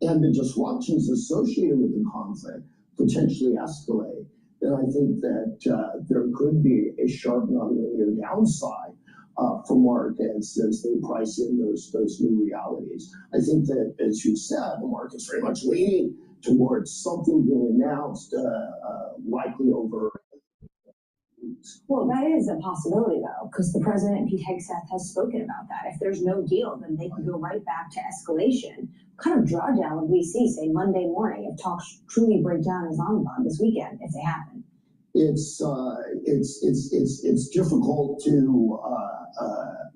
and the disruptions associated with the conflict potentially escalate, then I think that there could be a sharp nonlinear downside for markets as they price in those new realities. I think that, as you said, the market's very much leaning towards something being announced, likely over. Well, that is a possibility, though, because the president, Pete Hegseth, has spoken about that. If there's no deal, then they can go right back to escalation. What kind of drawdown would we see, say, Monday morning, if talks truly break down Islamabad this weekend, if they happen? It's difficult to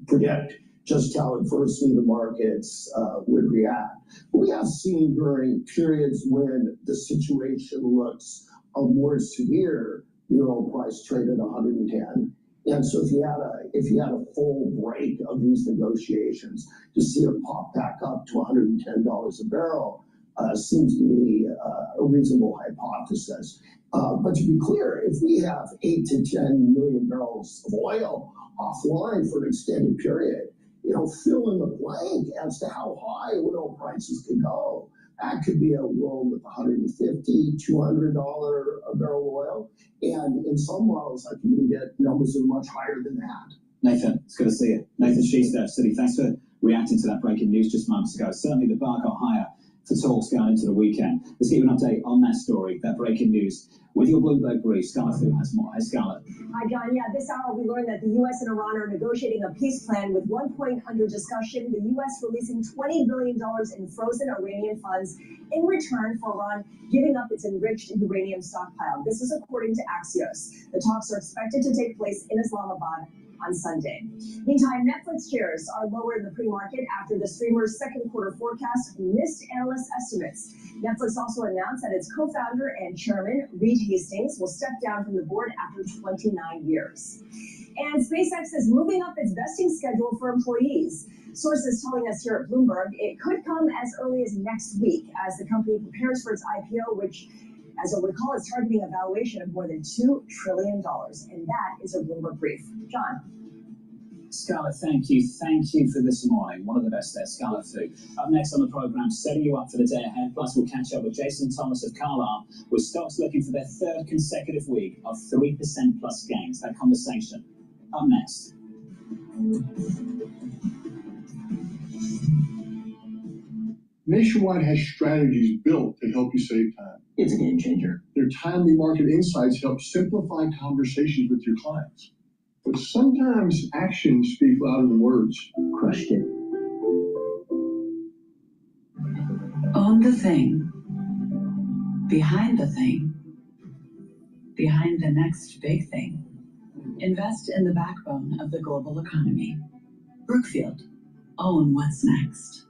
predict just how adversely the markets would react. We have seen during periods when the situation looks more severe, the oil price traded 110. And so if you had a full break of these negotiations, to see it pop back up to $110 a barrel seems to me a reasonable hypothesis. But to be clear, if we have 8 to 10 million barrels of oil offline for an extended period, fill in the blank as to how high oil prices could go. That could be a world with $150, $200 a barrel of oil. And in some models, I can even get numbers that are much higher than that. Nathan, it's good to see you. Nathan Sheester, Citi, thanks for reacting to that breaking news just moments ago. Certainly the bar got higher for talks going into the weekend. Let's give you an update on that story, that breaking news, with your Bloomberg brief. Scarlett has more. Hi, Scarlett. Hi, John. Yeah, this hour we learned that the U.S. and Iran are negotiating a peace plan with one point under discussion, the U.S. releasing $20 billion in frozen Iranian funds in return for Iran giving up its enriched uranium stockpile. This is according to Axios. The talks are expected to take place in Islamabad on Sunday. Meantime, Netflix shares are lower in the pre-market after the streamer's second quarter forecast missed analyst estimates. Netflix also announced that its co-founder and chairman, Reed Hastings, will step down from the board after 29 years. And SpaceX is moving up its vesting schedule for employees. Sources telling us here at Bloomberg it could come as early as next week as the company prepares for its IPO, which, as you'll recall, is targeting a valuation of more than $2 trillion. And that is a Bloomberg brief. John. Scarlett, thank you. Thank you for this morning. One of the best there, Scarlett Fu. Up next on the programme, setting you up for the day ahead. Plus, we'll catch up with Jason Thomas of Carlisle, with stocks looking for their third consecutive week of 3% plus gains. That conversation up next. Nationwide has strategies built to help you save time. It's a game changer. Their timely market insights help simplify conversations with your clients. But sometimes actions speak louder than words. Crushed it. Own the thing. Behind the thing. Behind the next big thing. Invest in the backbone of the global economy. Brookfield. Own what's next.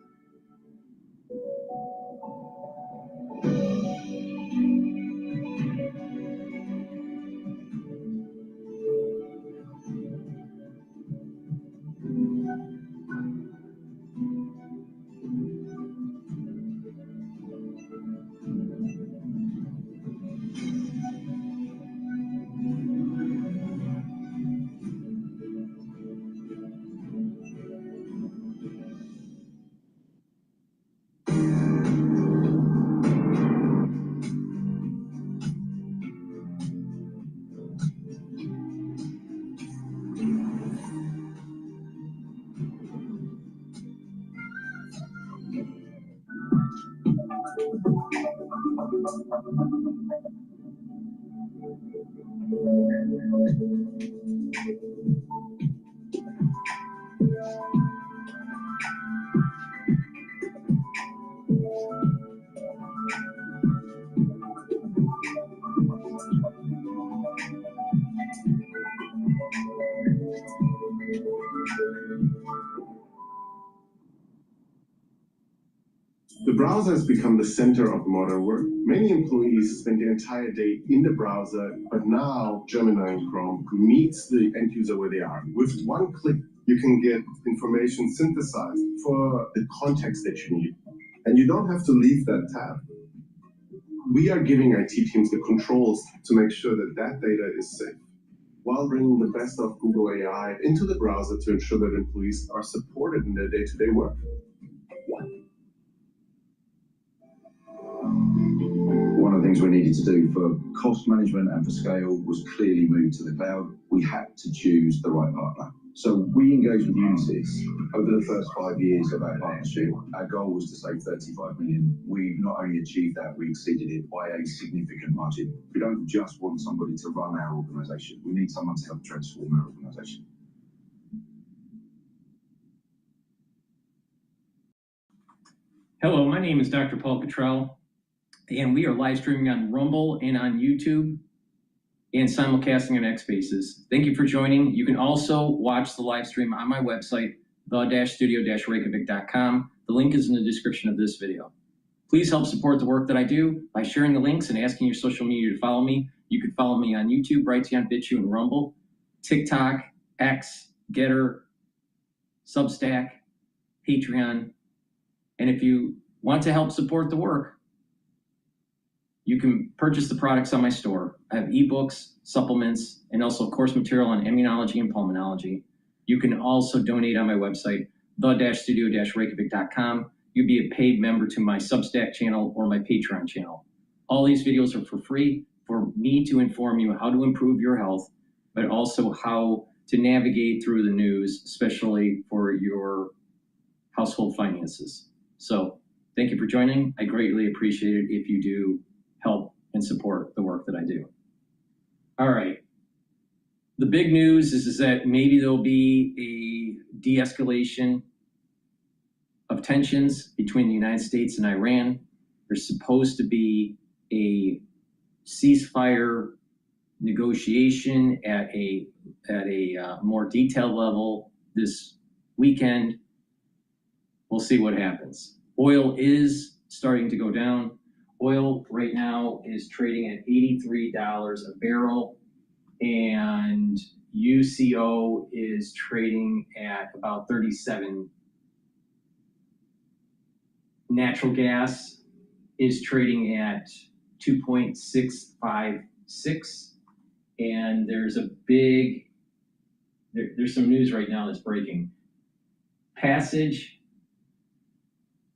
The browser has become the center of modern work. Many employees spend their entire day in the browser, but now Gemini and Chrome meets the end user where they are. With one click, you can get information synthesized for the context that you need. And you don't have to leave that tab. We are giving IT teams the controls to make sure that that data is safe, while bringing the best of Google AI into the browser to ensure that employees are supported in their day-to-day work. things we needed to do for cost management and for scale was clearly move to the cloud. We had to choose the right partner. So we engaged with Unisys. Over the first 5 years of our partnership, our goal was to save 35 million. We've not only achieved that, we exceeded it by a significant margin. We don't just want somebody to run our organisation. We need someone to help transform our organisation. Hello, my name is DrPaulCottrell, and we are live streaming on Rumble and on YouTube and simulcasting on X-Spaces. Thank you for joining. You can also watch the live stream on my website, the-studio-reykjavik.com. The link is in the description of this video. Please help support the work that I do by sharing the links and asking your social media to follow me. You can follow me on YouTube, Brighteon, Bitchute, and Rumble, TikTok, X, GETTR, Substack, Patreon. And if you want to help support the work, you can purchase the products on my store. I have ebooks, supplements, and also course material on immunology and pulmonology. You can also donate on my website, the-studio-reykjavik.com. You'd be a paid member to my Substack channel or my Patreon channel. All these videos are for free for me to inform you how to improve your health, but also how to navigate through the news, especially for your household finances. So thank you for joining. I greatly appreciate it if you do help and support the work that I do. All right. The big news is that maybe there'll be a de-escalation of tensions between the United States and Iran. There's supposed to be a ceasefire negotiation at a more detailed level this weekend. We'll see what happens. Oil is starting to go down. Oil right now is trading at $83 a barrel, and UCO is trading at about 37. Natural gas is trading at 2.656, and there's some news right now that's breaking.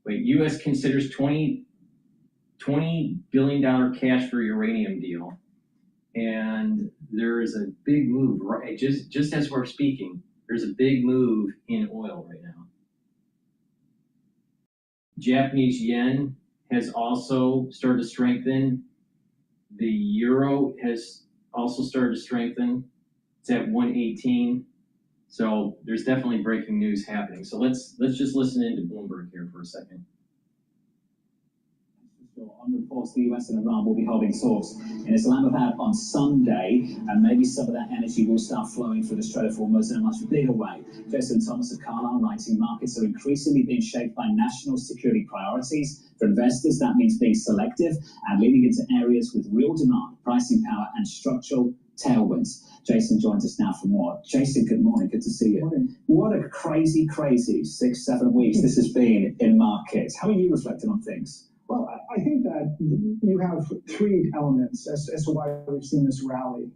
U.S. considers $20 billion cash for uranium deal. And there is a big move, right? Just as we're speaking, there's a big move in oil right now. Japanese yen has also started to strengthen. The euro has also started to strengthen. It's at 118. So there's definitely breaking news happening. So let's just listen into Bloomberg here for a second. On reports, the US and Iran will be holding talks in Islamabad on Sunday, and maybe some of that energy will start flowing through the Strait of Hormuz in a much bigger way. Jason Thomas of Carlisle writing, markets are increasingly being shaped by national security priorities. For investors, that means being selective and leaning into areas with real demand, pricing power, and structural tailwinds. Jason joins us now for more. Jason, good morning. Good to see you. Morning. What a crazy 6-7 weeks this has been in markets. How are you reflecting on things? Well, I think that you have three elements as to why we've seen this rally.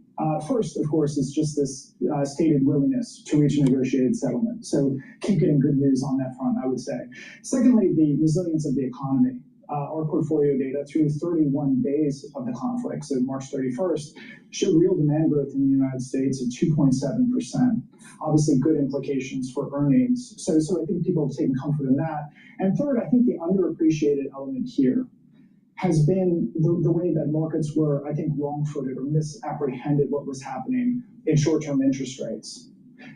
First, of course, is just this stated willingness to reach a negotiated settlement. So keep getting good news on that front, I would say. Secondly, the resilience of the economy. Our portfolio data through 31 days of the conflict, so March 31st, showed real demand growth in the United States of 2.7%. Obviously, good implications for earnings. So I think people have taken comfort in that. And third, I think the underappreciated element here has been the way that markets were, I think, wrong-footed or misapprehended what was happening in short-term interest rates.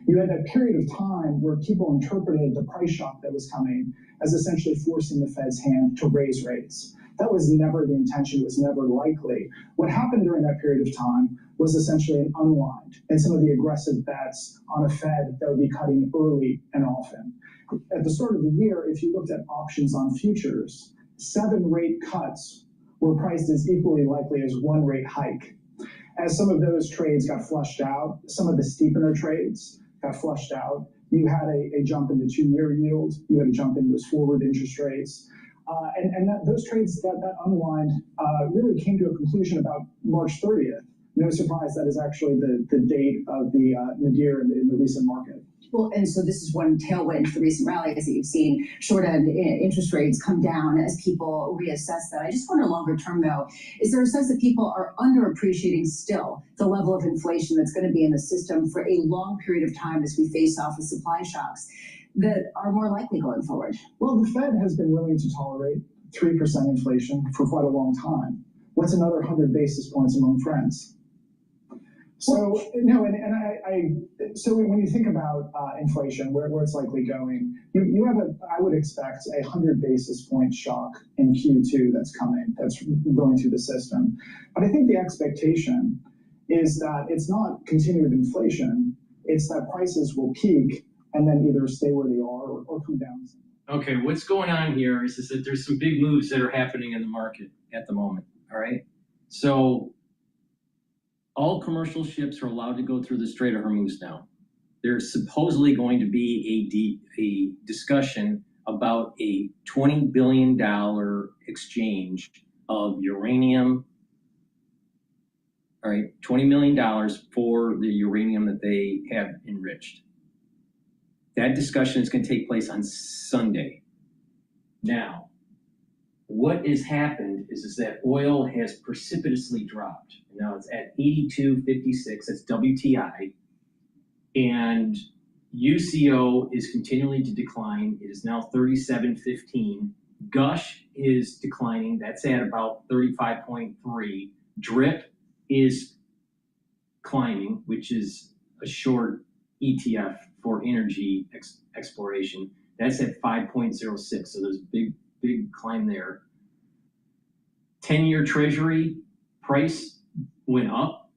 You had that period of time where people interpreted the price shock that was coming as essentially forcing the Fed's hand to raise rates. That was never the intention. It was never likely. What happened during that period of time was essentially an unwind and some of the aggressive bets on a Fed that would be cutting early and often. At the start of the year, if you looked at options on futures, 7 rate cuts were priced as equally likely as 1 rate hike. As some of those trades got flushed out, some of the steepener trades got flushed out, you had a jump in the 2-year yield, you had a jump in those forward interest rates. Those trades, that unwind really came to a conclusion about March 30th. No surprise, that is actually the date of the nadir in the recent market. Well, and so this is one tailwind for the recent rally is that you've seen short-end interest rates come down as people reassess that. I just wonder longer term, though, is there a sense that people are underappreciating still the level of inflation that's going to be in the system for a long period of time as we face off with supply shocks that are more likely going forward? Well, the Fed has been willing to tolerate 3% inflation for quite a long time. What's another 100 basis points among friends? So no, so when you think about inflation, where it's likely going, you have I would expect 100 basis point shock in Q2 that's coming, that's going through the system. But I think the expectation is that it's not continued inflation, it's that prices will peak and then either stay where they are or come down. Okay, what's going on here is that there's some big moves that are happening in the market at the moment, all right? So all commercial ships are allowed to go through the Strait of Hormuz now. There's supposedly going to be a discussion about a $20 billion exchange of uranium, all right, $20 million for the uranium that they have enriched. That discussion is going to take place on Sunday. Now, what has happened is that oil has precipitously dropped. Now it's at 82.56, that's WTI. And UCO is continuing to decline. It is now 37.15. Gush is declining. That's at about 35.3. DRIP is climbing, which is a short ETF for energy exploration. That's at 5.06. So there's a big climb there. 10-year Treasury price went up,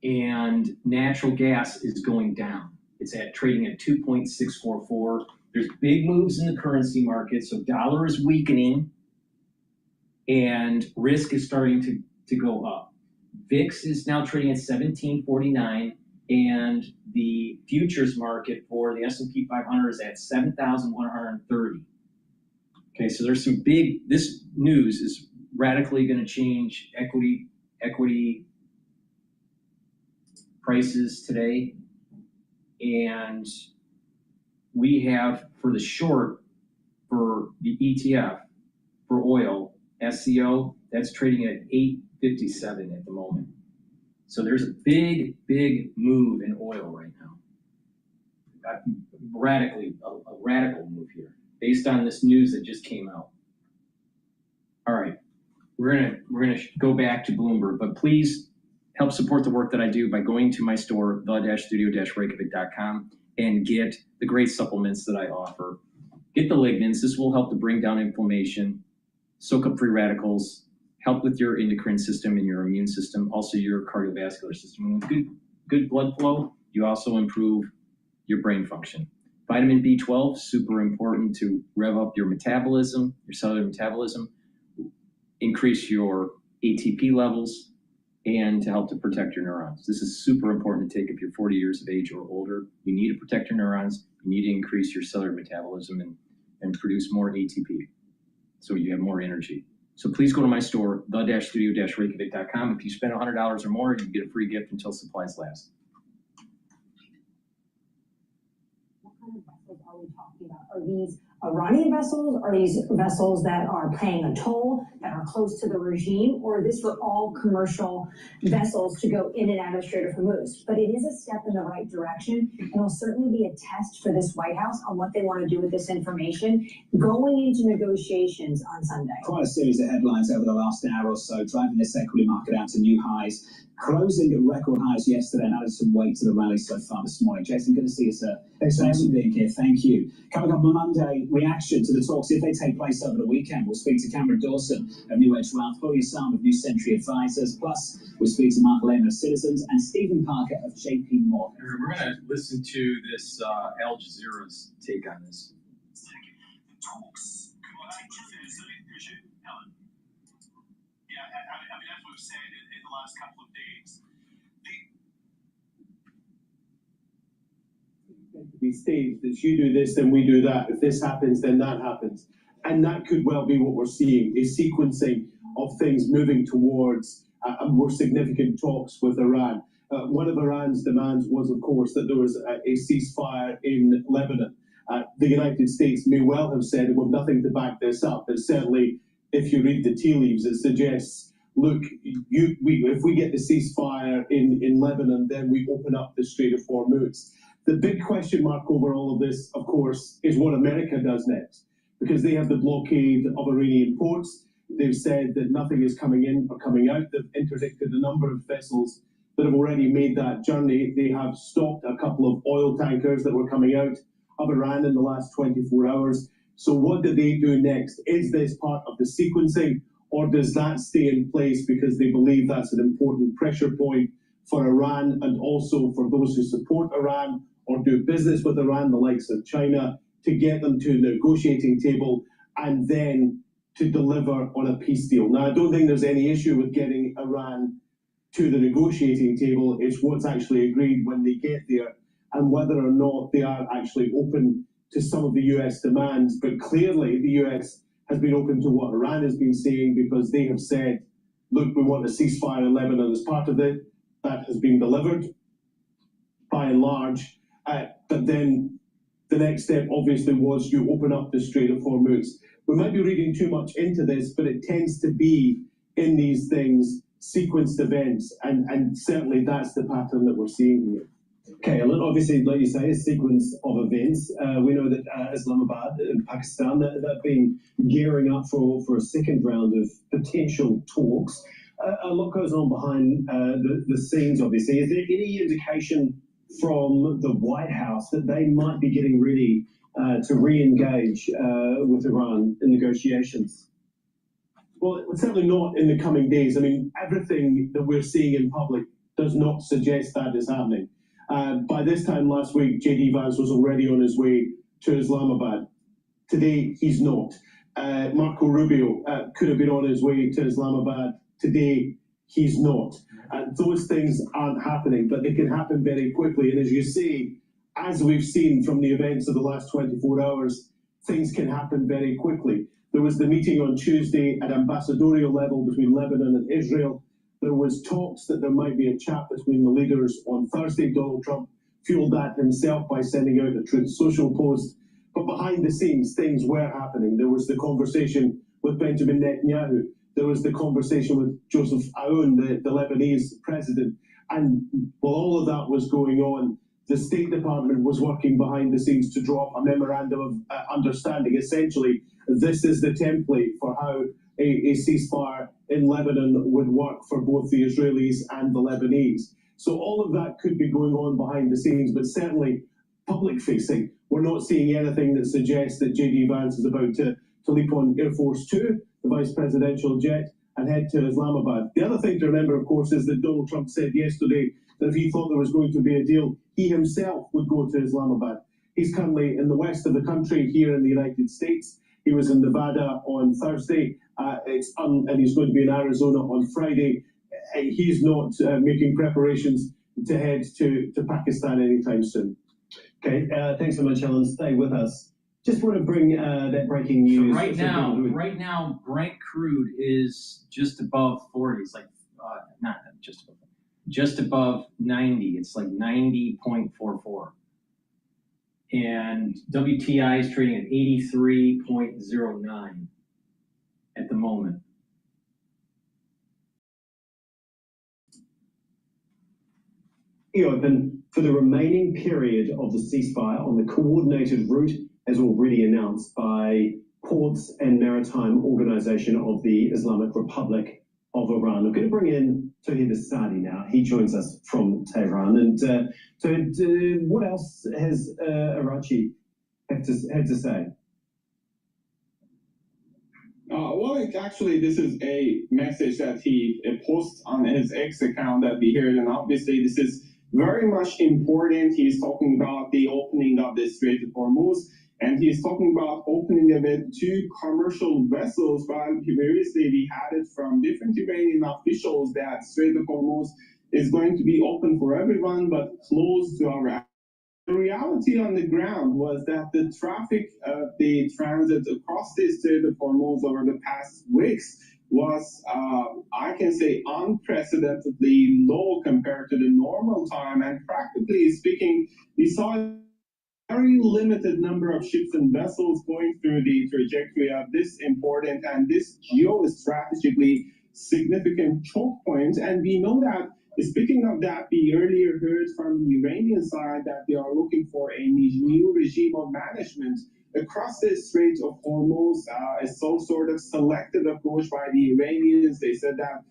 and natural gas is going down. It's trading at 2.644. There's big moves in the currency market, so dollar is weakening, and risk is starting to go up. VIX is now trading at 1749, and the futures market for the S&P 500 is at 7,130. Okay, so there's some big, this news is radically going to change equity prices today. And we have, for the short, for the ETF, for oil, SCO, that's trading at 857 at the moment. So there's a big move in oil right now. A radical move here, based on this news that just came out. All right, we're gonna go back to Bloomberg, but please help support the work that I do by going to my store, the-studio-reykjavik.com, and get the great supplements that I offer. Get the lignans. This will help to bring down inflammation, soak up free radicals, help with your endocrine system and your immune system, also your cardiovascular system. And with good blood flow, you also improve your brain function. Vitamin B12, super important to rev up your metabolism, your cellular metabolism, increase your ATP levels, and to help to protect your neurons. This is super important to take if you're 40 years of age or older. You need to protect your neurons. You need to increase your cellular metabolism and produce more ATP so you have more energy. So please go to my store, the-studio-reykjavik.com. If you spend $100 or more, you get a free gift until supplies last. What kind of vessels are we talking about? Are these Iranian vessels? Are these vessels that are paying a toll, that are close to the regime? Or this for all commercial vessels to go in and out of Strait of Hormuz? But it is a step in the right direction, and it'll certainly be a test for this White House on what they want to do with this information going into negotiations on Sunday. Quite a series of headlines over the last hour or so, driving this equity market out to new highs, closing at record highs yesterday, and added some weight to the rally so far this morning. Jason, good to see you, sir. Thanks for being here. Thank you. Coming up on Monday, reaction to the talks if they take place over the weekend. We'll speak to Cameron Dawson of New Edge Wealth, Chloe Sam of New Century Advisors, plus we'll speak to Mark Lehman of Citizens and Stephen Parker of JP Morgan. We're going to listen to this Al Jazeera's take on this. Talks. Helen. Yeah, I mean, as we've said in the last couple of days, be staged. If you do this, then we do that. If this happens, then that happens. And that could well be what we're seeing, a sequencing of things moving towards more significant talks with Iran. one of Iran's demands was, of course, that there was a ceasefire in Lebanon. The United States may well have said, "We've nothing to back this up," but certainly, if you read the tea leaves, it suggests, look, if we get the ceasefire in Lebanon, then we open up the Strait of Hormuz. The big question mark over all of this, of course, is what America does next, because they have the blockade of Iranian ports. They've said that nothing is coming in or coming out. They've interdicted a number of vessels that have already made that journey. They have stopped a couple of oil tankers that were coming out of Iran in the last 24 hours. So what do they do next? Is this part of the sequencing, or does that stay in place because they believe that's an important pressure point for Iran and also for those who support Iran or do business with Iran, the likes of China, to get them to a negotiating table and then to deliver on a peace deal? Now, I don't think there's any issue with getting Iran to the negotiating table. It's what's actually agreed when they get there and whether or not they are actually open to some of the US demands. But clearly, the US has been open to what Iran has been saying, because they have said, look, we want a ceasefire in Lebanon as part of it. That has been delivered by and large. But then the next step, obviously, was you open up the Strait of Hormuz. We might be reading too much into this, but it tends to be, in these things, sequenced events. And certainly that's the pattern that we're seeing here. Okay, obviously, like you say, a sequence of events. We know that Islamabad and Pakistan, they've been gearing up for a second round of potential talks. A lot goes on behind the scenes, obviously. Is there any indication from the White House that they might be getting ready to re-engage with Iran in negotiations? Well, it's certainly not in the coming days. I mean, everything that we're seeing in public does not suggest that is happening. By this time last week, J.D. Vance was already on his way to Islamabad. Today, he's not. Marco Rubio could have been on his way to Islamabad. Today, he's not. Those things aren't happening, but they can happen very quickly. And as you say, as we've seen from the events of the last 24 hours, things can happen very quickly. There was the meeting on Tuesday at ambassadorial level between Lebanon and Israel. There was talks that there might be a chat between the leaders on Thursday. Donald Trump fueled that himself by sending out a Truth Social post. But behind the scenes, things were happening. There was the conversation with Benjamin Netanyahu. There was the conversation with Joseph Aoun, the Lebanese president. And while all of that was going on, the State Department was working behind the scenes to draw up a memorandum of understanding. Essentially, this is the template for how a ceasefire in Lebanon would work for both the Israelis and the Lebanese. So all of that could be going on behind the scenes, but certainly public-facing. We're not seeing anything that suggests that J.D. Vance is about to leap on Air Force Two, the vice presidential jet, and head to Islamabad. The other thing to remember, of course, is that Donald Trump said yesterday that if he thought there was going to be a deal, he himself would go to Islamabad. He's currently in the west of the country here in the United States. He was in Nevada on Thursday, and he's going to be in Arizona on Friday. He's not making preparations to head to Pakistan anytime soon. Okay, thanks so much, Alan. Stay with us. Just want to bring that breaking news. So right now, Brent crude is just above 40. It's like not just above, just above 90. It's like 90.44. And WTI is trading at 83.09 at the moment. Open for the remaining period of the ceasefire on the coordinated route as already announced by Ports and Maritime Organization of the Islamic Republic of Iran. I'm going to bring in Tawhid Asadi now. He joins us from Tehran. And what else has Arachi had to say? Well, actually, this is a message that he posts on his X account that we heard, and obviously this is very much important. He's talking about the opening of the Strait of Hormuz, and he's talking about opening of it to commercial vessels, while previously we had it from different Iranian officials that Strait of Hormuz is going to be open for everyone, but closed to our. The reality on the ground was that the traffic, the transit across the Strait of Hormuz over the past weeks was, I can say, unprecedentedly low compared to the normal time. And practically speaking, we saw a very limited number of ships and vessels going through the trajectory of this important and this geostrategically significant choke point. And we know that, speaking of that, we earlier heard from the Iranian side that they are looking for a new regime of management across the Strait of Hormuz, some sort of selective approach by the Iranians. They said that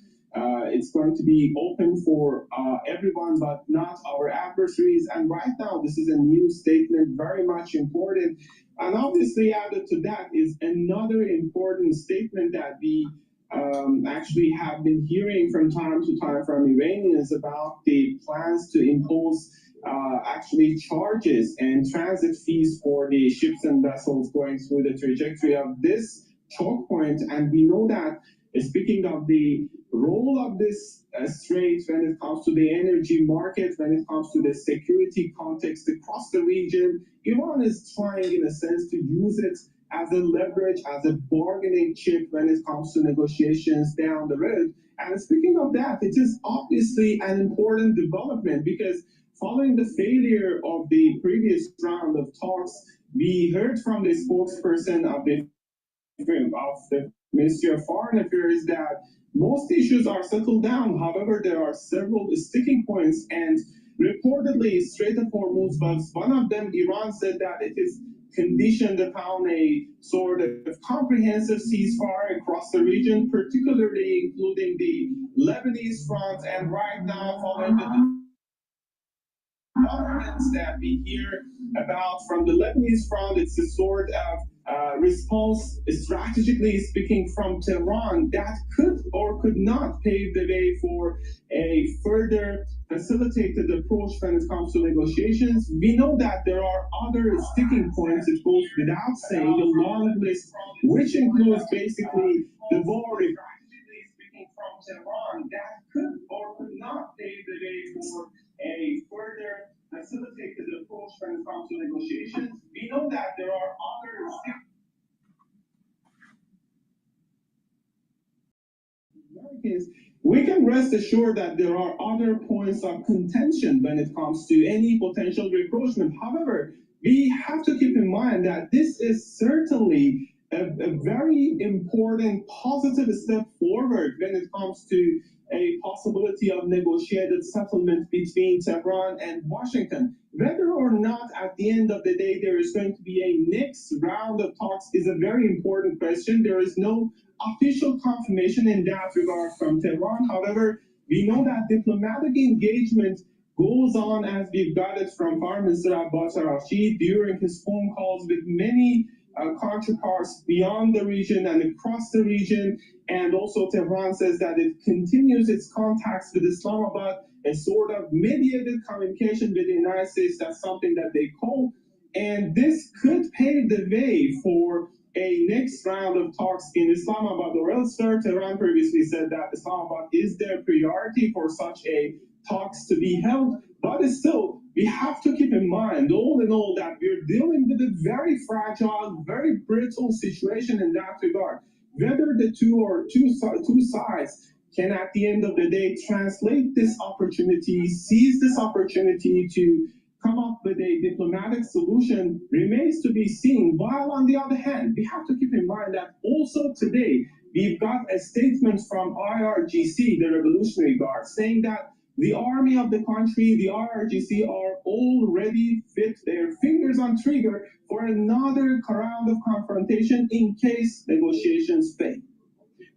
it's going to be open for everyone, but not our adversaries. And right now, this is a new statement, very much important. And obviously, added to that is another important statement that we actually have been hearing from time to time from Iranians about the plans to impose actually charges and transit fees for the ships and vessels going through the trajectory of this choke point. And we know that, speaking of the role of this strait when it comes to the energy market, when it comes to the security context across the region, Iran is trying, in a sense, to use it as a leverage, as a bargaining chip when it comes to negotiations down the road. And speaking of that, it is obviously an important development because following the failure of the previous round of talks, we heard from the spokesperson of the Ministry of Foreign Affairs that most issues are settled down. However, there are several sticking points, and reportedly, Strait of Hormuz was one of them. Iran said that it is conditioned upon a sort of comprehensive ceasefire across the region, particularly including the Lebanese front, and right now, following the developments that we hear about from the Lebanese front, it's a sort of response, strategically speaking, from Tehran that could or could not pave the way for a further facilitated approach when it comes to negotiations. We know that there are other sticking points, it goes without saying, a long list, which includes basically the war, strategically speaking, from Tehran that could or could not pave the way for a further facilitated approach when it comes to negotiations. We know that there are other we can rest assured that there are other points of contention when it comes to any potential rapprochement. However, we have to keep in mind that this is certainly a very important positive step forward when it comes to a possibility of negotiated settlement between Tehran and Washington. Whether or not at the end of the day there is going to be a next round of talks is a very important question. There is no official confirmation in that regard from Tehran. However, we know that diplomatic engagement goes on, as we've got it from Foreign Minister Abbas Araghchi during his phone calls with many counterparts beyond the region and across the region. And also Tehran says that it continues its contacts with Islamabad, a sort of mediated communication with the United States. That's something that they call. And this could pave the way for a next round of talks in Islamabad or elsewhere. Tehran previously said that Islamabad is their priority for such a talks to be held. But still, we have to keep in mind, all in all, that we're dealing with a very fragile, very brittle situation in that regard. Whether the two sides can, at the end of the day, translate this opportunity, seize this opportunity to come up with a diplomatic solution remains to be seen. While on the other hand, we have to keep in mind that also today, we've got a statement from IRGC, the Revolutionary Guard, saying that the army of the country, the IRGC, are already fit their fingers on trigger for another round of confrontation in case negotiations fail.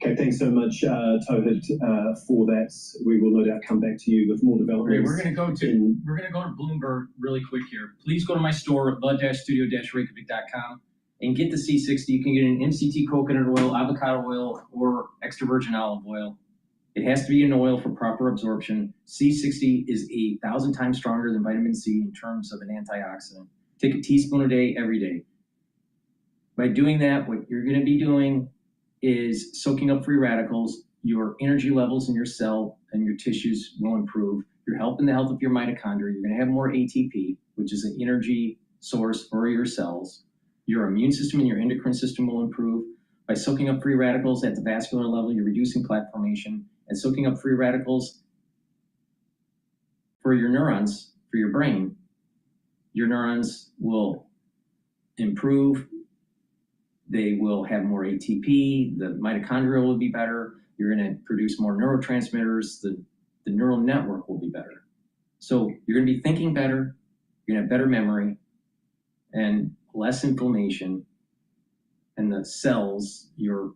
Okay, thanks so much, Towhid, for that. We will no doubt come back to you with more developments. Okay, we're gonna go to Bloomberg really quick here. Please go to my store, the-studio-reykjavik.com, and get the C60. You can get an MCT coconut oil, avocado oil, or extra virgin olive oil. It has to be an oil for proper absorption. C60 is 1,000 times stronger than vitamin C in terms of an antioxidant. Take a teaspoon a day, every day. By doing that, what you're going to be doing is soaking up free radicals. Your energy levels in your cell and your tissues will improve. You're helping the health of your mitochondria. You're going to have more ATP, which is an energy source for your cells. Your immune system and your endocrine system will improve. By soaking up free radicals at the vascular level, you're reducing plaque formation, and soaking up free radicals for your neurons, for your brain, your neurons will improve. They will have more ATP, the mitochondria will be better, you're gonna produce more neurotransmitters, the neural network will be better. So you're gonna be thinking better, you're gonna have better memory, and less inflammation, and the cells, your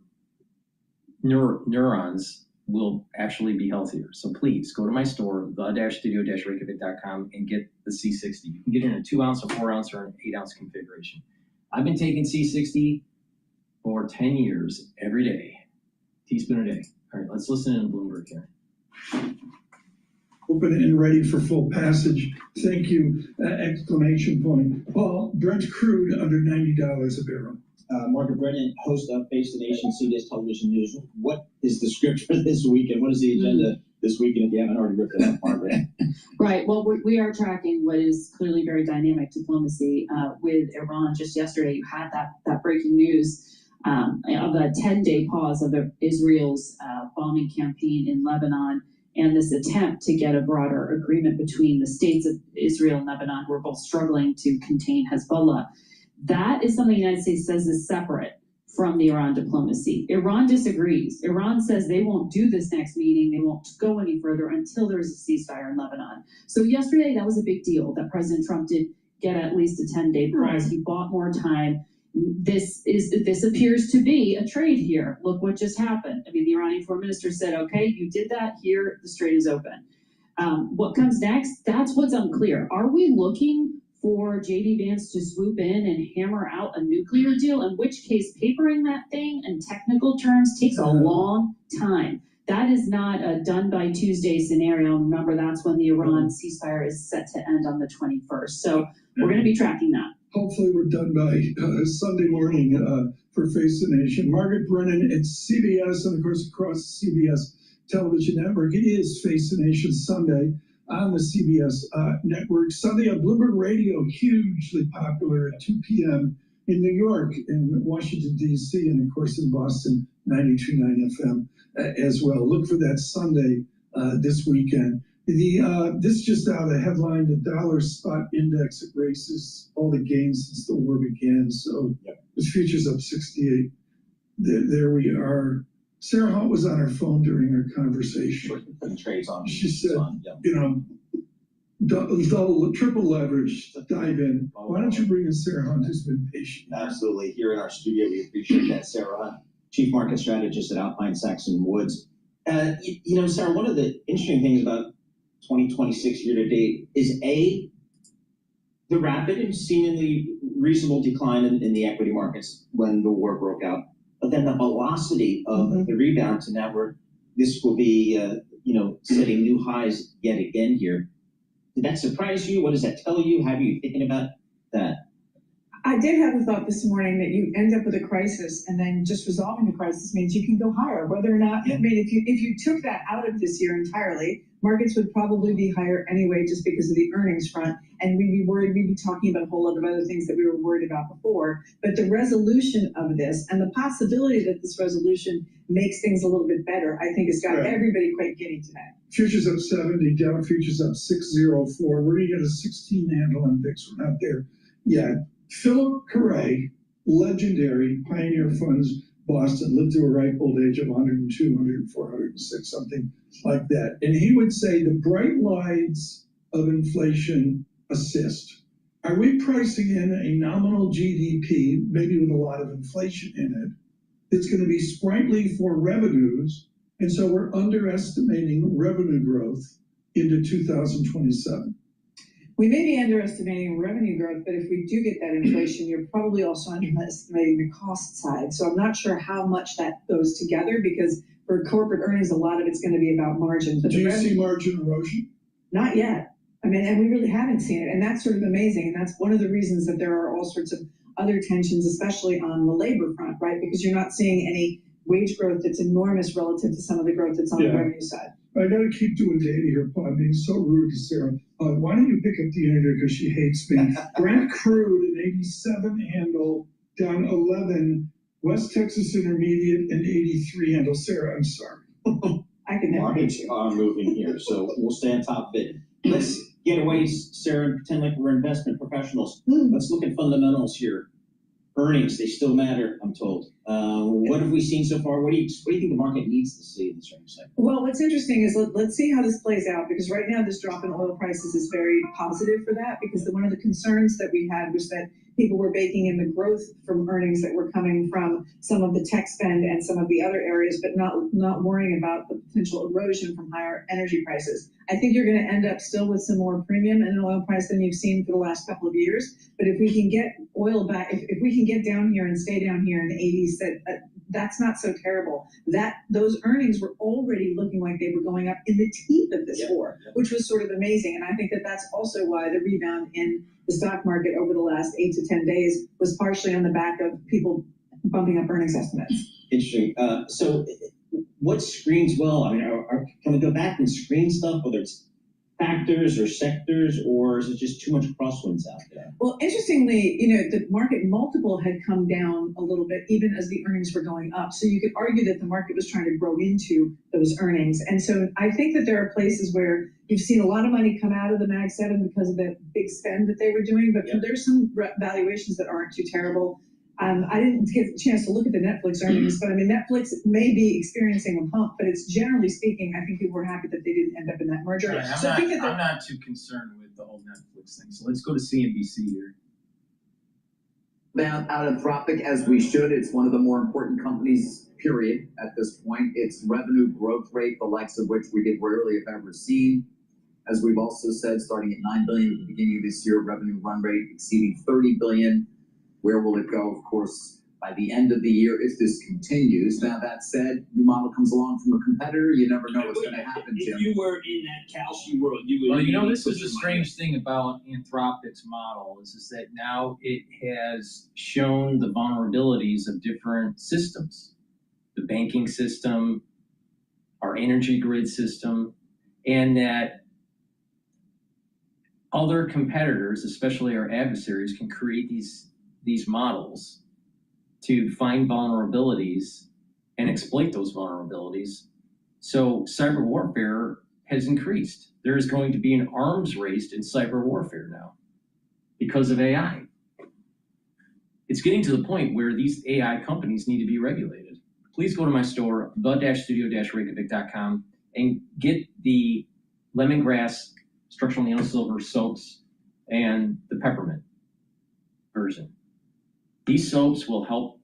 neurons, will actually be healthier. So please go to my store, the-studio-reykjavik.com, and get the C60. You can get it in a 2 ounce, a 4 ounce, or an 8 ounce configuration. I've been taking C60 for 10 years, every day, teaspoon a day. All right, let's listen to Bloomberg here. Open and ready for full passage. Thank you! Exclamation point. Paul, Brent crude under $90 a barrel. Margaret Brennan, host of Face the Nation CBS Television News. What is the script for this week, and what is the agenda this weekend, if you haven't already ripped it up, Margaret? Right. Well, we are tracking what is clearly very dynamic diplomacy with Iran. Just yesterday, you had that breaking news of a 10-day pause of Israel's bombing campaign in Lebanon, and this attempt to get a broader agreement between the states of Israel and Lebanon, who are both struggling to contain Hezbollah. That is something the United States says is separate from the Iran diplomacy. Iran disagrees. Iran says they won't do this next meeting, they won't go any further until there's a ceasefire in Lebanon. So yesterday, that was a big deal that President Trump did get at least a 10-day pause. Right. He bought more time. This appears to be a trade here. Look what just happened. I mean, the Iranian foreign minister said, okay, you did that, here, the strait is open. What comes next? That's what's unclear. Are we looking for J.D. Vance to swoop in and hammer out a nuclear deal, in which case papering that thing in technical terms takes a long time. That is not a done by Tuesday scenario. Remember, that's when the Iran ceasefire is set to end on the 21st. So we're going to be tracking that. Hopefully we're done by Sunday morning for Face the Nation. Margaret Brennan at CBS, and of course across the CBS television network. It is Face the Nation Sunday on the CBS network. Sunday on Bloomberg Radio, hugely popular at 2 p.m. in New York, in Washington, D.C., and of course in Boston, 92.9 FM as well. Look for that Sunday this weekend. This just out a headline, the dollar spot index it races all the gains since the war began. So the future's up 68. There we are. Sarah Hunt was on her phone during our conversation. Trades on. She said, you know, double, triple leverage, dive in. Why don't you bring in Sarah Hunt, who's been patient? Absolutely. Here in our studio, we appreciate that. Sarah Hunt, Chief Market Strategist at Alpine Saxon Woods. You know, Sarah, one of the interesting things about 2026 year to date is the rapid and seemingly reasonable decline in the equity markets when the war broke out. But then the velocity of the rebound to now this will be, setting new highs yet again here. Did that surprise you? What does that tell you? How are you thinking about that? I did have a thought this morning that you end up with a crisis, and then just resolving the crisis means you can go higher. Whether or not, I mean, if you took that out of this year entirely, markets would probably be higher anyway, just because of the earnings front, and we'd be worried. We'd be talking about a whole lot of other things that we were worried about before. But the resolution of this, and the possibility that this resolution makes things a little bit better, I think has got everybody quite giddy today. Futures up 70, Dow futures up 604. We're going to get a 16 handle on VIX. We're not there yet. Philip Carre, legendary Pioneer Funds, Boston, lived to a ripe old age of 102, 104, 106, something like that. And he would say the bright lines of inflation assist. Are we pricing in a nominal GDP, maybe with a lot of inflation in it, that's going to be sprightly for revenues, and so we're underestimating revenue growth into 2027? We may be underestimating revenue growth, but if we do get that inflation, you're probably also underestimating the cost side. So I'm not sure how much that goes together, because for corporate earnings, a lot of it's going to be about margin. But do you see margin erosion? Not yet. I mean, and we really haven't seen it. And that's sort of amazing. And that's one of the reasons that there are all sorts of other tensions, especially on the labor front, right? Because you're not seeing any wage growth that's enormous relative to some of the growth that's on the revenue side. I got to keep doing data here, Paul. I'm being so rude to Sarah. Why don't you pick up the editor, because she hates me? Brent crude, an 87 handle, down 11. West Texas Intermediate and 83 handle. Sarah, I'm sorry. I can never Markets are moving here, so we'll stay on top of it. Let's get away, Sarah, and pretend like we're investment professionals. Let's look at fundamentals here. Earnings, they still matter, I'm told. What have we seen so far? What do you think the market needs to see in this earnings cycle? Well, what's interesting is let's see how this plays out, because right now this drop in oil prices is very positive for that, because one of the concerns that we had was that people were baking in the growth from earnings that were coming from some of the tech spend and some of the other areas, but not worrying about the potential erosion from higher energy prices. I think you're going to end up still with some more premium in an oil price than you've seen for the last couple of years. But if we can get oil back, if we can get down here and stay down here in the 80s, that's not so terrible. Those earnings were already looking like they were going up in the teeth of this war, which was sort of amazing. And I think that's also why the rebound in the stock market over the last 8 to 10 days was partially on the back of people bumping up earnings estimates. Interesting. So what screens well? I mean, can we go back and screen stuff, whether it's factors or sectors, or is it just too much crosswinds out there? Well, interestingly, the market multiple had come down a little bit, even as the earnings were going up. So you could argue that the market was trying to grow into those earnings. And so I think that there are places where you've seen a lot of money come out of the Mag 7 because of the big spend that they were doing, but there's some valuations that aren't too terrible. I didn't get a chance to look at the Netflix earnings, but I mean, Netflix may be experiencing a pump, but it's generally speaking, I think people were happy that they didn't end up in that merger. Right, I'm not too concerned with the whole Netflix thing. So let's go to CNBC here. Out of Anthropic, as we should. It's one of the more important companies, period, at this point. Its revenue growth rate, the likes of which we did rarely, if ever, seen. As we've also said, starting at $9 billion at the beginning of this year, revenue run rate exceeding $30 billion. Where will it go? Of course, by the end of the year, if this continues. Now, that said, new model comes along from a competitor. You never know what's going to happen, Jim. If you were in that Kalshi world, you would. Well, this is the strange thing about Anthropic's model is that now it has shown the vulnerabilities of different systems, the banking system, our energy grid system, and that other competitors, especially our adversaries, can create these models to find vulnerabilities and exploit those vulnerabilities. So cyber warfare has increased. There is going to be an arms race in cyber warfare now because of AI. It's getting to the point where these AI companies need to be regulated. Please go to my store, the-studio-reykjavik.com, and get the lemongrass structural nail silver soaps and the peppermint version. These soaps will help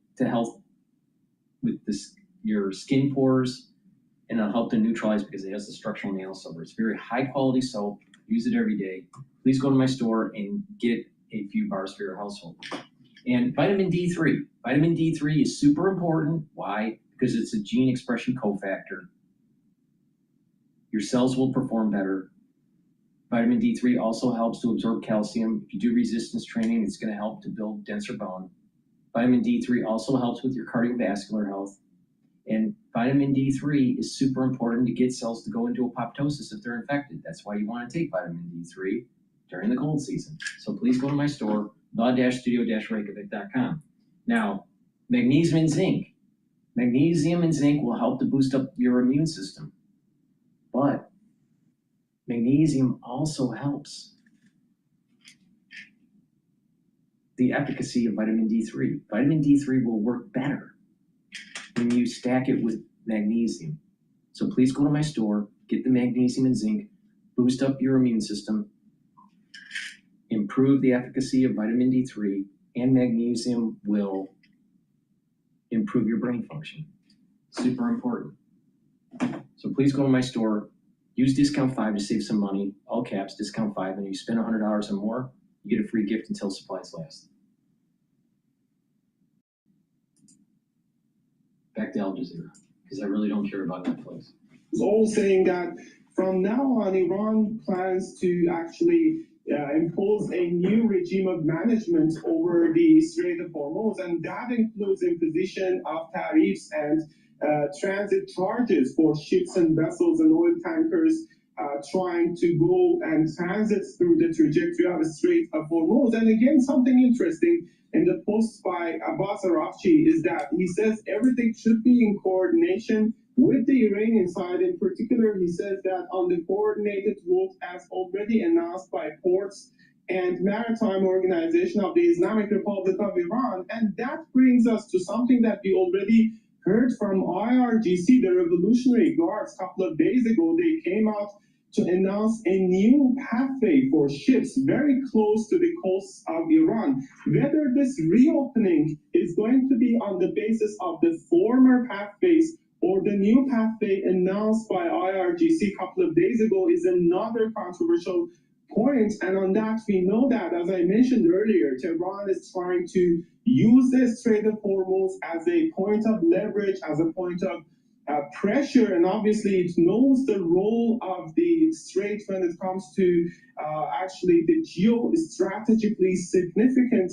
with your skin pores, and it'll help to neutralize because it has the structural nail silver. It's very high quality soap. Use it every day. Please go to my store and get a few bars for your household. And vitamin D3. Vitamin D3 is super important. Why? Because it's a gene expression cofactor. Your cells will perform better. Vitamin D3 also helps to absorb calcium. If you do resistance training, it's going to help to build denser bone. Vitamin D3 also helps with your cardiovascular health. And vitamin D3 is super important to get cells to go into apoptosis if they're infected. That's why you want to take vitamin D3 during the cold season. So please go to my store, the-studio-reykjavik.com. Now, magnesium and zinc. Magnesium and zinc will help to boost up your immune system. But magnesium also helps the efficacy of vitamin D3. Vitamin D3 will work better when you stack it with magnesium. So please go to my store, get the magnesium and zinc, boost up your immune system, improve the efficacy of vitamin D3, and magnesium will improve your brain function. Super important. So please go to my store, use discount 5 to save some money, all caps, discount 5, and you spend $100 or more, you get a free gift until supplies last. Back to Al Jazeera, because I really don't care about Netflix. It's all saying that from now on, Iran plans to actually impose a new regime of management over the Strait of Hormuz, and that includes imposition of tariffs and transit charges for ships and vessels and oil tankers trying to go and transit through the trajectory of the Strait of Hormuz. And again, something interesting, in the post by Abbas Araghchi is that he says everything should be in coordination with the Iranian side. In particular, he says that on the coordinated route as already announced by ports and maritime organization of the Islamic Republic of Iran. And that brings us to something that we already heard from IRGC, the Revolutionary Guards, a couple of days ago. They came out to announce a new pathway for ships very close to the coast of Iran. Whether this reopening is going to be on the basis of the former pathways or the new pathway announced by IRGC a couple of days ago is another controversial point. And on that, we know that, as I mentioned earlier, Tehran is trying to use the Strait of Hormuz as a point of leverage, as a point of pressure, and obviously it knows the role of the strait when it comes to actually the geostrategically significant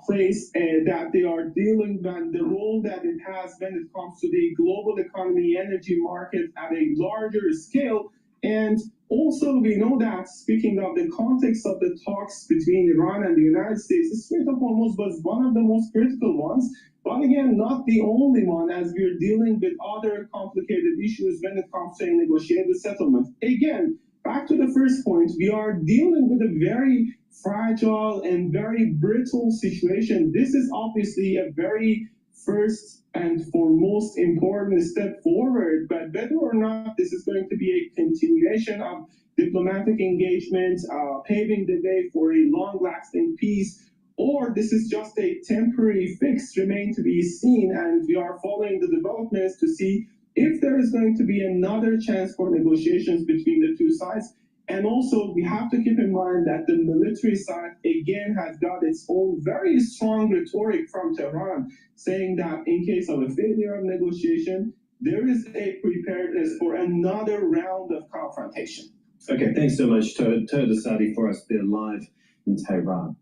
place that they are dealing with, the role that it has when it comes to the global economy, energy market at a larger scale. And also, we know that, speaking of the context of the talks between Iran and the United States, the Strait of Hormuz was one of the most critical ones, but again, not the only one, as we're dealing with other complicated issues when it comes to a negotiated settlement. Again, back to the first point, we are dealing with a very fragile and very brittle situation. This is obviously a very first and foremost important step forward, but whether or not this is going to be a continuation of diplomatic engagement, paving the way for a long-lasting peace, or this is just a temporary fix, remain to be seen, and we are following the developments to see if there is going to be another chance for negotiations between the two sides. And also, we have to keep in mind that the military side, again, has got its own very strong rhetoric from Tehran, saying that in case of a failure of negotiation, there is a preparedness for another round of confrontation. Okay, thanks so much, Toad Asadi, for us there live in Tehran.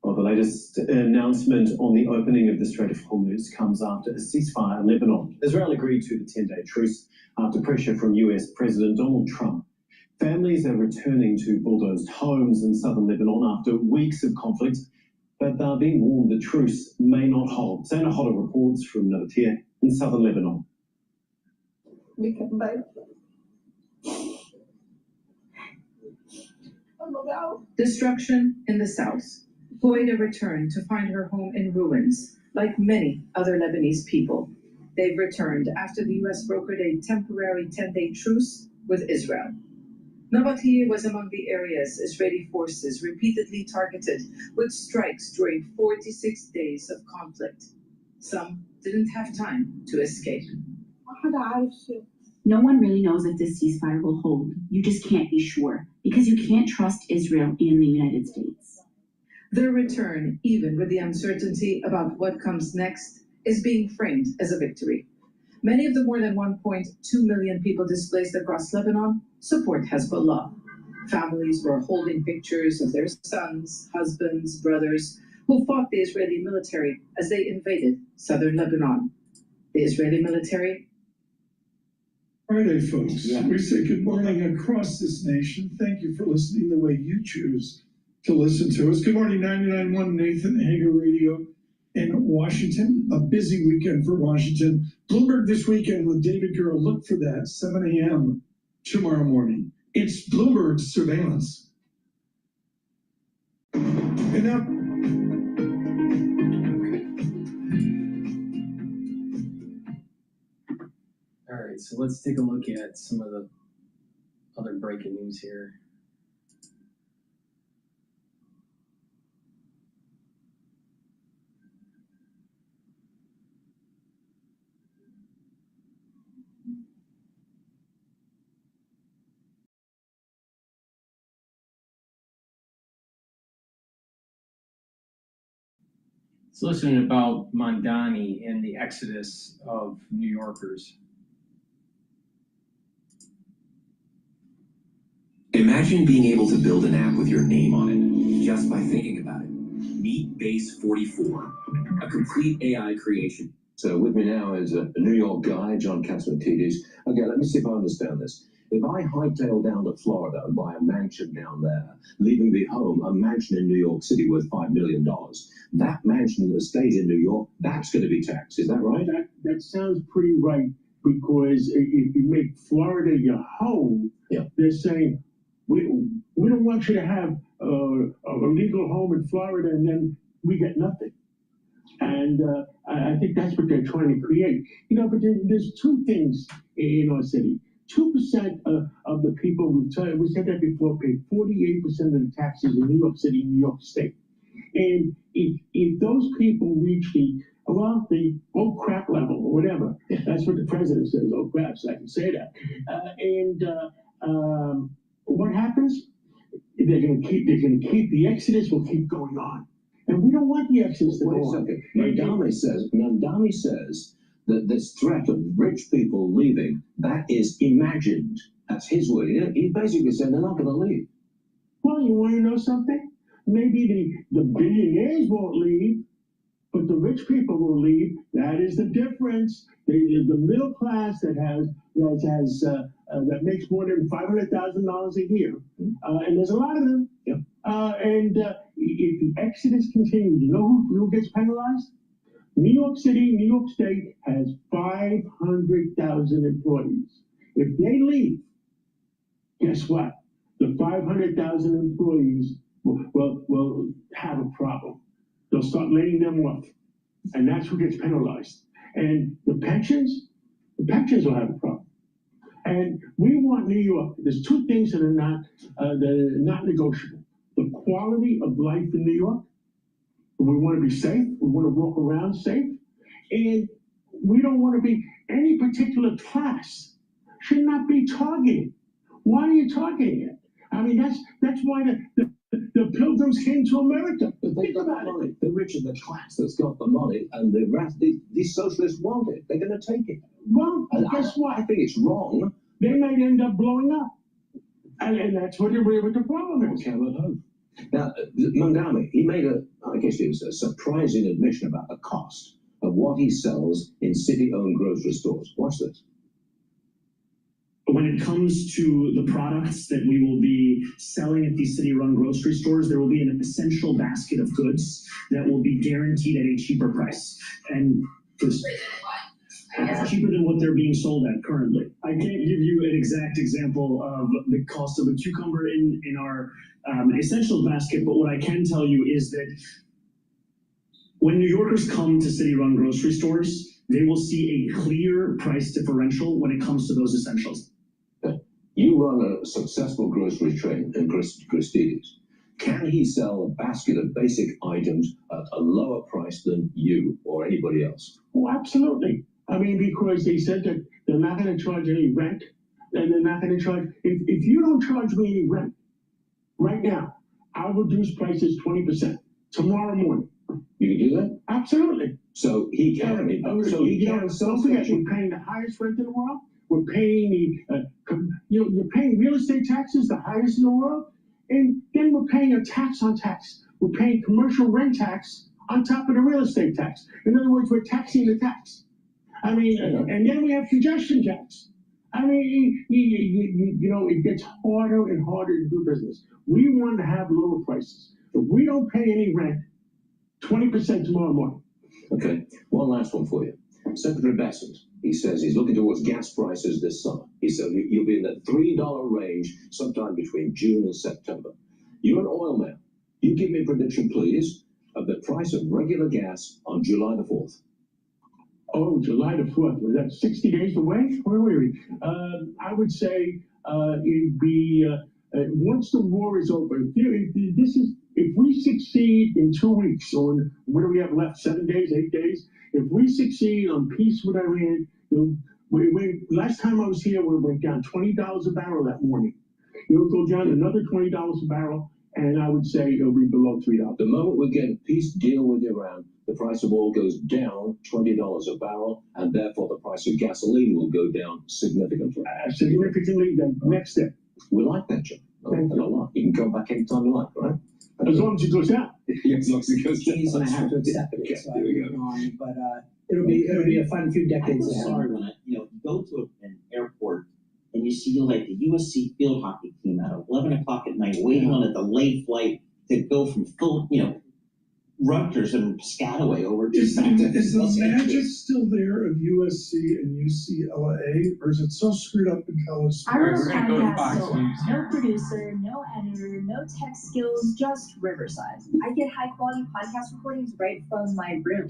Well, the latest announcement on the opening of the Strait of Hormuz comes after a ceasefire in Lebanon. Israel agreed to the 10-day truce after pressure from US President Donald Trump. Families are returning to bulldozed homes in southern Lebanon after weeks of conflict, but they're being warned the truce may not hold. Sana Hodder reports from Navatir in southern Lebanon. Destruction in the south. Huwaida returned to find her home in ruins, like many other Lebanese people. They've returned after the U.S. brokered a temporary 10-day truce with Israel. Navatir was among the areas Israeli forces repeatedly targeted with strikes during 46 days of conflict. Some didn't have time to escape. No one really knows if this ceasefire will hold. You just can't be sure, because you can't trust Israel and the United States. Their return, even with the uncertainty about what comes next, is being framed as a victory. Many of the more than 1.2 million people displaced across Lebanon support Hezbollah. Families were holding pictures of their sons, husbands, brothers, who fought the Israeli military as they invaded southern Lebanon. The Israeli military. Friday, folks. We say good morning across this nation. Thank you for listening the way you choose to listen to us. Good morning, 99.1 Nathan Hager Radio in Washington. A busy weekend for Washington. Bloomberg this weekend with David Gurr. Look for that, 7 a.m. tomorrow morning. It's Bloomberg surveillance. And now, all right, so let's take a look at some of the other breaking news here. It's listening about Mondani and the exodus of New Yorkers. Imagine being able to build an app with your name on it just by thinking about it. Meet Base 44, a complete AI creation. So with me now is a New York guy, John Katzmatidis. Okay, let me see if I understand this. If I hightail down to Florida and buy a mansion down there, leaving me home a mansion in New York City worth $5 million, that mansion that stays in New York, that's going to be taxed. Is that right? That sounds pretty right, because if you make Florida your home, they're saying, we don't want you to have a legal home in Florida and then we get nothing. And I think that's what they're trying to create. You know, but there's two things in our city. 2% of the people, we said that before, pay 48% of the taxes in New York City, New York State. And if those people reach the oh crap level or whatever, that's what the president says, oh crap, so I can say that. What happens? They're going to keep the exodus will keep going on. And we don't want the exodus to go on. Mandami says that this threat of rich people leaving, that is imagined. That's his word. He basically said they're not going to leave. Well, you want to know something? Maybe the billionaires won't leave, but the rich people will leave. That is the difference. The middle class that makes more than $500,000 a year, and there's a lot of them. If the exodus continues, you know who gets penalized? New York City, New York State has 500,000 employees. If they leave, guess what? The 500,000 employees will have a problem. They'll start laying them off, and that's who gets penalized. And the pensions will have a problem. And we want New York. There's two things that are not negotiable. The quality of life in New York. We want to be safe. We want to walk around safe. And we don't want to be any particular class should not be targeted. Why are you targeting it? I mean, that's why the pilgrims came to America. Think about it. The rich and the class that's got the money, and the rest, these socialists want it. They're going to take it. Well, guess what? I think it's wrong. They might end up blowing up. And that's what the problem is. Cannot hope. Now, Mandami, he made I guess it was a surprising admission about the cost of what he sells in city-owned grocery stores. Watch this. When it comes to the products that we will be selling at these city-run grocery stores, there will be an essential basket of goods that will be guaranteed at a cheaper price. And cheaper than what they're being sold at currently. I can't give you an exact example of the cost of a cucumber in our essential basket, but what I can tell you is that when New Yorkers come to city-run grocery stores, they will see a clear price differential when it comes to those essentials. You run a successful grocery chain in Christie's. Can he sell a basket of basic items at a lower price than you or anybody else? Oh, absolutely. I mean, because they said that they're not going to charge any rent, and they're not going to charge. If you don't charge me any rent right now, I'll reduce prices 20% tomorrow morning. You can do that? Absolutely. So he can. So he can. Don't forget, we're paying the highest rent in the world. We're paying you're paying real estate taxes, the highest in the world, and then we're paying a tax on tax. We're paying commercial rent tax on top of the real estate tax. In other words, we're taxing the tax. I mean, and then we have congestion tax. I mean, you know, it gets harder and harder to do business. We want to have lower prices. If we don't pay any rent, 20% tomorrow morning. Okay, one last one for you. Secretary Bassett, he says he's looking towards gas prices this summer. He said you'll be in the $3 range sometime between June and September. You're an oil man. You give me a prediction, please, of the price of regular gas on July the 4th. Oh, July the 4th. Was that 60 days away? Where were we? I would say it'd be once the war is over. If we succeed in 2 weeks, or what do we have left? 7 days, 8 days. If we succeed on peace with Iran, last time I was here, we went down $20 a barrel that morning. It'll go down another $20 a barrel, and I would say it'll be below $3. The moment we get a peace deal with Iran, the price of oil goes down $20 a barrel, and therefore the price of gasoline will go down significantly. Significantly, the next step. We like that, John. I like that a lot. You can come back anytime you like, right? As long as it goes down. Yes, as long as it goes down. He's going to have to accept it. Okay, So here we go. but it'll be a fun few I decades feel ahead. sorry when you go to an airport and you see like the USC field hockey team at 11 o'clock at night, waiting on a delayed flight to go from Rutgers and Piscataway over to Is the Los magic Angeles. still there of USC and UCLA, or is it so screwed up in college? I run a We're gonna go to podcast, Fox so News. no producer, no editor, no tech skills, just Riverside. I get high quality podcast recordings right from my room.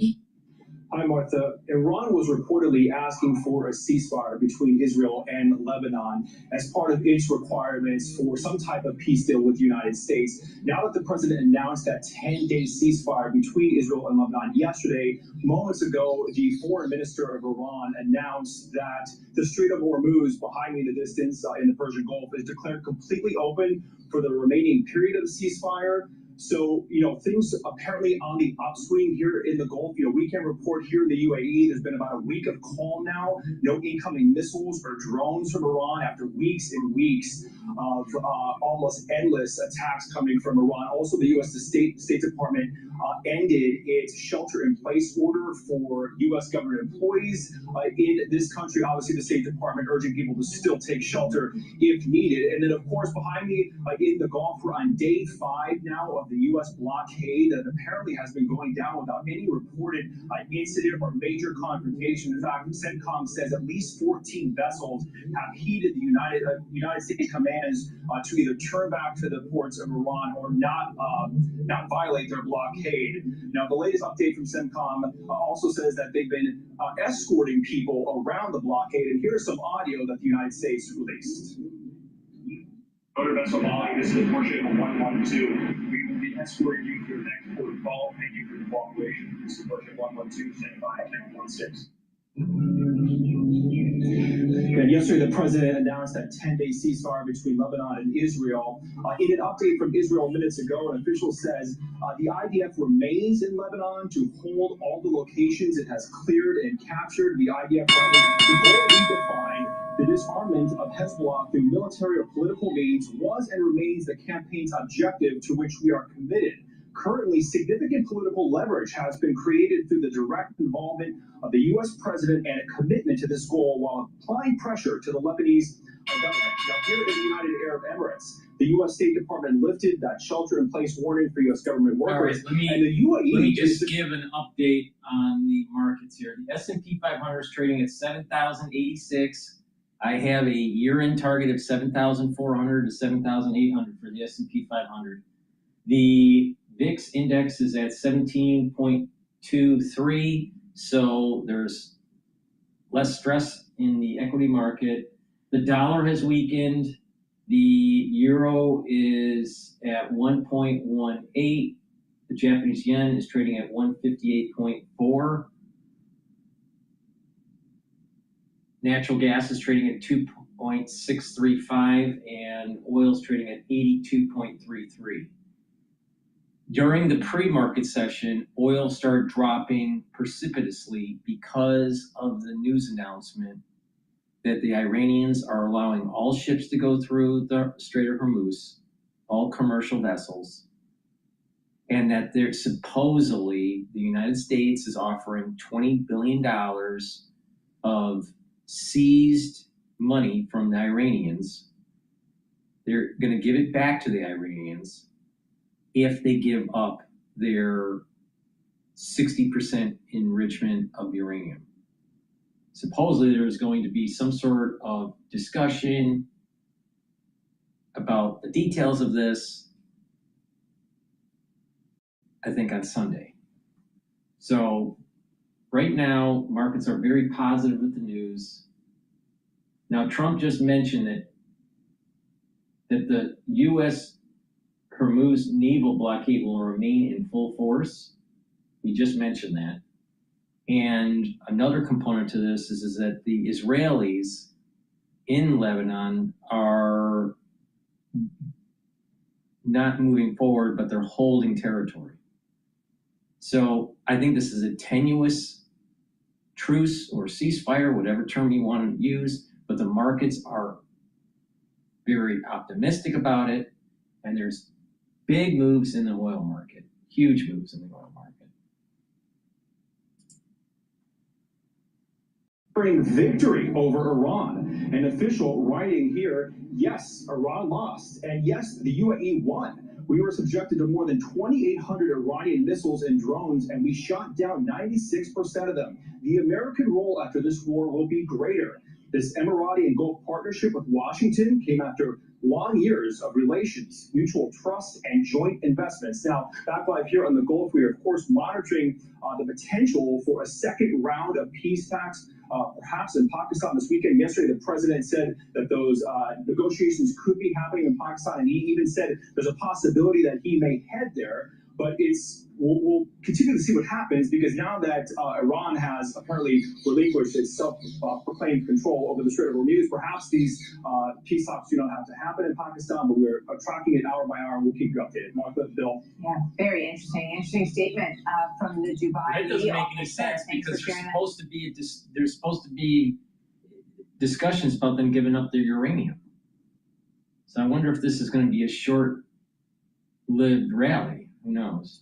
Hi, Martha. Iran was reportedly asking for a ceasefire between Israel and Lebanon as part of its requirements for some type of peace deal with the United States. Now that the president announced that 10-day ceasefire between Israel and Lebanon yesterday, moments ago, the foreign minister of Iran announced that the Strait of Hormuz, behind me in the distance in the Persian Gulf, is declared completely open for the remaining period of the ceasefire. So, things apparently on the upswing here in the Gulf. We can report here in the UAE, there's been about a week of calm now. No incoming missiles or drones from Iran after weeks and weeks of almost endless attacks coming from Iran. Also, the U.S. State Department ended its shelter-in-place order for U.S. government employees in this country. Obviously, the State Department urging people to still take shelter if needed. And then, of course, behind me in the Gulf, we're on day 5 now of the U.S. blockade that apparently has been going down without any reported incident or major confrontation. In fact, CENTCOM says at least 14 vessels have heeded the United States commands to either turn back to the ports of Iran or not violate their blockade. Now, the latest update from CENTCOM also says that they've been escorting people around the blockade, and here's some audio that the United States released. Motor vessel Molly, this is Warship 112. We will be escorting you to your next port of call. Thank you for your cooperation. This is Warship 112, standing by at 16. And yesterday, the president announced that 10-day ceasefire between Lebanon and Israel. In an update from Israel minutes ago, an official says the IDF remains in Lebanon to hold all the locations it has cleared and captured. The IDF redefined the disarmament of Hezbollah through military or political means was and remains the campaign's objective to which we are committed. Currently, significant political leverage has been created through the direct involvement of the U.S. president and a commitment to this goal while applying pressure to the Lebanese government. Now, here in the United Arab Emirates, the U.S. State Department lifted that shelter-in-place warning for U.S. government workers. All right, and the UAE let me just give an update on the markets here. The S&P 500 is trading at 7,086. I have a year-end target of 7,400 to 7,800 for the S&P 500. The VIX index is at 17.23, so there's less stress in the equity market. The dollar has weakened. The euro is at 1.18. The Japanese yen is trading at 158.4. Natural gas is trading at 2.635, and oil is trading at 82.33. During the pre-market session, oil started dropping precipitously because of the news announcement that the Iranians are allowing all ships to go through the Strait of Hormuz, all commercial vessels, and that they're supposedly the United States is offering $20 billion of seized money from the Iranians. They're going to give it back to the Iranians if they give up their 60% enrichment of uranium. Supposedly there's going to be some sort of discussion about the details of this, I think on Sunday. So right now, markets are very positive with the news. Now, Trump just mentioned that the U.S. Hormuz naval blockade will remain in full force. He just mentioned that. And another component to this is that the Israelis in Lebanon are not moving forward, but they're holding territory. So I think this is a tenuous truce or ceasefire, whatever term you want to use, but the markets are very optimistic about it, and there's big moves in the oil market, huge moves in the oil market. victory over Iran. An official writing here, yes, Iran lost, and yes, the UAE won. We were subjected to more than 2,800 Iranian missiles and drones, and we shot down 96% of them. The American role after this war will be greater. This Emirati and Gulf partnership with Washington came after long years of relations, mutual trust, and joint investments. Now, back live here on the Gulf, we are, of course, monitoring the potential for a second round of peace talks, perhaps in Pakistan this weekend. Yesterday, the president said that those negotiations could be happening in Pakistan, and he even said there's a possibility that he may head there. But we'll continue to see what happens, because now that Iran has apparently relinquished its self-proclaimed control over the Strait of Hormuz, perhaps these peace talks do not have to happen in Pakistan, but we're tracking it hour by hour, and we'll keep you updated. Martha, Bill. Yeah, very interesting statement from the Dubai. That doesn't make any sense, because there's supposed to be discussions about them giving up their uranium. So I wonder if this is going to be a short-lived rally. Who knows?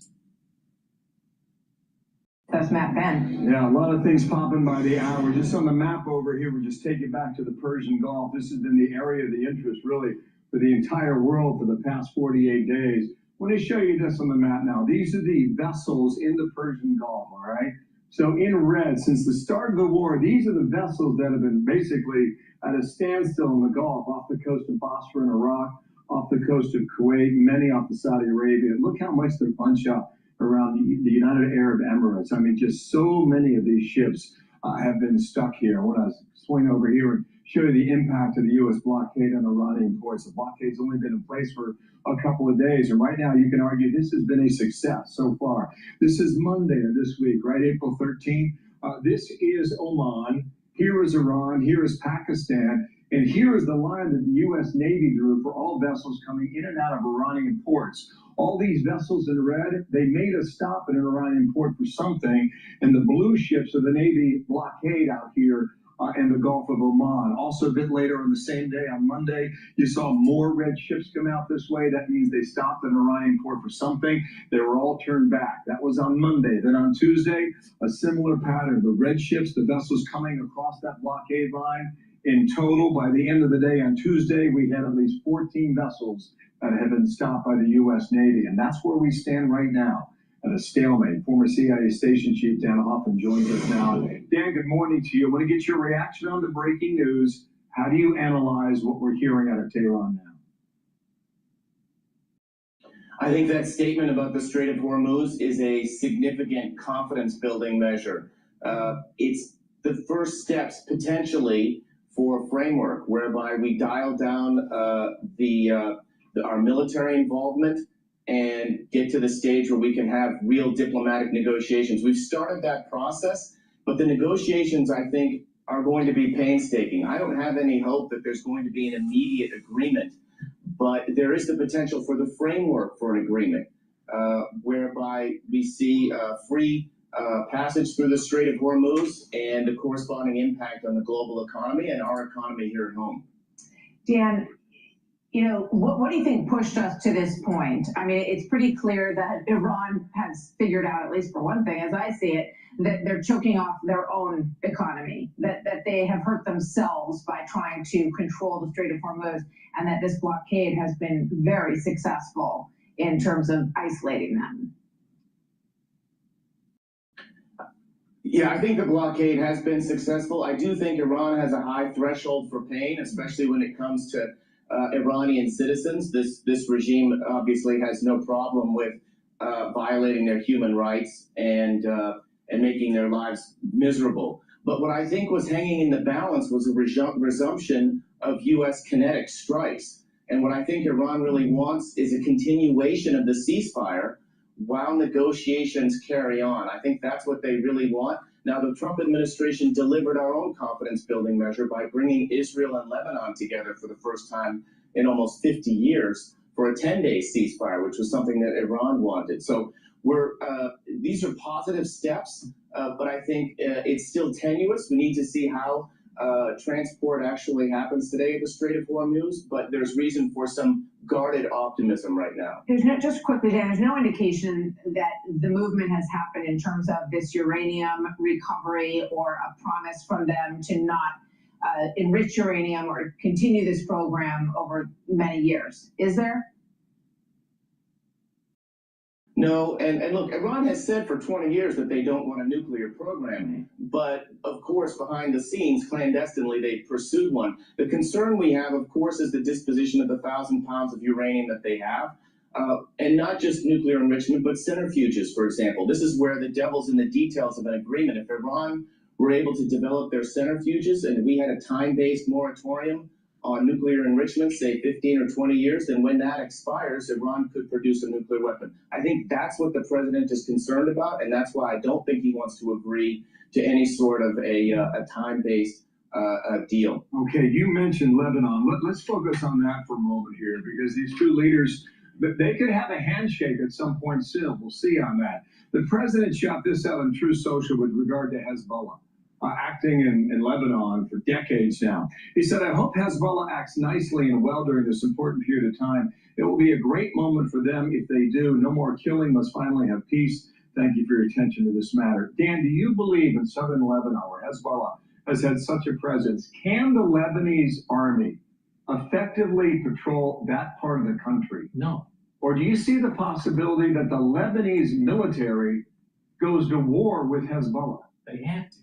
That's Matt Ben. Yeah, a lot of things popping by the hour. Just on the map over here, we just take it back to the Persian Gulf. This has been the area of the interest, really, for the entire world for the past 48 days. Let me show you this on the map now. These are the vessels in the Persian Gulf, all right? So in red, since the start of the war, these are the vessels that have been basically at a standstill in the Gulf, off the coast of Basra in Iraq, off the coast of Kuwait, many off of Saudi Arabia. Look how much they're bunched up around the United Arab Emirates. I mean, just so many of these ships have been stuck here. I want to swing over here and show you the impact of the U.S. blockade on Iranian ports. The blockade's only been in place for a couple of days, and right now you can argue this has been a success so far. This is Monday of this week, right, April 13th. This is Oman. Here is Iran. Here is Pakistan. And here is the line that the U.S. Navy drew for all vessels coming in and out of Iranian ports. All these vessels in red, they made a stop at an Iranian port for something, and the blue ships of the Navy blockade out here in the Gulf of Oman. Also, a bit later on the same day, on Monday, you saw more red ships come out this way. That means they stopped at an Iranian port for something. They were all turned back. That was on Monday. Then on Tuesday, a similar pattern. The red ships, the vessels coming across that blockade line. In total, by the end of the day on Tuesday, we had at least 14 vessels that have been stopped by the U.S. Navy. And that's where we stand right now, at a stalemate. Former CIA Station Chief Dan Hoffman joins us now. Dan, good morning to you. I want to get your reaction on the breaking news. How do you analyze what we're hearing out of Tehran now? I think that statement about the Strait of Hormuz is a significant confidence-building measure. It's the first steps, potentially, for a framework whereby we dial down our military involvement and get to the stage where we can have real diplomatic negotiations. We've started that process, but the negotiations, I think, are going to be painstaking. I don't have any hope that there's going to be an immediate agreement, but there is the potential for the framework for an agreement, whereby we see free passage through the Strait of Hormuz and the corresponding impact on the global economy and our economy here at home. Dan, what do you think pushed us to this point? I mean, it's pretty clear that Iran has figured out, at least for one thing, as I see it, that they're choking off their own economy, that they have hurt themselves by trying to control the Strait of Hormuz, and that this blockade has been very successful in terms of isolating them. Yeah, I think the blockade has been successful. I do think Iran has a high threshold for pain, especially when it comes to Iranian citizens. This regime obviously has no problem with violating their human rights and making their lives miserable. But what I think was hanging in the balance was a resumption of U.S. kinetic strikes. And what I think Iran really wants is a continuation of the ceasefire while negotiations carry on. I think that's what they really want. Now, the Trump administration delivered our own confidence-building measure by bringing Israel and Lebanon together for the first time in almost 50 years for a 10-day ceasefire, which was something that Iran wanted. So these are positive steps, but I think it's still tenuous. We need to see how transport actually happens today at the Strait of Hormuz, but there's reason for some guarded optimism right now. There's no, just quickly, Dan, there's no indication that the movement has happened in terms of this uranium recovery or a promise from them to not enrich uranium or continue this program over many years. Is there? No, and look, Iran has said for 20 years that they don't want a nuclear program, but of course, behind the scenes, clandestinely, they pursued one. The concern we have, of course, is the disposition of the 1,000 pounds of uranium that they have, and not just nuclear enrichment, but centrifuges, for example. This is where the devil's in the details of an agreement. If Iran were able to develop their centrifuges and we had a time-based moratorium on nuclear enrichment, say 15 or 20 years, then when that expires, Iran could produce a nuclear weapon. I think that's what the president is concerned about, and that's why I don't think he wants to agree to any sort of a time-based deal. Okay, you mentioned Lebanon. Let's focus on that for a moment here, because these two leaders, they could have a handshake at some point soon. We'll see on that. The president shot this out on True Social with regard to Hezbollah. Acting in Lebanon for decades now. He said, I hope Hezbollah acts nicely and well during this important period of time. It will be a great moment for them if they do. No more killing. Let's finally have peace. Thank you for your attention to this matter. Dan, do you believe in southern Lebanon, where Hezbollah has had such a presence, can the Lebanese army effectively patrol that part of the country? No. Or do you see the possibility that the Lebanese military goes to war with Hezbollah? They have to.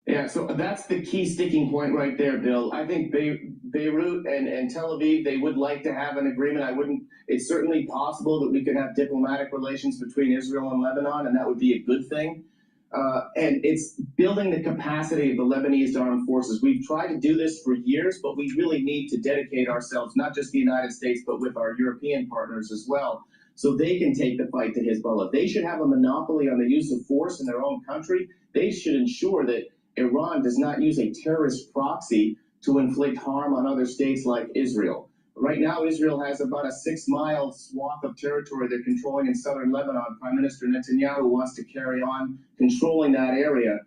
Yeah, so that's the key sticking point right there, Bill. I think Beirut and Tel Aviv, they would like to have an agreement. It's certainly possible that we could have diplomatic relations between Israel and Lebanon, and that would be a good thing. And it's building the capacity of the Lebanese armed forces. We've tried to do this for years, but we really need to dedicate ourselves, not just the United States, but with our European partners as well, so they can take the fight to Hezbollah. They should have a monopoly on the use of force in their own country. They should ensure that Iran does not use a terrorist proxy to inflict harm on other states like Israel. Right now, Israel has about a 6-mile swath of territory they're controlling in southern Lebanon. Prime Minister Netanyahu wants to carry on controlling that area.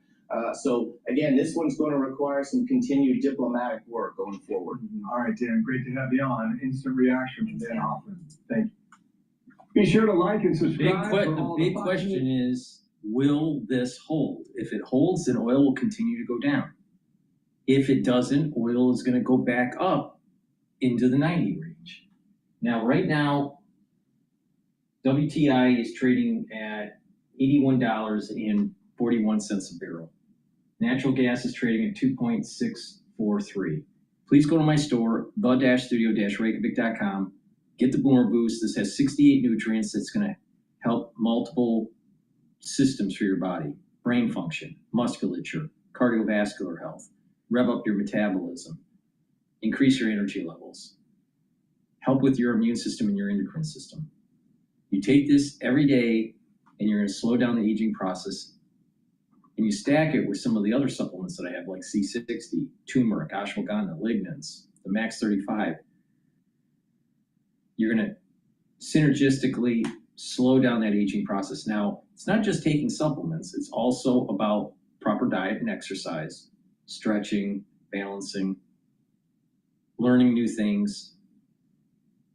So again, this one's going to require some continued diplomatic work going forward. All right, Dan, great to have you on. Instant reaction from Dan Hoffman. Thank you. Be sure to like and subscribe. The big question is, will this hold? If it holds, then oil will continue to go down. If it doesn't, oil is going to go back up into the 90 range. Now, right now, WTI is trading at $81.41 a barrel. Natural gas is trading at 2.643. Please go to my store, the-studio-reykjavik.com. Get the Boomer Boost. This has 68 nutrients that's going to help multiple systems for your body: brain function, musculature, cardiovascular health, rev up your metabolism, increase your energy levels, help with your immune system and your endocrine system. You take this every day and you're going to slow down the aging process, and you stack it with some of the other supplements that I have, like C60, turmeric, ashwagandha, lignans, the Max 35. You're going to synergistically slow down that aging process. Now, it's not just taking supplements, it's also about proper diet and exercise, stretching, balancing, learning new things,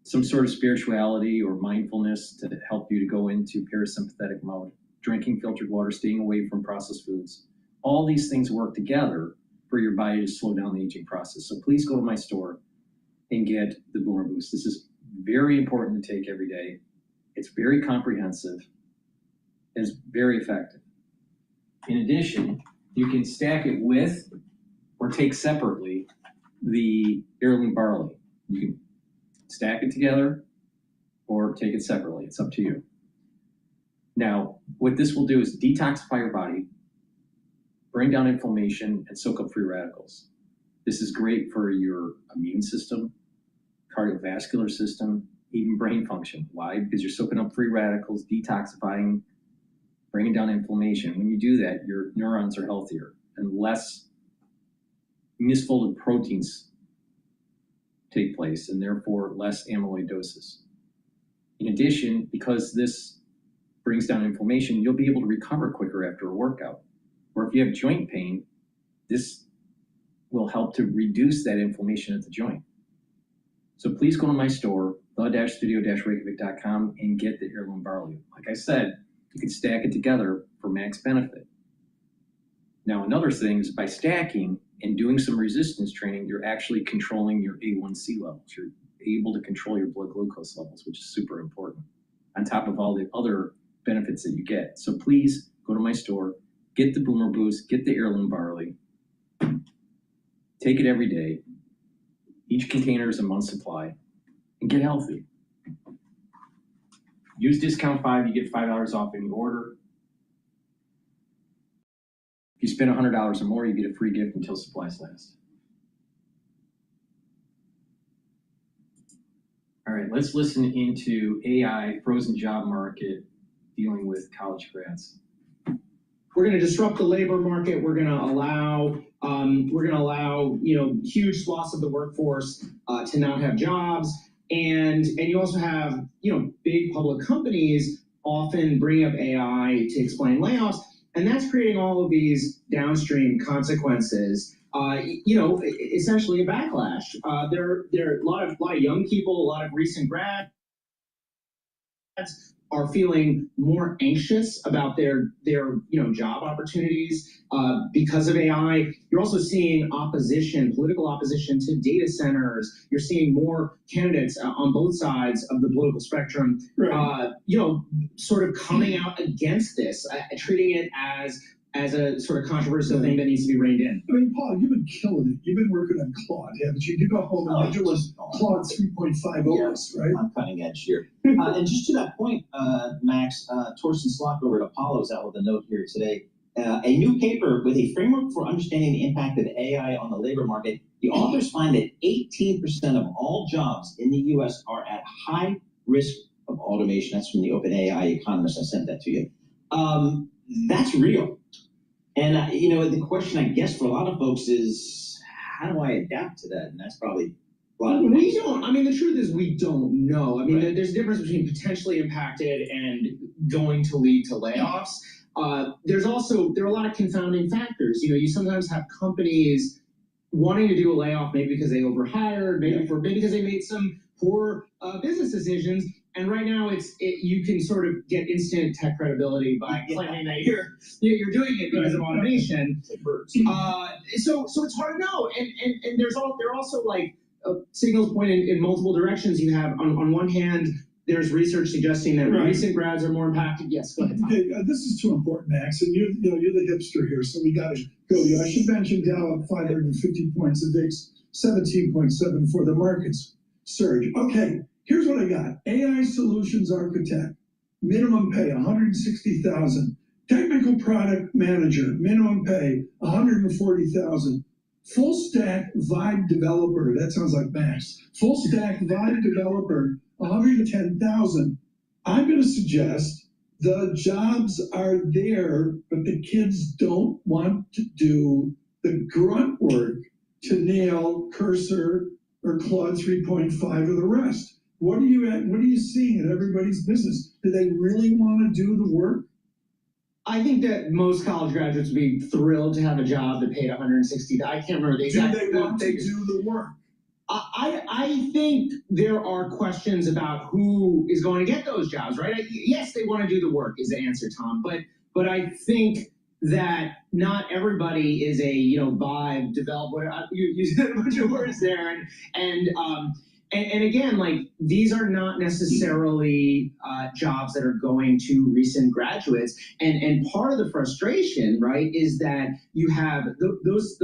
some sort of spirituality or mindfulness to help you to go into parasympathetic mode, drinking filtered water, staying away from processed foods. All these things work together for your body to slow down the aging process. So please go to my store and get the Boomer Boost. This is very important to take every day. It's very comprehensive. It's very effective. In addition, you can stack it with or take separately the heirloom barley. You can stack it together or take it separately. It's up to you. Now, what this will do is detoxify your body, bring down inflammation, and soak up free radicals. This is great for your immune system, cardiovascular system, even brain function. Why? Because you're soaking up free radicals, detoxifying, bringing down inflammation. When you do that, your neurons are healthier and less misfolded proteins take place, and therefore less amyloidosis. In addition, because this brings down inflammation, you'll be able to recover quicker after a workout. Or if you have joint pain, this will help to reduce that inflammation at the joint. So please go to my store, the-studio-reykjavik.com, and get the heirloom barley. Like I said, you can stack it together for max benefit. Now, another thing is by stacking and doing some resistance training, you're actually controlling your A1C levels. You're able to control your blood glucose levels, which is super important, on top of all the other benefits that you get. So please go to my store, get the Boomer Boost, get the heirloom barley, take it every day. Each container is a month's supply, and get healthy. Use discount 5, you get $5 off any order. If you spend $100 or more, you get a free gift until supplies last. All right, let's listen into AI, frozen job market, dealing with college grads. We're going to disrupt the labor market. We're going to allow huge swaths of the workforce to not have jobs, and you also have big public companies often bring up AI to explain layoffs, and that's creating all of these downstream consequences. Essentially a backlash. There are a lot of young people, a lot of recent grads are feeling more anxious about their job opportunities because of AI. You're also seeing political opposition to data centers. You're seeing more candidates on both sides of the political spectrum, sort of coming out against this, treating it as a sort of controversial thing that needs to be reined in. I mean, Paul, you've been killing it. You've been working on Claude, haven't you? You got home and you're doing Claude 3.5 right? I'm cutting edge here. And just to that point, Max, Torsten Slock over at Apollo is out with a note here today. A new paper with a framework for understanding the impact of AI on the labor market. The authors find that 18% of all jobs in the U.S. are at high risk of automation. That's from the OpenAI economist. I sent that to you. That's real. And, the question, I guess, for a lot of folks is, how do I adapt to that? And that's probably a lot of the truth is we don't know. There's a difference between potentially impacted and going to lead to layoffs. There are a lot of confounding factors. You sometimes have companies wanting to do a layoff, maybe because they overhired, maybe because they made some poor business decisions. And right now, you can sort of get instant tech credibility by claiming that you're doing it because of automation. So it's hard to know. And there are also signals pointing in multiple directions. You have on one hand, there's research suggesting that recent grads are more impacted. Yes, go ahead. Okay, this is too important, Max, and you're the hipster here, so we got to go. I should mention Dow up 550 points, the VIX 17.7 for the markets surge. Okay. Here's what I got. AI solutions architect, minimum pay, $160,000. Technical product manager, minimum pay, $140,000. Full stack Vibe developer, that sounds like Max. Full stack Vibe developer, $110,000. I'm going to suggest the jobs are there, but the kids don't want to do the grunt work to nail Cursor or Claude 3.5 or the rest. What are you seeing in everybody's business? Do they really want to do the work? I think that most college graduates would be thrilled to have a job that paid $160,000. I can't remember the exact. Do they want to do the work? I think there are questions about who is going to get those jobs, right? Yes, they want to do the work is the answer, Tom. But I think that not everybody is a Vibe developer. You said a bunch of words there, and again, these are not necessarily jobs that are going to recent graduates. And part of the frustration, right, is that you have those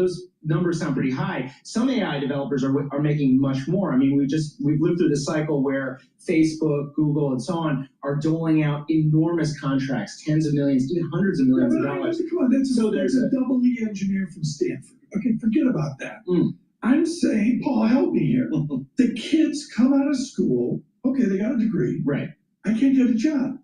numbers sound pretty high. Some AI developers are making much more. We've lived through this cycle where Facebook, Google, and so on are doling out enormous contracts, tens of millions, even hundreds of millions of dollars. Come on, there's a double E engineer from Stanford. Okay, forget about that. I'm saying, Paul, help me here. The kids come out of school, okay, they got a degree. Right. I can't get a job.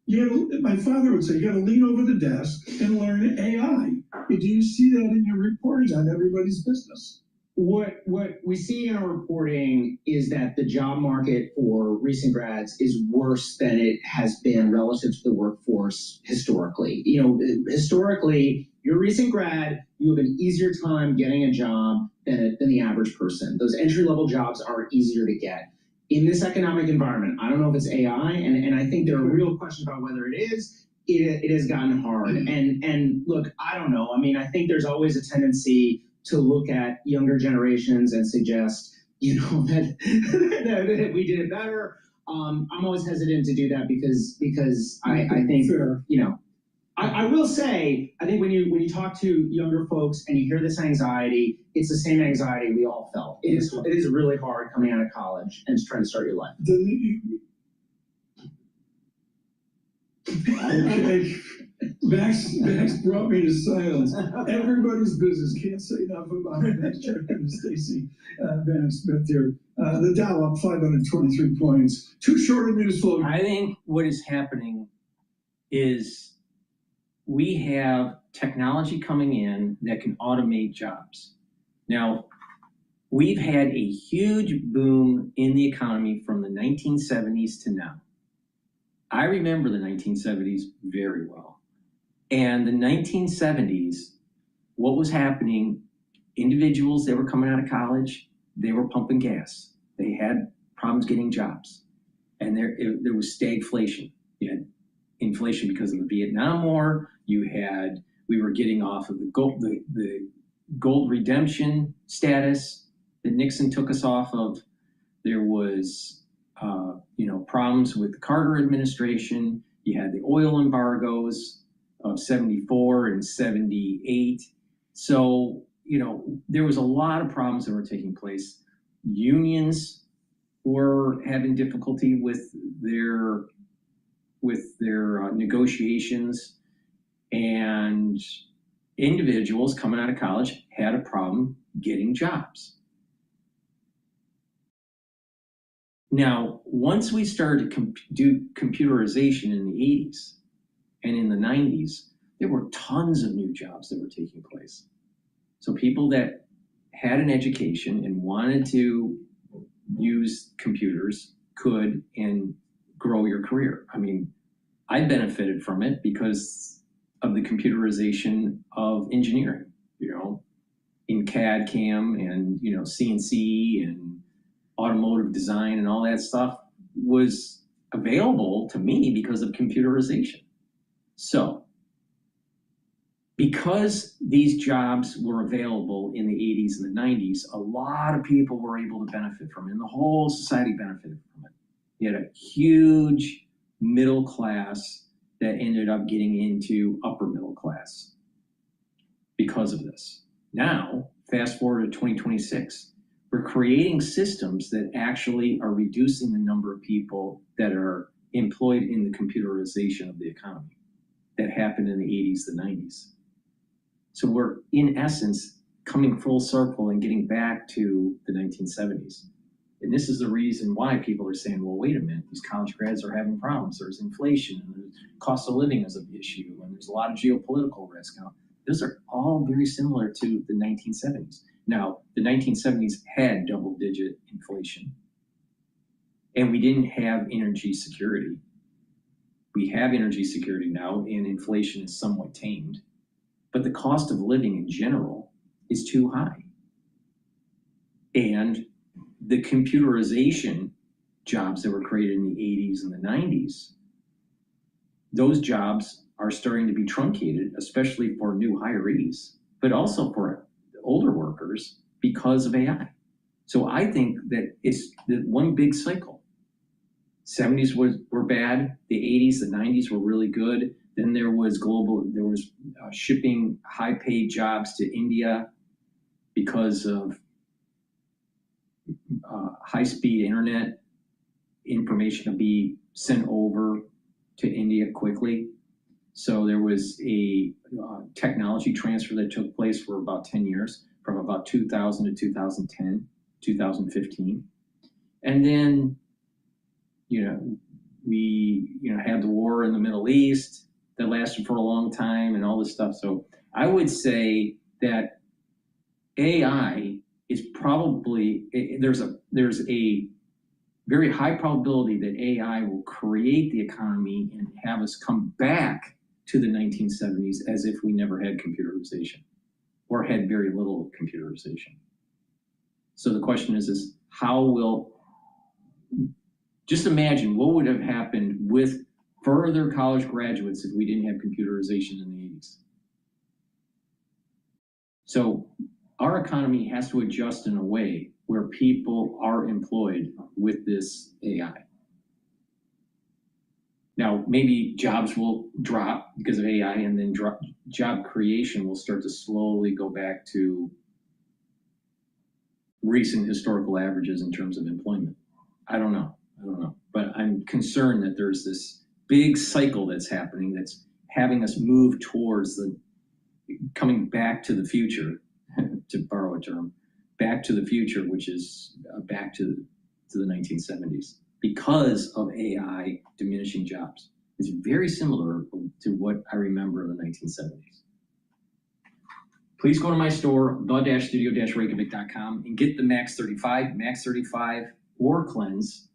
My father would say, you got to lean over the desk and learn AI. Do you see that in your reporting on everybody's business? What we see in our reporting is that the job market for recent grads is worse than it has been relative to the workforce historically. Historically, You're a recent grad, you have an easier time getting a job than the average person. Those entry-level jobs are easier to get. In this economic environment, I don't know if it's AI, and I think there are real questions about whether it is. It has gotten hard. And look, I don't know. I mean, I think there's always a tendency to look at younger generations and suggest, that we did it better. I'm always hesitant to do that because I think, I will say, I think when you talk to younger folks and you hear this anxiety, it's the same anxiety we all felt. It is really hard coming out of college and trying to start your life. Okay, Max brought me to silence. Everybody's business. Can't say enough about it. Max checking to Stacy Bannon Smith here. The Dow up 523 points. Too short a news flow. I think what is happening is we have technology coming in that can automate jobs. Now, we've had a huge boom in the economy from the 1970s to now. I remember the 1970s very well. And the 1970s, what was happening, individuals that were coming out of college, they were pumping gas. They had problems getting jobs. And there was stagflation. You had inflation because of the Vietnam War. We were getting off of the gold redemption status that Nixon took us off of. There was problems with the Carter administration. You had the oil embargoes of 74 and 78. So, there was a lot of problems that were taking place. Unions were having difficulty with their negotiations, and individuals coming out of college had a problem getting jobs. Now, once we started to do computerization in the 80s and in the 90s, there were tons of new jobs that were taking place. So people that had an education and wanted to use computers could and grow your career. I mean, I benefited from it because of the computerization of engineering, in CAD, CAM, and, CNC and automotive design and all that stuff was available to me because of computerization. So, because these jobs were available in the 80s and the 90s, a lot of people were able to benefit from it, and the whole society benefited from it. You had a huge middle class that ended up getting into upper middle class because of this. Now, fast forward to 2026, we're creating systems that actually are reducing the number of people that are employed in the computerization of the economy that happened in the 80s, the 90s. So we're, in essence, coming full circle and getting back to the 1970s. And this is the reason why people are saying, well, wait a minute, these college grads are having problems. There's inflation, and there's cost of living is an issue, and there's a lot of geopolitical risk. Now, those are all very similar to the 1970s. Now, the 1970s had double-digit inflation, and we didn't have energy security. We have energy security now, and inflation is somewhat tamed, but the cost of living in general is too high. And the computerization jobs that were created in the 80s and the 90s, those jobs are starting to be truncated, especially for new hirees, but also for older workers because of AI. So I think that it's the one big cycle. 70s were bad, the 80s, the 90s were really good. Then there was shipping high-paid jobs to India because of high-speed internet. Information to be sent over to India quickly. So there was a technology transfer that took place for about 10 years, from about 2000 to 2010, 2015. And then, we had the war in the Middle East that lasted for a long time and all this stuff. So I would say that AI is probably, there's a very high probability that AI will create the economy and have us come back to the 1970s as if we never had computerization or had very little computerization. So the question is how will, just imagine what would have happened with further college graduates if we didn't have computerization in the 80s. So our economy has to adjust in a way where people are employed with this AI. Now, maybe jobs will drop because of AI, and then job creation will start to slowly go back to recent historical averages in terms of employment. I don't know. But I'm concerned that there's this big cycle that's happening that's having us move towards the coming back to the future, to borrow a term, back to the future, which is back to the 1970s because of AI diminishing jobs. It's very similar to what I remember in the 1970s. Please go to my store, the-studio-reykjavik.com, and get the Max 35, or Cleanse.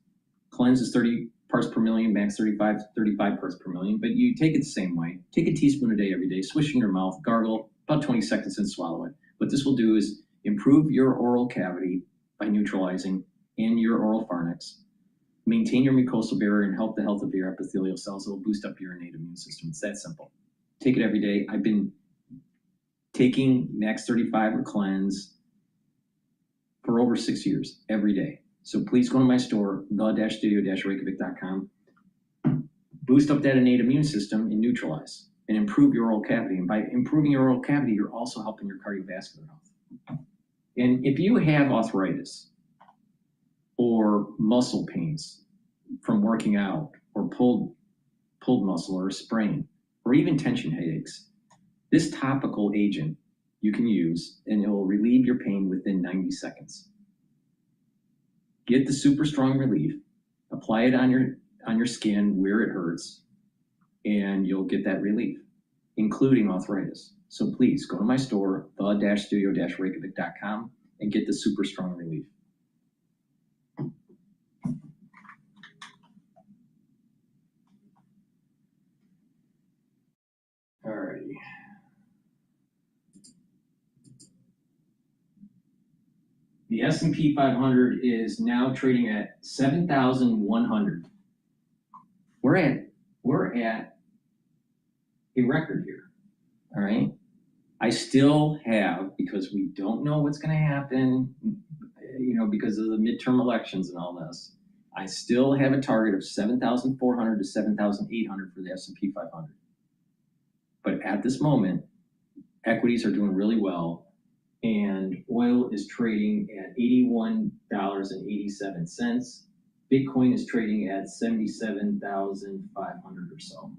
Cleanse is 30 parts per million, Max 35 parts per million, but you take it the same way. Take a teaspoon a day every day, swish in your mouth, gargle, about 20 seconds and swallow it. What this will do is improve your oral cavity by neutralizing and your oral pharynx, maintain your mucosal barrier, and help the health of your epithelial cells. It will boost up your innate immune system. It's that simple. Take it every day. I've been taking Max 35 or Cleanse for over 6 years, every day. So please go to my store, the-studio-reykjavik.com, boost up that innate immune system and neutralize and improve your oral cavity. And by improving your oral cavity, you're also helping your cardiovascular health. And if you have arthritis or muscle pains from working out or pulled muscle or a sprain or even tension headaches, this topical agent you can use and it will relieve your pain within 90 seconds. Get the super strong relief, apply it on your skin where it hurts, and you'll get that relief, including arthritis. So please go to my store, the-studio-reykjavik.com, and get the super strong relief. Alrighty. The S&P 500 is now trading at 7,100. We're at a record here, all right? I still have, because we don't know what's going to happen, because of the midterm elections and all this, I still have a target of 7,400 to 7,800 for the S&P 500. But at this moment, equities are doing really well. And oil is trading at $81.87. Bitcoin is trading at 77,500 or so.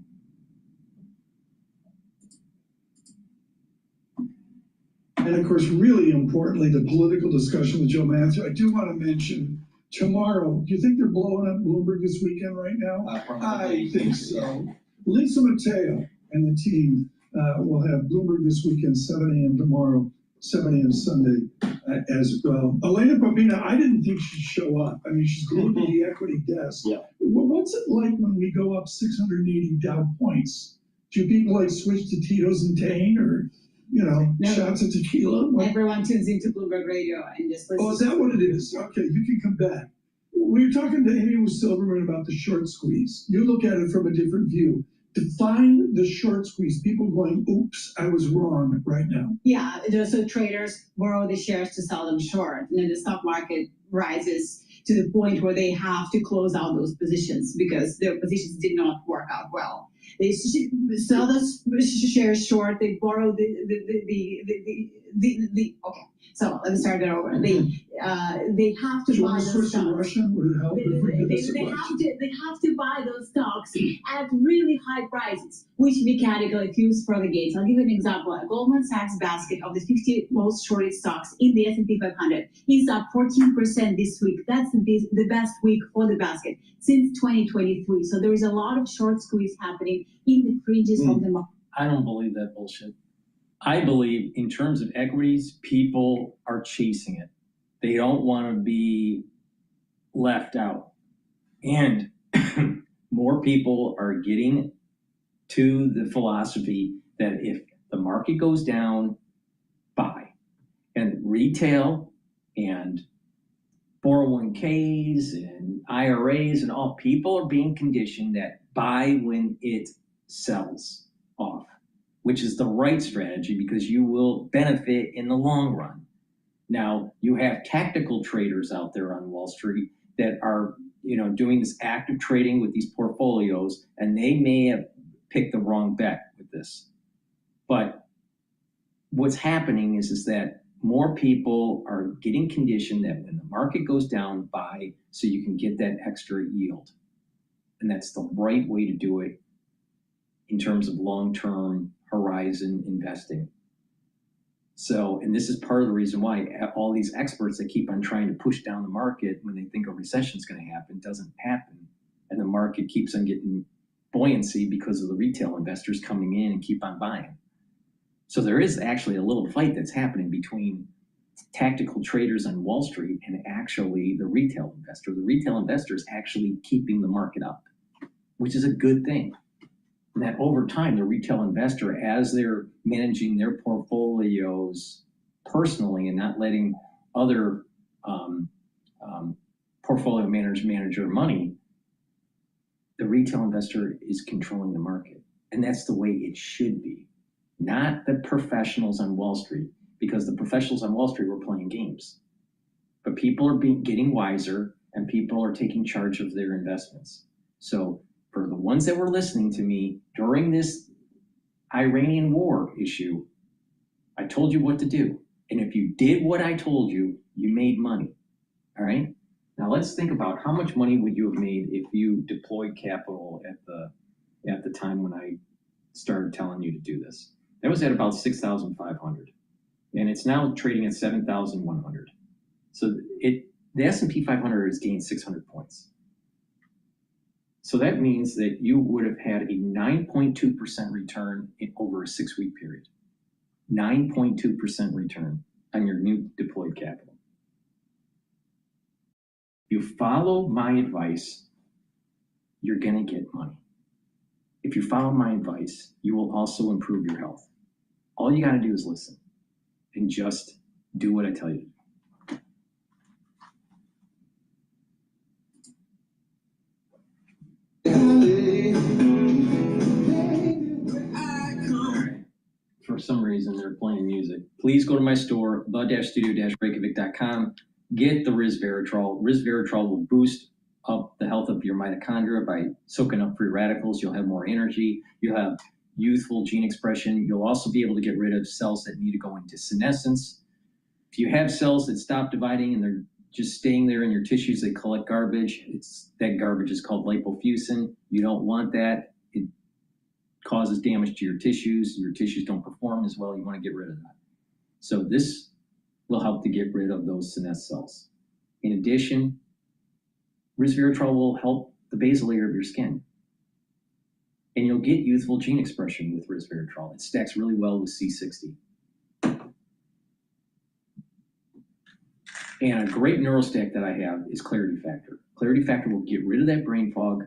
And of course, really importantly, the political discussion with Joe Matthew. I do want to mention tomorrow. Do you think they're blowing up Bloomberg this weekend right now? I think so. Lisa Mateo and the team will have Bloomberg this weekend, 7 a.m. tomorrow. 7 a.m. Sunday as well. Elena Popina, I didn't think she'd show up. I mean, she's glued to the equity desk. Yeah. What's it like when we go up 680 Dow points? Do people switch to Tito's and Tane or, shots of tequila? Everyone tunes into Bloomberg Radio and just listen. Oh, is that what it is? Okay, you can come back. We were talking to Amy Silverman about the short squeeze. You look at it from a different view. Define the short squeeze. People going, oops, I was wrong right now. Yeah, so traders borrow the shares to sell them short. And then the stock market rises to the point where they have to close out those positions because their positions did not work out well. They sell the shares short. They borrow okay. So let me start that over. They have to buy those stocks. Russian? Would it help if we did this they have to buy those stocks at really high prices, which mechanically fuels further gains. I'll give you an example. A Goldman Sachs basket of the 50 most shorted stocks in the S&P 500 is up 14% this week. That's the best week for the basket since 2023. So there is a lot of short squeeze happening in the fringes of the market. I don't believe that bullshit. I believe in terms of equities, people are chasing it. They don't want to be left out. And more people are getting to the philosophy that if the market goes down, buy. And retail and 401ks and IRAs and all people are being conditioned that buy when it sells off, which is the right strategy because you will benefit in the long run. Now, you have tactical traders out there on Wall Street that are, doing this active trading with these portfolios, and they may have picked the wrong bet with this. But what's happening is that more people are getting conditioned that when the market goes down, buy so you can get that extra yield. And that's the right way to do it in terms of long-term horizon investing. So, and this is part of the reason why all these experts that keep on trying to push down the market when they think a recession is going to happen doesn't happen. And the market keeps on getting buoyancy because of the retail investors coming in and keep on buying. So there is actually a little fight that's happening between tactical traders on Wall Street and actually the retail investor. The retail investor is actually keeping the market up, which is a good thing. And that over time, the retail investor, as they're managing their portfolios personally and not letting other portfolio managers manage their money, the retail investor is controlling the market. And that's the way it should be. Not the professionals on Wall Street, because the professionals on Wall Street were playing games. But people are getting wiser and people are taking charge of their investments. So for the ones that were listening to me during this Iranian war issue, I told you what to do. And if you did what I told you, you made money. All right? Now let's think about how much money would you have made if you deployed capital at the time when I started telling you to do this. That was at about 6,500. And it's now trading at 7,100. So the S&P 500 has gained 600 points. So that means that you would have had a 9.2% return over a 6-week period. 9.2% return on your new deployed capital. You follow my advice, you're going to get money. If you follow my advice, you will also improve your health. All you got to do is listen and just do what I tell you to do. For some reason, they're playing music. Please go to my store, the-studio-reykjavik.com. Get the resveratrol. Resveratrol will boost up the health of your mitochondria by soaking up free radicals. You'll have more energy. You'll have youthful gene expression. You'll also be able to get rid of cells that need to go into senescence. If you have cells that stop dividing and they're just staying there in your tissues, they collect garbage. That garbage is called lipofuscin. You don't want that. It causes damage to your tissues. Your tissues don't perform as well. You want to get rid of that. So this will help to get rid of those senescent cells. In addition, resveratrol will help the basal layer of your skin. And you'll get youthful gene expression with resveratrol. It stacks really well with C60. And a great neurostack that I have is Clarity Factor. Clarity Factor will get rid of that brain fog,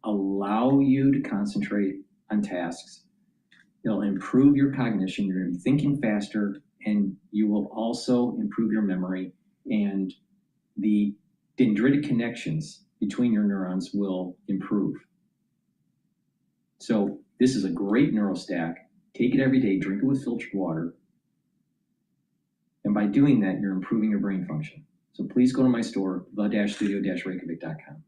allow you to concentrate on tasks. It'll improve your cognition. You're going to be thinking faster, and you will also improve your memory, and the dendritic connections between your neurons will improve. So this is a great neurostack. Take it every day, drink it with filtered water. And by doing that, you're improving your brain function. So please go to my store, the-studio-reykjavik.com.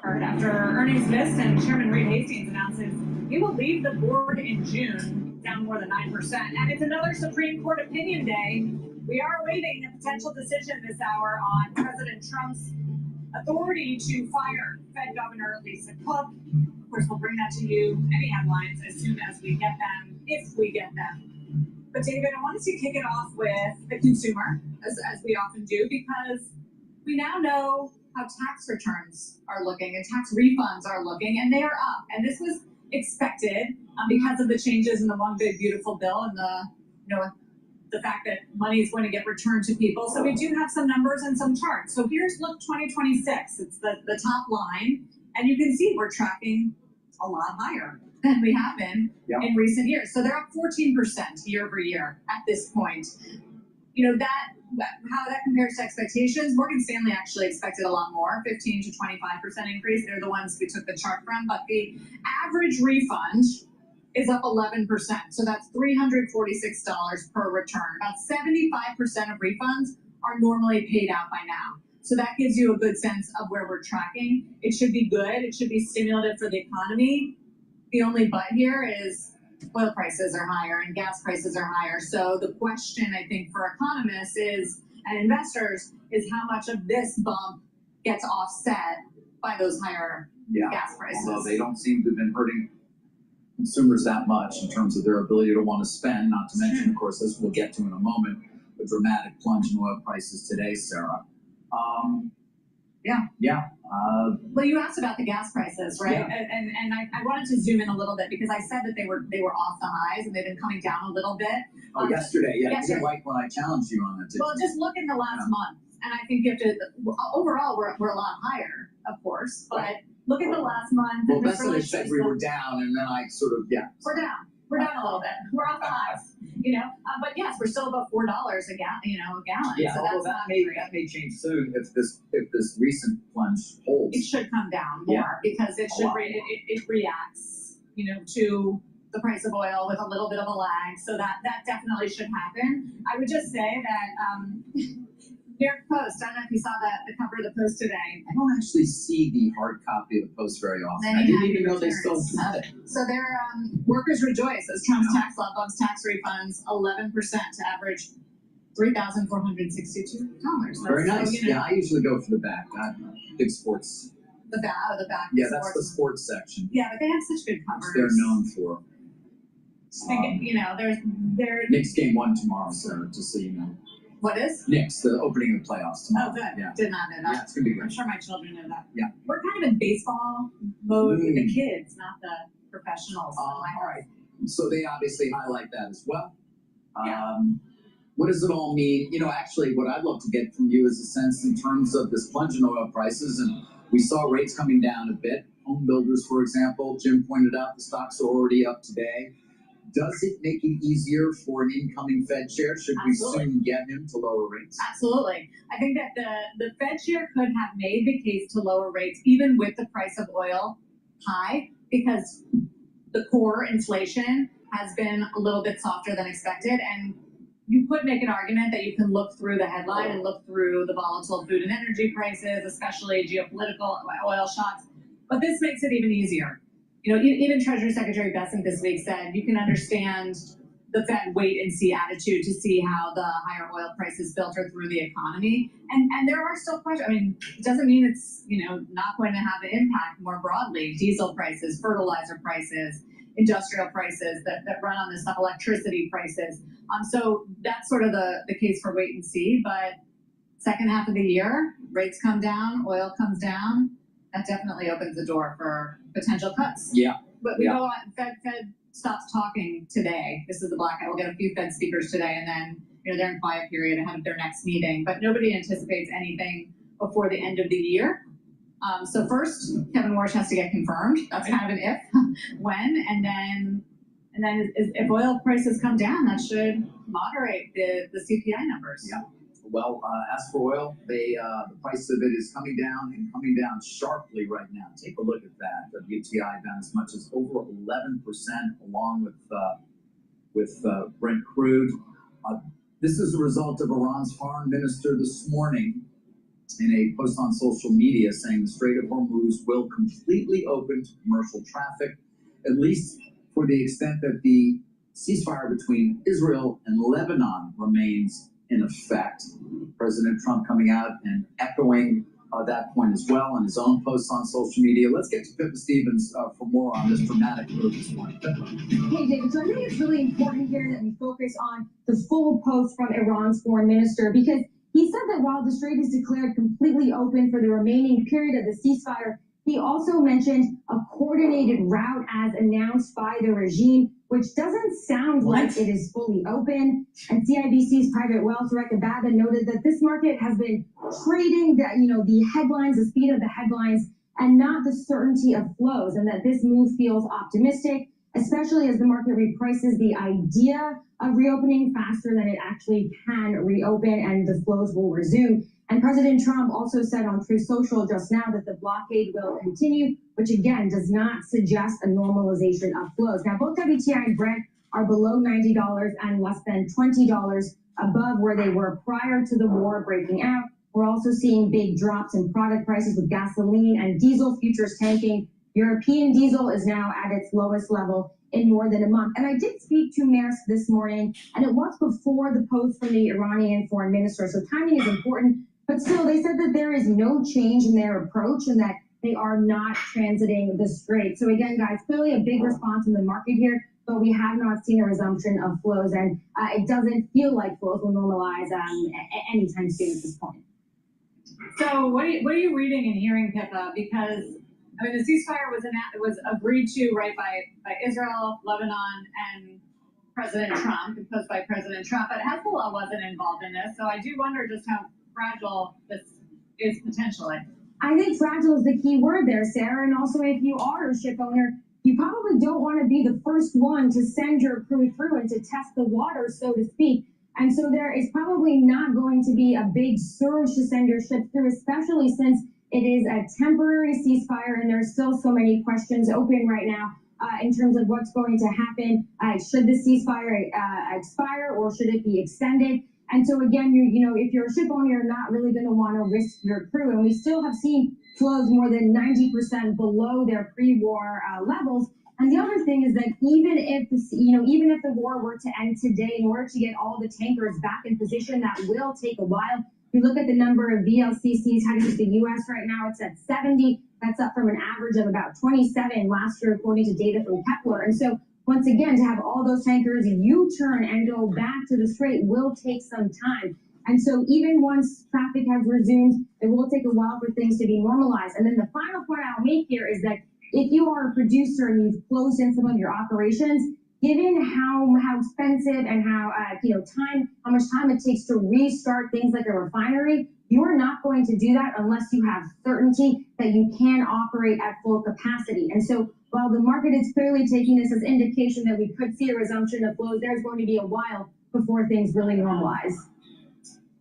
After earnings missed and Chairman Reed Hastings announces he will leave the board in June, down more than 9%. And it's another Supreme Court opinion day. We are awaiting a potential decision this hour on President Trump's authority to fire Fed Governor Lisa Cook. Of course, we'll bring that to you, any headlines, as soon as we get them, if we get them. But David, I wanted to kick it off with the consumer, as we often do, because we now know how tax returns are looking and tax refunds are looking, and they are up. And this was expected because of the changes in the One Big Beautiful Bill and the the fact that money is going to get returned to people. So we do have some numbers and some charts. So here's look 2026. It's the top line, and you can see we're tracking a lot higher than we have been in recent years. So they're up 14% year over year at this point. You know, how that compares to expectations, Morgan Stanley actually expected a lot more, 15 to 25% increase. They're the ones we took the chart from, but the average refund is up 11%. So that's $346 per return. About 75% of refunds are normally paid out by now. So that gives you a good sense of where we're tracking. It should be good. It should be stimulative for the economy. The only but here is oil prices are higher and gas prices are higher. So the question, I think, for economists and investors is how much of this bump gets offset by those higher gas prices. Although they don't seem to have been hurting consumers that much in terms of their ability to want to spend, not to mention, of course, as we'll get to in a moment, the dramatic plunge in oil prices today, Sarah. Well, you asked about the gas prices, right? Yeah. And I wanted to zoom in a little bit because I said that they were off the highs and they've been coming down a little bit. Yesterday, you didn't like when I challenged you on that. Well, just look in the last month, and I think you have to. Overall, we're a lot higher, of course, but look at the last month. Well, that's what I said. We were down, and then I sort of we're down. We're down a little bit. We're off the highs, you know. But yes, we're still above $4 a gallon. Yeah, so although that may change soon if this recent plunge holds. It should come down more because it should it reacts, to the price of oil with a little bit of a lag. So that definitely should happen. I would just say that New York Post. I don't know if you saw the cover of the Post today. I don't actually see the hard copy of the Post very often. I didn't even know they still had it. So their workers rejoice as Trump's tax law bumps tax refunds 11% to average $3,462. Very nice. I usually go for the back. Big sports. The back. Yeah, that's the sports section. Yeah, but they have such good covers. They're known for. They're Knicks game 1 tomorrow, Sarah, just so you know. What is? Knicks, the opening of the playoffs tomorrow. Oh, good. Yeah. Did not know that. Yeah, it's going to be good. I'm sure my children know that. Yeah. We're kind of in baseball mode with the kids, not the professionals. All right. So they obviously highlight that as well. What does it all mean? Actually, what I'd love to get from you is a sense in terms of this plunge in oil prices. And we saw rates coming down a bit. Home builders, for example, Jim pointed out the stocks are already up today. Does it make it easier for an incoming Fed chair? Should we soon get him to lower rates? Absolutely. I think that the Fed chair could have made the case to lower rates even with the price of oil high because the core inflation has been a little bit softer than expected. And you could make an argument that you can look through the headline and look through the volatile food and energy prices, especially geopolitical oil shocks. But this makes it even easier. Even Treasury Secretary Bannon this week said you can understand the Fed wait and see attitude to see how the higher oil prices filter through the economy. And there are still questions. I mean, it doesn't mean it's, not going to have an impact more broadly. Diesel prices, fertilizer prices, industrial prices that run on this stuff, electricity prices. So that's sort of the case for wait and see. But second half of the year, rates come down, oil comes down. That definitely opens the door for potential cuts. Yeah. But we go on, Fed stops talking today. This is the blackout. We'll get a few Fed speakers today, and then they're in quiet period ahead of their next meeting. But nobody anticipates anything before the end of the year. So first, Kevin Warsh has to get confirmed. That's kind of an if, when, and then if oil prices come down, that should moderate the CPI numbers. Yeah. Well, as for oil, the price of it is coming down and coming down sharply right now. Take a look at that. WTI down as much as over 11%, along with Brent crude. This is a result of Iran's foreign minister this morning in a post on social media saying the Strait of Hormuz will completely open to commercial traffic, at least for the extent that the ceasefire between Israel and Lebanon remains in effect. President Trump coming out and echoing that point as well in his own posts on social media. Let's get to Pippa Stevens for more on this dramatic move this morning. Hey, David, so I think it's really important here that we focus on the full post from Iran's foreign minister, because he said that while the strait is declared completely open for the remaining period of the ceasefire, he also mentioned a coordinated route as announced by the regime, which doesn't sound like it is fully open. And CIBC's private wealth director Bannon noted that this market has been trading the headlines, the speed of the headlines, and not the certainty of flows, and that this move feels optimistic, especially as the market reprices the idea of reopening faster than it actually can reopen and the flows will resume. And President Trump also said on Truth Social just now that the blockade will continue, which again does not suggest a normalization of flows. Now, both WTI and Brent are below $90 and less than $20 above where they were prior to the war breaking out. We're also seeing big drops in product prices with gasoline and diesel futures tanking. European diesel is now at its lowest level in more than a month. And I did speak to Maersk this morning, and it was before the post from the Iranian foreign minister. So timing is important, but still they said that there is no change in their approach and that they are not transiting the strait. So again, guys, clearly a big response in the market here, but we have not seen a resumption of flows, and it doesn't feel like flows will normalize anytime soon at this point. So what are you reading and hearing, Pippa? Because I mean, the ceasefire was agreed to, right, by Israel, Lebanon, and President Trump, imposed by President Trump, but Hezbollah wasn't involved in this. So I do wonder just how fragile this is potentially. I think fragile is the key word there, Sarah. And also, if you are a ship owner, you probably don't want to be the first one to send your crew through and to test the water, so to speak. And so there is probably not going to be a big surge to send your ship through, especially since it is a temporary ceasefire and there's still so many questions open right now in terms of what's going to happen. Should the ceasefire expire or should it be extended? And so again, if you're a ship owner, you're not really going to want to risk your crew. And we still have seen flows more than 90% below their pre-war levels. And the other thing is that even if the war were to end today, in order to get all the tankers back in position, that will take a while. If you look at the number of VLCCs heading to the U.S. right now, it's at 70. That's up from an average of about 27 last year, according to data from Kepler. And so, once again, to have all those tankers U-turn and go back to the strait will take some time. And so even once traffic has resumed, it will take a while for things to be normalized. And then the final point I'll make here is that if you are a producer and you've closed in some of your operations, given how expensive and how much time it takes to restart things like a refinery, you are not going to do that unless you have certainty that you can operate at full capacity. And so while the market is clearly taking this as indication that we could see a resumption of flows, there's going to be a while before things really normalize.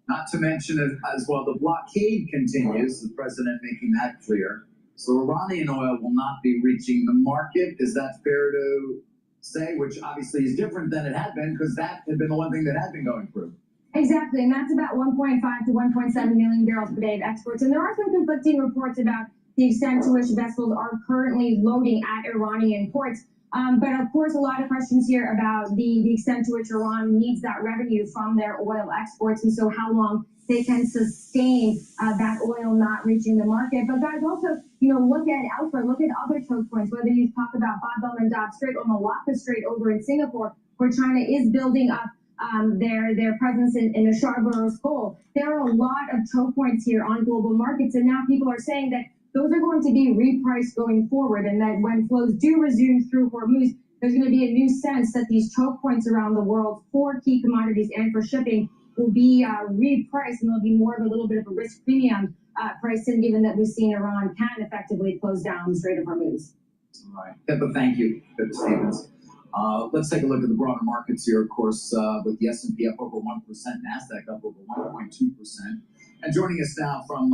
Not to mention as well, the blockade continues, the president making that clear. So Iranian oil will not be reaching the market. Is that fair to say? Which obviously is different than it had been, because that had been the one thing that had been going through. Exactly, and that's about 1.5 to 1.7 million barrels per day of exports. And there are some conflicting reports about the extent to which vessels are currently loading at Iranian ports. But of course, a lot of questions here about the extent to which Iran needs that revenue from their oil exports, and so how long they can sustain that oil not reaching the market. But guys, also, look at elsewhere, look at other choke points, whether you talk about Bab el-Mandab Strait or Malacca Strait over in Singapore, where China is building up their presence in the Scarborough Shoal. There are a lot of choke points here on global markets, and now people are saying that those are going to be repriced going forward, and that when flows do resume through Hormuz, there's going to be a new sense that these choke points around the world for key commodities and for shipping will be repriced, and there'll be more of a little bit of a risk premium priced in, given that we've seen Iran can effectively close down the Strait of Hormuz. All right. Pippa, thank you. Pippa Stevens. Let's take a look at the broader markets here, of course, with the S&P up over 1%, NASDAQ up over 1.2%. And joining us now from,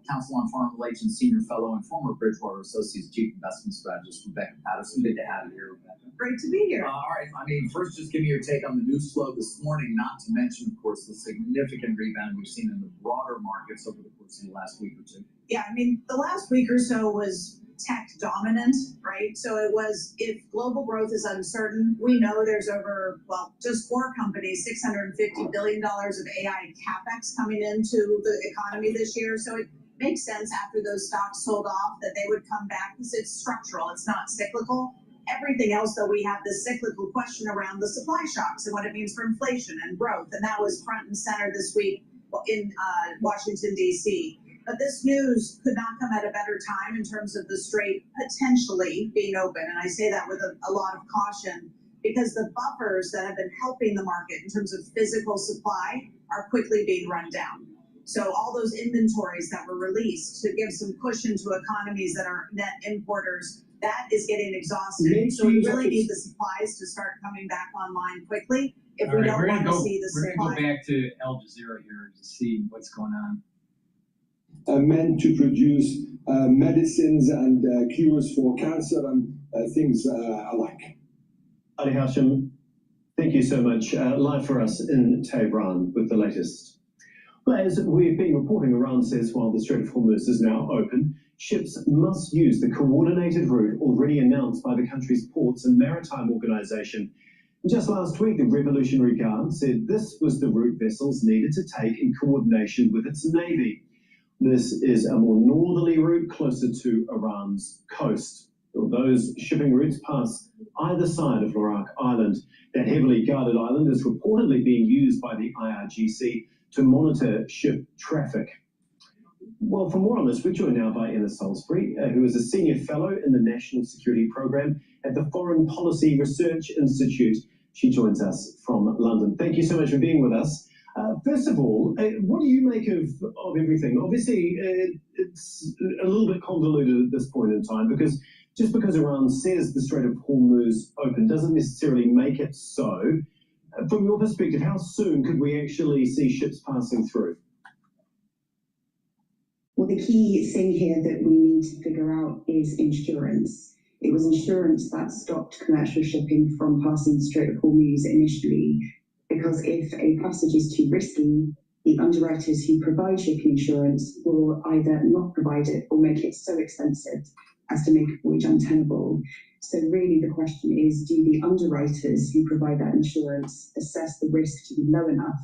Council on Foreign Relations Senior Fellow and former Bridgewater Associates Chief Investment Strategist, Rebecca Patterson. Good to have you here, Rebecca. Great to be here. All right. I mean, first, just give me your take on the news flow this morning, not to mention, of course, the significant rebound we've seen in the broader markets over the course of the last week or two. Yeah, I mean, the last week or so was tech dominant, right? So it was, if global growth is uncertain, we know there's over, just 4 companies, $650 billion of AI CapEx coming into the economy this year. So it makes sense after those stocks sold off that they would come back because it's structural, it's not cyclical. Everything else, though, we have this cyclical question around the supply shocks and what it means for inflation and growth. And that was front and center this week in Washington, D.C. But this news could not come at a better time in terms of the strait potentially being open. And I say that with a lot of caution because the buffers that have been helping the market in terms of physical supply are quickly being run down. So all those inventories that were released to give some cushion to economies that are net importers, that is getting exhausted. So we really need the supplies to start coming back online quickly if we don't want to see the supply. We're going to go back to Al Jazeera here to see what's going on. Meant to produce medicines and cures for cancer and things alike. Ali Hashim, thank you so much. Live for us in Tehran with the latest. Well, as we've been reporting, Iran says while the Strait of Hormuz is now open, ships must use the coordinated route already announced by the country's Ports and Maritime Organization. Just last week, the Revolutionary Guard said this was the route vessels needed to take in coordination with its navy. This is a more northerly route closer to Iran's coast. Those shipping routes pass either side of Lorak Island. That heavily guarded island is reportedly being used by the IRGC to monitor ship traffic. Well, for more on this, we're joined now by Anna Salisbury, who is a senior fellow in the National Security Program at the Foreign Policy Research Institute. She joins us from London. Thank you so much for being with us. First of all, what do you make of everything? Obviously, it's a little bit convoluted at this point in time because just because Iran says the Strait of Hormuz open doesn't necessarily make it so. From your perspective, how soon could we actually see ships passing through? Well, the key thing here that we need to figure out is insurance. It was insurance that stopped commercial shipping from passing the Strait of Hormuz initially, because if a passage is too risky, the underwriters who provide shipping insurance will either not provide it or make it so expensive as to make a voyage untenable. So really the question is, do the underwriters who provide that insurance assess the risk to be low enough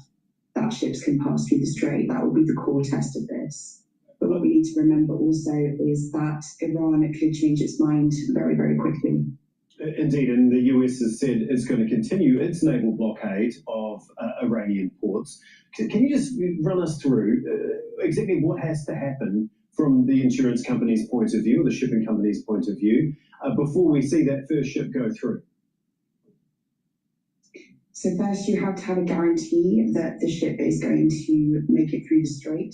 that ships can pass through the strait? That will be the core test of this. But what we need to remember also is that Iran could change its mind very, very quickly. Indeed, and the US has said it's going to continue its naval blockade of Iranian ports. Can you just run us through exactly what has to happen from the insurance company's point of view, or the shipping company's point of view, before we see that first ship go through? So first you have to have a guarantee that the ship is going to make it through the strait.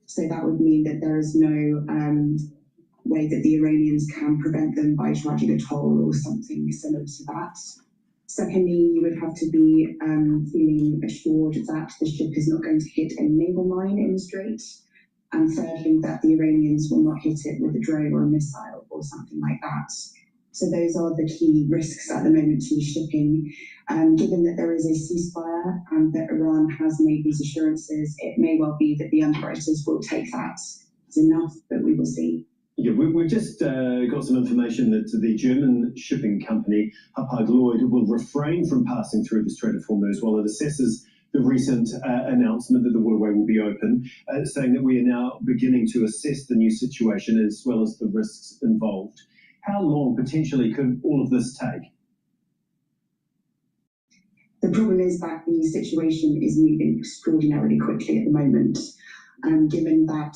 So that would mean that there is no way that the Iranians can prevent them by charging a toll or something similar to that. Secondly, you would have to be feeling assured that the ship is not going to hit a naval mine in the strait. And thirdly, that the Iranians will not hit it with a drone or a missile or something like that. So those are the key risks at the moment to shipping. Given that there is a ceasefire and that Iran has made these assurances, it may well be that the underwriters will take that as enough, but we will see. Yeah, we've just got some information that the German shipping company Hapag-Lloyd will refrain from passing through the Strait of Hormuz while it assesses the recent announcement that the waterway will be open, saying that we are now beginning to assess the new situation as well as the risks involved. How long potentially could all of this take? The problem is that the situation is moving extraordinarily quickly at the moment. Given that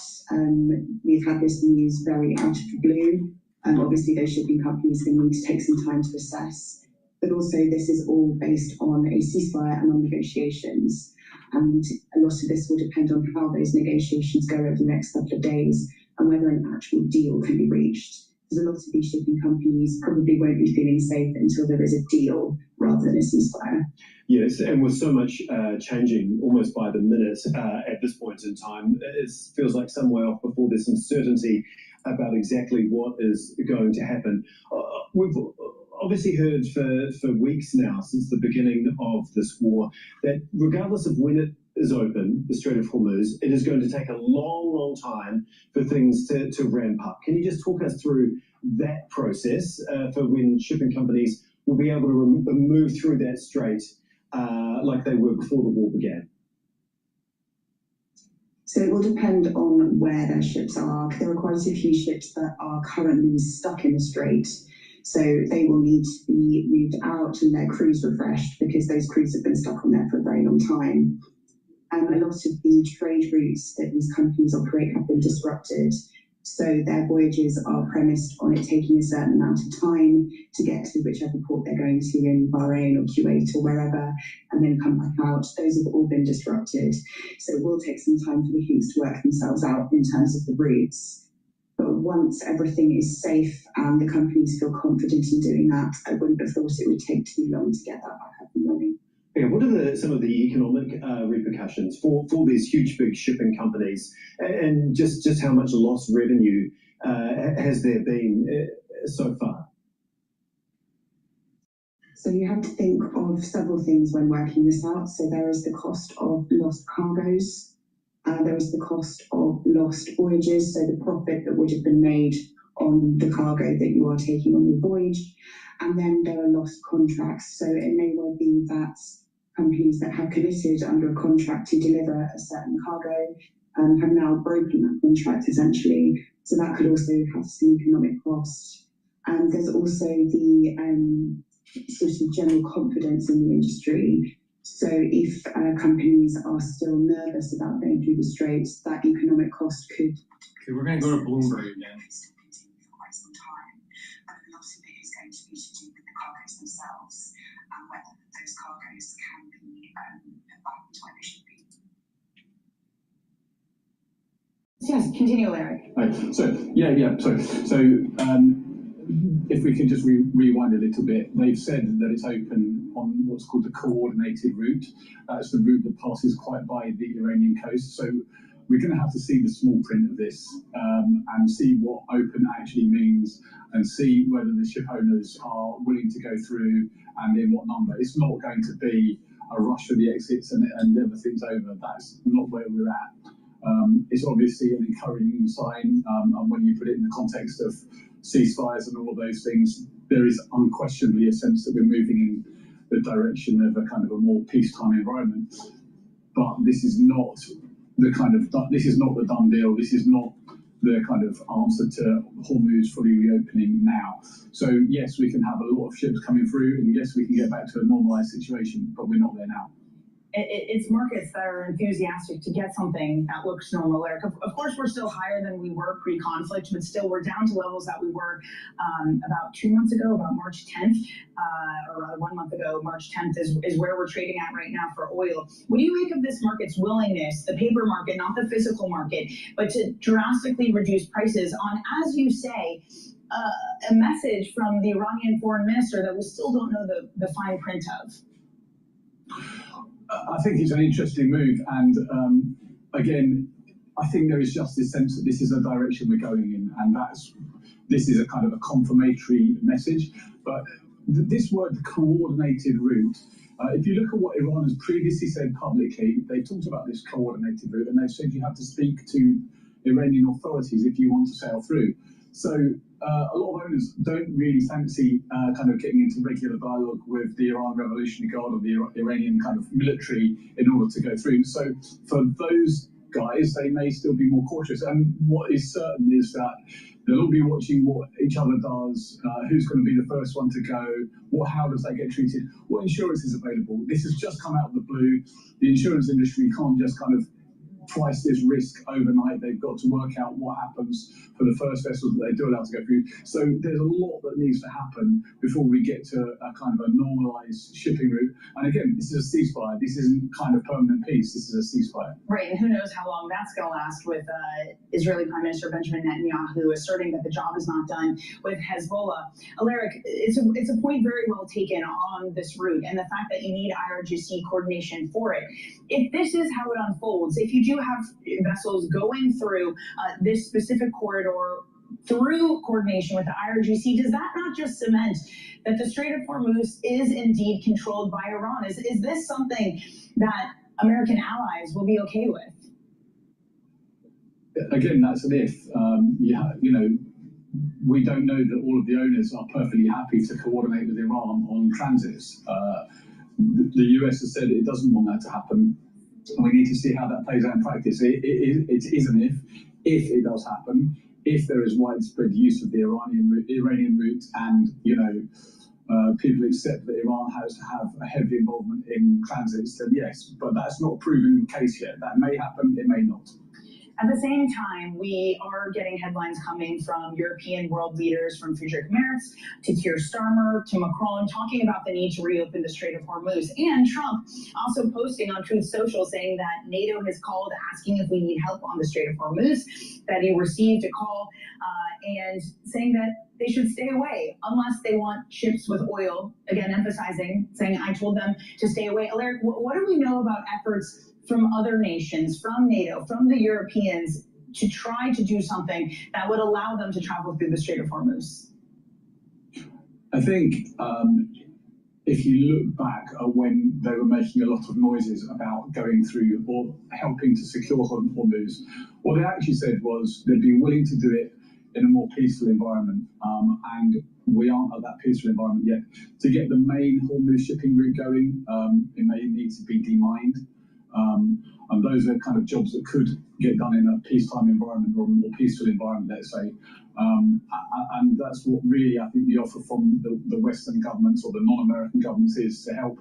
we've had this news very out of the blue, obviously those shipping companies are going to need to take some time to assess. But also this is all based on a ceasefire and on negotiations. And a lot of this will depend on how those negotiations go over the next couple of days and whether an actual deal can be reached. Because a lot of these shipping companies probably won't be feeling safe until there is a deal rather than a ceasefire. Yes, and with so much changing almost by the minute at this point in time, it feels like some way off before there's some certainty about exactly what is going to happen. We've obviously heard for weeks now, since the beginning of this war, that regardless of when it is open, the Strait of Hormuz, it is going to take a long, long time for things to ramp up. Can you just talk us through that process for when shipping companies will be able to move through that strait like they were before the war began? So it will depend on where their ships are. There are quite a few ships that are currently stuck in the strait. So they will need to be moved out and their crews refreshed because those crews have been stuck on there for a very long time. A lot of the trade routes that these companies operate have been disrupted. So their voyages are premised on it taking a certain amount of time to get to whichever port they're going to in Bahrain or Kuwait or wherever, and then come back out. Those have all been disrupted. So it will take some time for the kinks to work themselves out in terms of the routes. But once everything is safe and the companies feel confident in doing that, I wouldn't have thought it would take too long to get that back up and running. Yeah, what are some of the economic repercussions for these huge, big shipping companies, and just how much lost revenue has there been so far? So you have to think of several things when working this out. So there is the cost of lost cargoes, there is the cost of lost voyages, so the profit that would have been made on the cargo that you are taking on your voyage, and then there are lost contracts. So it may well be that companies that have committed under a contract to deliver a certain cargo have now broken that contract essentially. So that could also have some economic cost. And there's also the sort of general confidence in the industry. So if companies are still nervous about going through the straits, that economic cost could. Okay, we're going to go to Bloomberg again. For quite some time, but a lot of it is going to be to do with the cargoes themselves and whether those cargoes can be put back to where they should be. Yes, continue, Larry. Right. So if we can just rewind a little bit, they've said that it's open on what's called the coordinated route. That's the route that passes quite by the Iranian coast. So we're going to have to see the small print of this and see what open actually means, and see whether the ship owners are willing to go through and in what number. It's not going to be a rush for the exits and everything's over. That's not where we're at. It's obviously an encouraging sign, and when you put it in the context of ceasefires and all of those things, there is unquestionably a sense that we're moving in the direction of a kind of a more peacetime environment. But this is not the done deal. This is not the kind of answer to Hormuz fully reopening now. So yes, we can have a lot of ships coming through, and yes, we can get back to a normalized situation, but we're not there now. It's markets that are enthusiastic to get something that looks normal. Eric, of course, we're still higher than we were pre-conflict, but still we're down to levels that we were about 2 months ago, about March 10th, or rather 1 month ago. March 10th is where we're trading at right now for oil. What do you make of this market's willingness, the paper market, not the physical market, but to drastically reduce prices on, as you say, a message from the Iranian foreign minister that we still don't know the fine print of? I think it's an interesting move, and again, I think there is just this sense that this is a direction we're going in, and this is a kind of a confirmatory message. But this word, coordinated route, if you look at what Iran has previously said publicly, they talked about this coordinated route, and they've said you have to speak to Iranian authorities if you want to sail through. So a lot of owners don't really fancy kind of getting into regular dialogue with the Iran Revolutionary Guard or the Iranian kind of military in order to go through. So for those guys, they may still be more cautious. And what is certain is that they'll all be watching what each other does, who's going to be the first one to go, how does that get treated, what insurance is available. This has just come out of the blue. The insurance industry can't just kind of price this risk overnight. They've got to work out what happens for the first vessels that they do allow to go through. So there's a lot that needs to happen before we get to a kind of a normalized shipping route. And again, this is a ceasefire. This isn't kind of permanent peace. This is a ceasefire. Right, and who knows how long that's going to last, with Israeli Prime Minister Benjamin Netanyahu asserting that the job is not done with Hezbollah. Alaric, it's a point very well taken on this route, and the fact that you need IRGC coordination for it. If this is how it unfolds, if you do have vessels going through this specific corridor through coordination with the IRGC, does that not just cement that the Strait of Hormuz is indeed controlled by Iran? Is this something that American allies will be okay with? Again, that's an if. We don't know that all of the owners are perfectly happy to coordinate with Iran on transits. The US has said it doesn't want that to happen. And we need to see how that plays out in practice. It is an if it does happen, if there is widespread use of the Iranian route, and people accept that Iran has to have a heavy involvement in transits, then yes, but that's not a proven case yet. That may happen, it may not. At the same time, we are getting headlines coming from European world leaders, from Friedrich Merz to Keir Starmer to Macron, talking about the need to reopen the Strait of Hormuz. And Trump also posting on Truth Social saying that NATO has called asking if we need help on the Strait of Hormuz, that he received a call and saying that they should stay away unless they want ships with oil. Again, emphasizing, saying I told them to stay away. Alaric, what do we know about efforts from other nations, from NATO, from the Europeans, to try to do something that would allow them to travel through the Strait of Hormuz? I think if you look back at when they were making a lot of noises about going through or helping to secure Hormuz, what they actually said was they'd be willing to do it in a more peaceful environment. And we aren't at that peaceful environment yet. To get the main Hormuz shipping route going, it may need to be demined. And those are kind of jobs that could get done in a peacetime environment or a more peaceful environment, let's say. And that's what really I think the offer from the Western governments or the non-American governments is, to help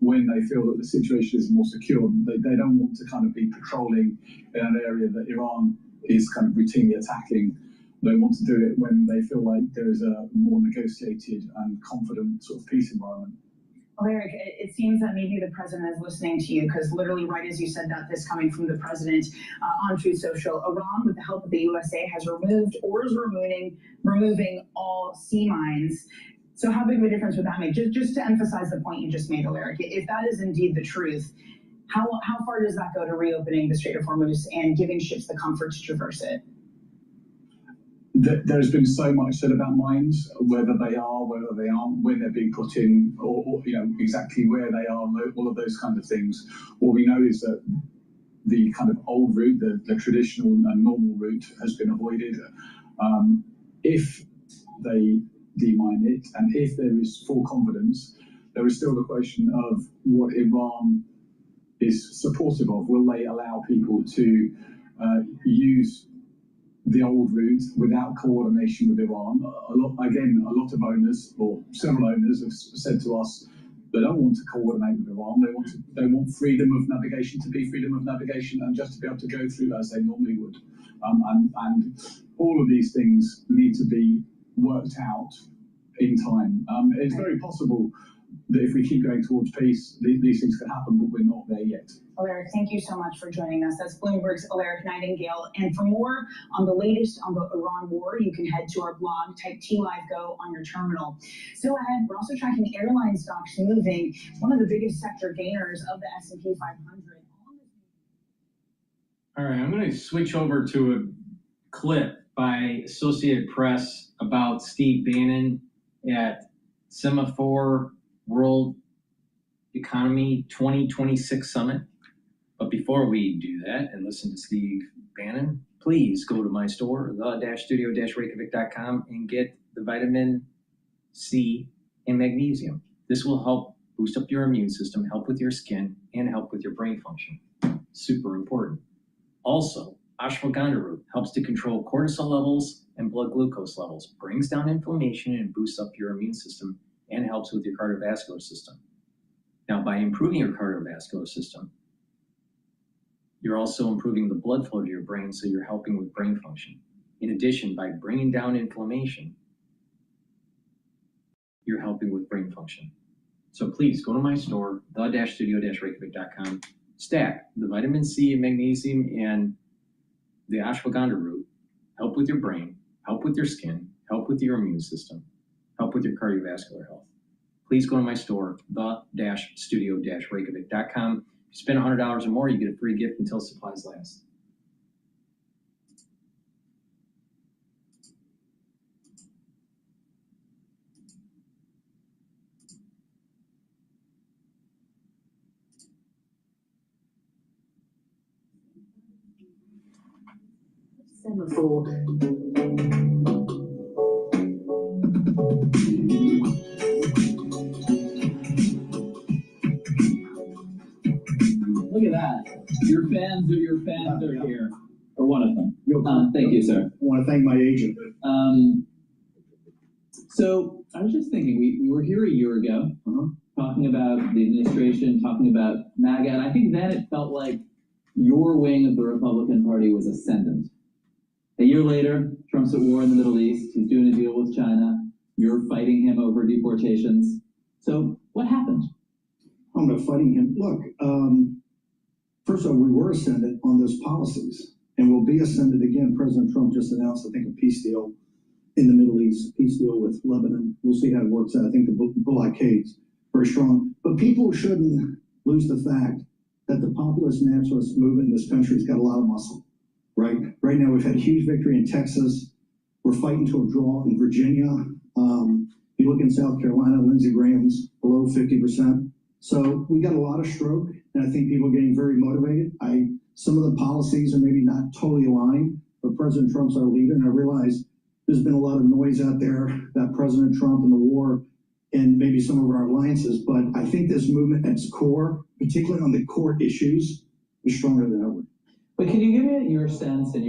when they feel that the situation is more secure. They don't want to kind of be patrolling in an area that Iran is kind of routinely attacking. They want to do it when they feel like there is a more negotiated and confident sort of peace environment. Alaric, it seems that maybe the president is listening to you, because literally right as you said that, this coming from the president on Truth Social, Iran, with the help of the USA, has removed or is removing all sea mines. So how big of a difference would that make? Just to emphasize the point you just made, Alaric, if that is indeed the truth, how far does that go to reopening the Strait of Hormuz and giving ships the comfort to traverse it? There's been so much said about mines, whether they are, whether they aren't, when they're being put in, or you know, exactly where they are, all of those kind of things. All we know is that the kind of old route, the traditional and normal route, has been avoided. If they demine it, and if there is full confidence, there is still the question of what Iran is supportive of. Will they allow people to use the old route without coordination with Iran? A lot of owners, or several owners, have said to us they don't want to coordinate with Iran. They want freedom of navigation to be freedom of navigation, and just to be able to go through as they normally would. And all of these things need to be worked out in time. It's very possible that if we keep going towards peace, these things can happen, but we're not there yet. Alaric, thank you so much for joining us. That's Bloomberg's Alaric Nightingale. And for more on the latest on the Iran war, you can head to our blog, type TLiveGo on your terminal. Still ahead, we're also tracking airline stocks moving, one of the biggest sector gainers of the SP 500. All right, I'm going to switch over to a clip by Associated Press about Steve Bannon at Semaphore World Economy 2026 Summit. But before we do that and listen to Steve Bannon, please go to my store, the-studio-reykjavik.com, and get the vitamin C and magnesium. This will help boost up your immune system, help with your skin, and help with your brain function. Super important. Also, ashwagandha root helps to control cortisol levels and blood glucose levels, brings down inflammation and boosts up your immune system, and helps with your cardiovascular system. Now, by improving your cardiovascular system, you're also improving the blood flow to your brain, so you're helping with brain function. In addition, by bringing down inflammation, you're helping with brain function. So please go to my store, the-studio-reykjavik.com, stack the vitamin C and magnesium and the ashwagandha root, help with your brain, help with your skin, help with your immune system, help with your cardiovascular health. Please go to my store, the-studio-reykjavik.com. If you spend $100 or more, you get a free gift until supplies last. Semaphore. Look at that. Your fans are here. Or one of them. Thank you, sir. I want to thank my agent. So I was just thinking, we were here a year ago, talking about the administration, talking about MAGA, and I think then it felt like your wing of the Republican Party was ascendant. A year later, Trump's at war in the Middle East. He's doing a deal with China. You're fighting him over deportations. So what happened? I'm not fighting him. Look, first of all, we were ascendant on those policies, and we'll be ascendant again. President Trump just announced, I think, a peace deal in the Middle East, peace deal with Lebanon. We'll see how it works out. I think the blockade's very strong. But people shouldn't lose the fact that the populist nationalist movement in this country has got a lot of muscle, right? Right now, we've had a huge victory in Texas. We're fighting to a draw in Virginia. You look in South Carolina, Lindsey Graham's below 50%. So we got a lot of stroke, and I think people are getting very motivated. Some of the policies are maybe not totally aligned, but President Trump's our leader, and I realize there's been a lot of noise out there about President Trump and the war and maybe some of our alliances, but I think this movement at its core, particularly on the core issues, is stronger than ever. But can you give me your sense and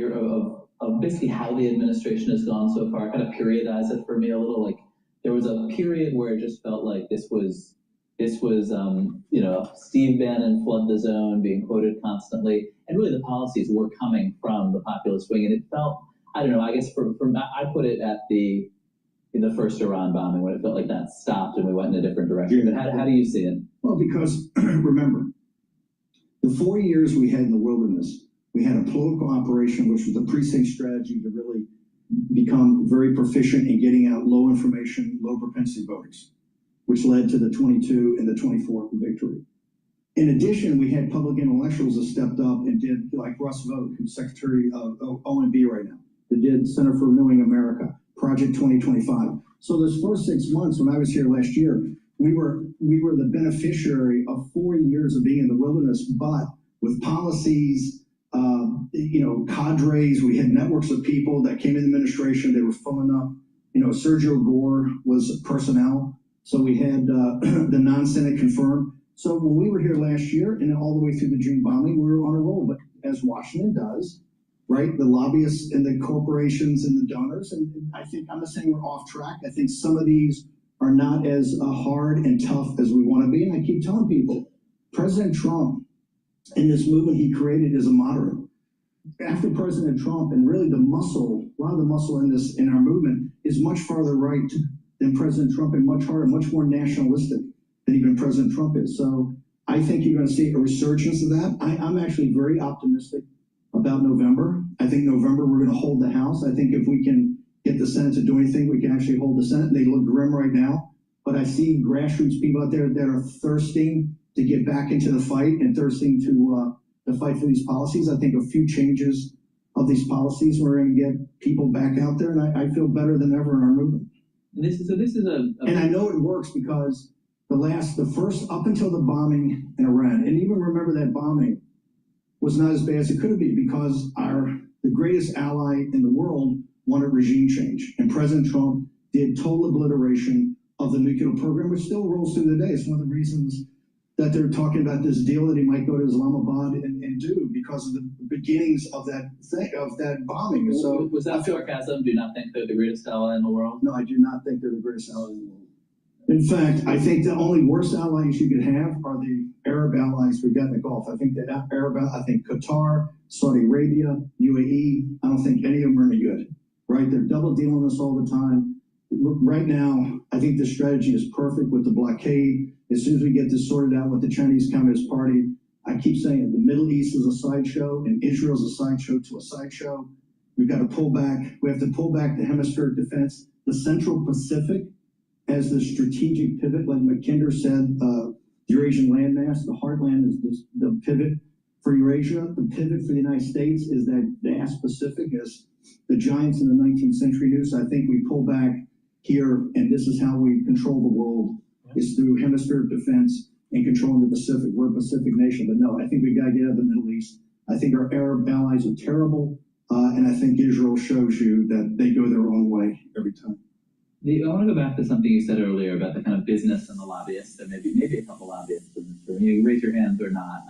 of basically how the administration has gone so far? Kind of periodize it for me a little. Like there was a period where it just felt like this was Steve Bannon flood the zone being quoted constantly, and really the policies were coming from the populist wing, and it felt, I don't know, I guess I put it in the first Iran bombing when it felt like that stopped and we went in a different direction. But how do you see it? Well, because remember, the 4 years we had in the wilderness, we had a political operation, which was the precinct strategy to really become very proficient in getting out low information, low propensity voters, which led to the 22 and the 24 victory. In addition, we had public intellectuals that stepped up and did, like Russ Vought, who's Secretary of OMB right now, that did Center for Renewing America, Project 2025. So those first 6 months when I was here last year, we were the beneficiary of 4 years of being in the wilderness, but with policies, cadres, we had networks of people that came in the administration, they were filling up. Sergio Gore was personnel. So we had the non-Senate confirmed. So when we were here last year and all the way through the June bombing, we were on a roll. But as Washington does, right, the lobbyists and the corporations and the donors, and I think, I'm not saying we're off track. I think some of these are not as hard and tough as we want to be. And I keep telling people, President Trump and this movement he created is a moderate. After President Trump, and really a lot of the muscle in our movement is much farther right than President Trump and much harder, much more nationalistic than even President Trump is. So I think you're going to see a resurgence of that. I'm actually very optimistic about November. I think November we're going to hold the House. I think if we can get the Senate to do anything, we can actually hold the Senate. They look grim right now, but I see grassroots people out there that are thirsting to get back into the fight and thirsting to fight for these policies. I think a few changes of these policies, we're going to get people back out there, and I feel better than ever in our movement. And this is a and I know it works because the first up until the bombing in Iran, and even remember that bombing was not as bad as it could have been because the greatest ally in the world wanted regime change, and President Trump did total obliteration of the nuclear program, which still rolls through the day. It's one of the reasons that they're talking about this deal that he might go to Islamabad and do because of the beginnings of that bombing. So was that sarcasm? Do you not think they're the greatest ally in the world? No, I do not think they're the greatest ally in the world. In fact, I think the only worst allies you could have are the Arab allies we've got in the Gulf. I think I think Qatar, Saudi Arabia, UAE, I don't think any of them are any good, right? They're double dealing us all the time. Right now, I think the strategy is perfect with the blockade. As soon as we get this sorted out with the Chinese Communist Party, I keep saying it, the Middle East is a sideshow and Israel's a sideshow to a sideshow. We've got to pull back. We have to pull back the hemispheric defense. The Central Pacific as the strategic pivot, like Mackinder said, the Eurasian landmass, the heartland is the pivot for Eurasia. The pivot for the United States is that vast Pacific, as the giants in the 19th century knew. So I think we pull back here, and this is how we control the world, is through hemispheric defense and controlling the Pacific. We're a Pacific nation, but no, I think we got to get out of the Middle East. I think our Arab allies are terrible, and I think Israel shows you that they go their own way every time. I want to go back to something you said earlier about the kind of business and the lobbyists, and maybe a couple lobbyists in this room. You can raise your hands or not,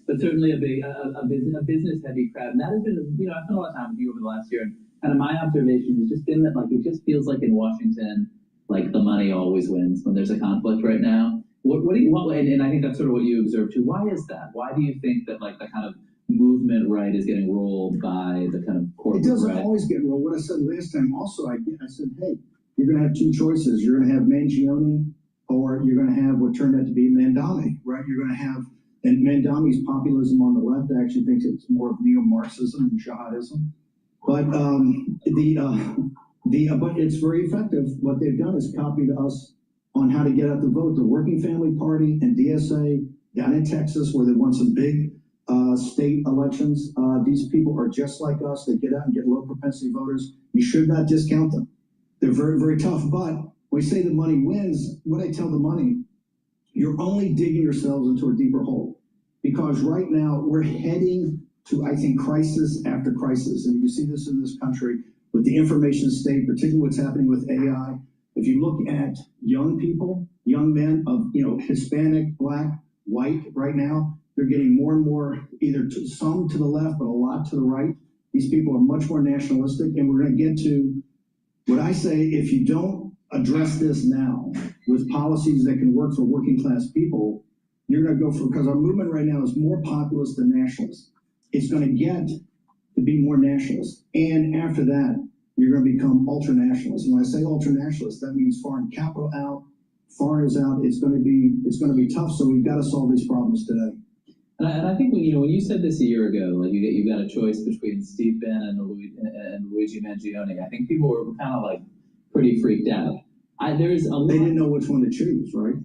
but certainly a business heavy crowd, and that has been I've spent a lot of time with you over the last year, and kind of my observation has just been that it just feels like in Washington like the money always wins when there's a conflict right now. And I think that's sort of what you observed too. Why is that? Why do you think that like the kind of movement right is getting rolled by the kind of corporate It doesn't right? always get rolled. What I said last time also, I said, hey, you're going to have two choices. You're going to have Mangione or you're going to have what turned out to be Mandami, right? You're going to have, and Mandami's populism on the left actually thinks it's more of neo-Marxism and jihadism. But but it's very effective. What they've done is copied us on how to get out the vote. The Working Family Party and DSA down in Texas, where they won some big state elections. These people are just like us. They get out and get low propensity voters. You should not discount them. They're very, very tough. But when we say the money wins, what I tell the money, you're only digging yourselves into a deeper hole. Because right now we're heading to, I think, crisis after crisis. And you see this in this country with the information state, particularly what's happening with AI. If you look at young people, young men of, Hispanic, Black, white right now, they're getting more and more, either some to the left, but a lot to the right. These people are much more nationalistic, and we're going to get to what I say, if you don't address this now with policies that can work for working class people, you're going to go for, because our movement right now is more populist than nationalist. It's going to get to be more nationalist. And after that, you're going to become ultra-nationalist. And when I say ultra-nationalist, that means foreign capital out, foreigners out. It's going to be tough. So we've got to solve these problems today. And I think when you said this a year ago, like you got a choice between Steve Bannon and Luigi Mangione, I think people were kind of like pretty freaked out. They didn't know which one to choose, right?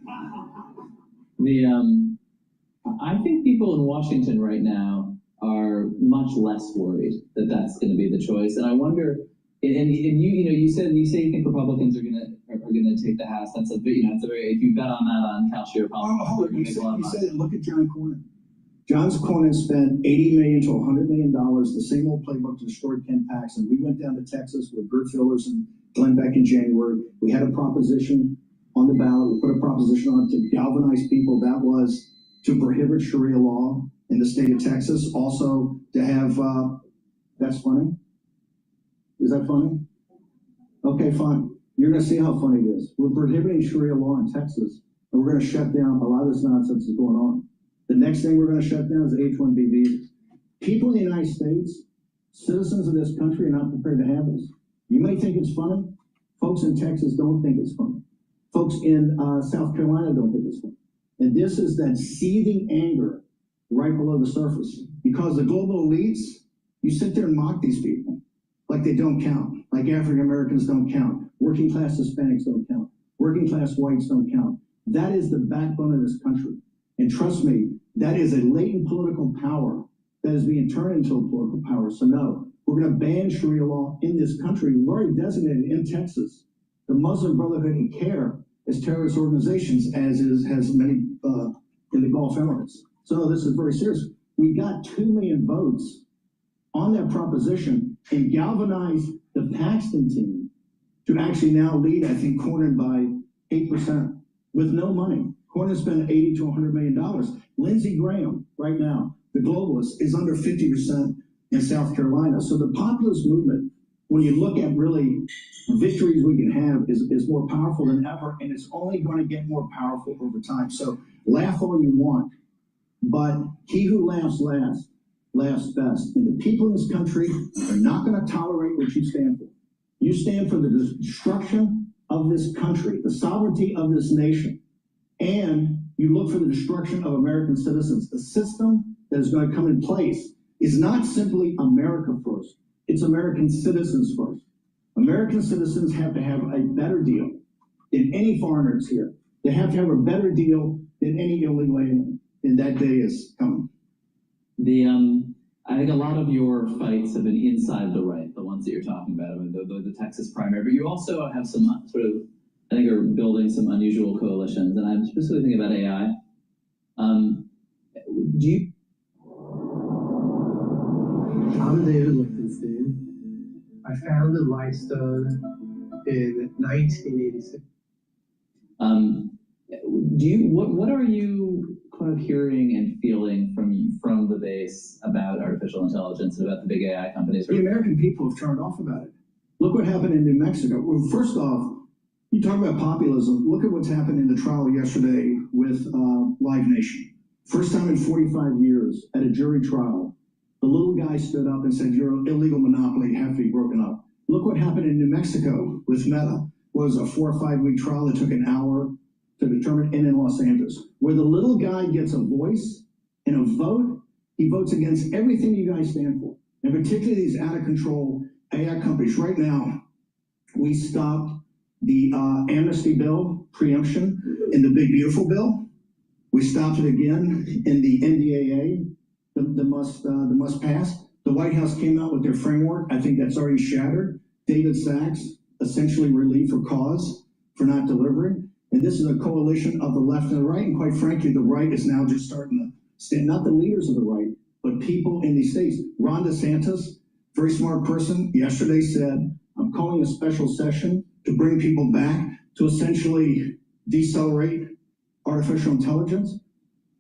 I think people in Washington right now are much less worried that that's going to be the choice, and I wonder. And you say you think Republicans are gonna take the House. That's a very if you bet on that on Cal Shear politics. You said look at John Cornyn. John Cornyn spent $80 million to $100 million, the same old playbook to destroy Ken Paxton. We went down to Texas with Bert Fillers and Glenn Beck in January. We had a proposition on the ballot. We put a proposition on to galvanize people. That was to prohibit Sharia law in the state of Texas. Also to have, that's funny. Is that funny? Okay, fine. You're going to see how funny it is. We're prohibiting Sharia law in Texas, and we're going to shut down a lot of this nonsense that's going on. The next thing we're going to shut down is H-1B visas. People in the United States, citizens of this country, are not prepared to have this. You may think it's funny. Folks in Texas don't think it's funny. Folks in South Carolina don't think it's funny. And this is that seething anger right below the surface. Because the global elites, you sit there and mock these people like they don't count, like African Americans don't count, working class Hispanics don't count, working class whites don't count. That is the backbone of this country. And trust me, that is a latent political power that is being turned into a political power. So no, we're going to ban Sharia law in this country. We've already designated in Texas the Muslim Brotherhood and CARE as terrorist organizations, has many in the Gulf Emirates. So no, this is very serious. We got 2 million votes on that proposition and galvanized the Paxton team to actually now lead, I think, Cornyn by 8% with no money. Cornyn spent $80 to $100 million. Lindsey Graham, right now, the globalist, is under 50% in South Carolina. So the populist movement, when you look at really victories we can have, is more powerful than ever, and it's only going to get more powerful over time. So laugh all you want, but he who laughs last laughs best. And the people in this country are not going to tolerate what you stand for. You stand for the destruction of this country, the sovereignty of this nation. And you look for the destruction of American citizens. The system that is going to come in place is not simply America first. It's American citizens first. American citizens have to have a better deal than any foreigners here. They have to have a better deal than any illegal alien. And that day is coming. I think a lot of your fights have been inside the right, the ones that you're talking about, I mean, the Texas primary, but you also have some sort of, I think, are building some unusual coalitions, and I'm specifically thinking about AI. I'm David Lichtenstein. I founded Lightstone in 1986. What are you kind of hearing and feeling from the base about artificial intelligence and about the big AI companies? The American people have turned off about it. Look what happened in New Mexico. Well, first off, You talk about populism. Look at what's happened in the trial yesterday with Live Nation. First time in 45 years at a jury trial, the little guy stood up and said, "You're an illegal monopoly, you have to be broken up." Look what happened in New Mexico with Meta. It was a 4 or 5 week trial that took an hour to determine, and in Los Angeles, where the little guy gets a voice and a vote. He votes against everything you guys stand for, and particularly these out of control AI companies. Right now, we stopped the amnesty bill preemption in the big beautiful bill. We stopped it again in the NDAA, the must pass. The White House came out with their framework. I think that's already shattered. David Sachs essentially relieved for cause for not delivering. And this is a coalition of the left and the right. And quite frankly, the right is now just starting to stand, not the leaders of the right, but people in these states. Ron DeSantis, very smart person, yesterday said, "I'm calling a special session to bring people back to essentially decelerate artificial intelligence."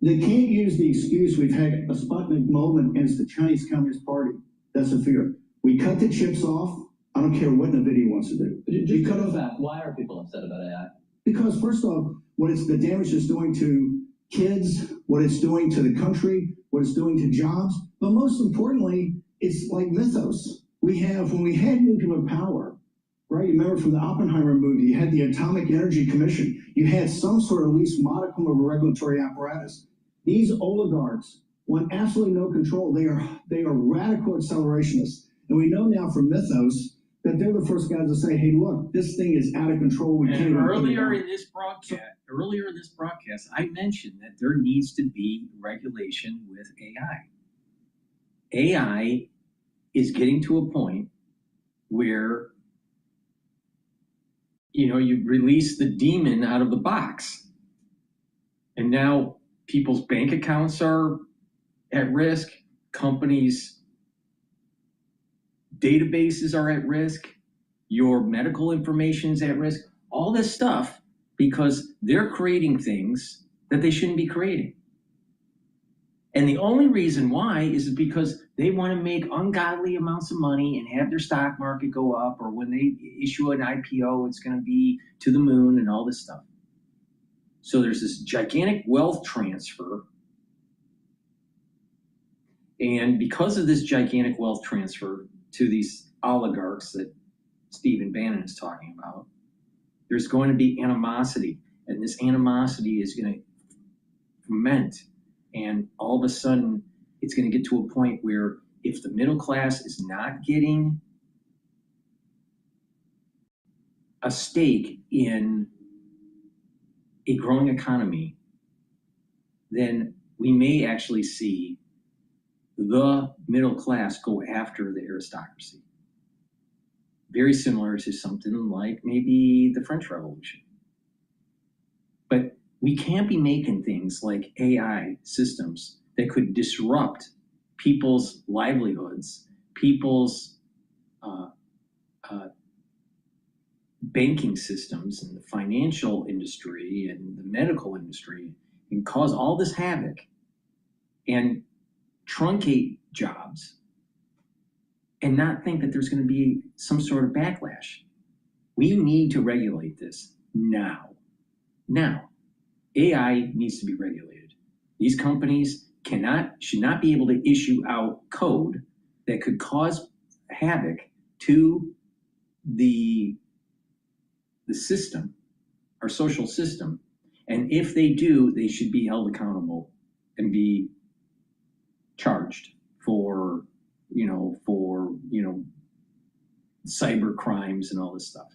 They can't use the excuse we've had a Sputnik moment and it's the Chinese Communist Party. That's a fear. We cut the chips off. I don't care what NVIDIA wants to do. Just cut off back. Why are people upset about AI? Because first off, the damage it's doing to kids, what it's doing to the country, what it's doing to jobs, but most importantly, it's like mythos. When we had nuclear power, right? You remember from the Oppenheimer movie, you had the Atomic Energy Commission. You had some sort of at least modicum of a regulatory apparatus. These oligarchs want absolutely no control. They are radical accelerationists. And we know now from mythos that they're the first guys to say, "Hey, look, this thing is out of control. We can't." Earlier in this broadcast, I mentioned that there needs to be regulation with AI. AI is getting to a point where you release the demon out of the box, and now people's bank accounts are at risk, companies' databases are at risk, your medical information is at risk, all this stuff because they're creating things that they shouldn't be creating. And the only reason why is because they want to make ungodly amounts of money and have their stock market go up, or when they issue an IPO, it's going to be to the moon and all this stuff. So there's this gigantic wealth transfer. And because of this gigantic wealth transfer to these oligarchs that Stephen Bannon is talking about, there's going to be animosity. And this animosity is going to ferment. And all of a sudden, it's going to get to a point where if the middle class is not getting a stake in a growing economy, then we may actually see the middle class go after the aristocracy. Very similar to something like maybe the French Revolution. But we can't be making things like AI systems that could disrupt people's livelihoods, people's banking systems and the financial industry and the medical industry, and cause all this havoc and truncate jobs and not think that there's going to be some sort of backlash. We need to regulate this now. Now, AI needs to be regulated. These companies should not be able to issue out code that could cause havoc to the system, our social system. And if they do, they should be held accountable and be charged for cyber crimes and all this stuff.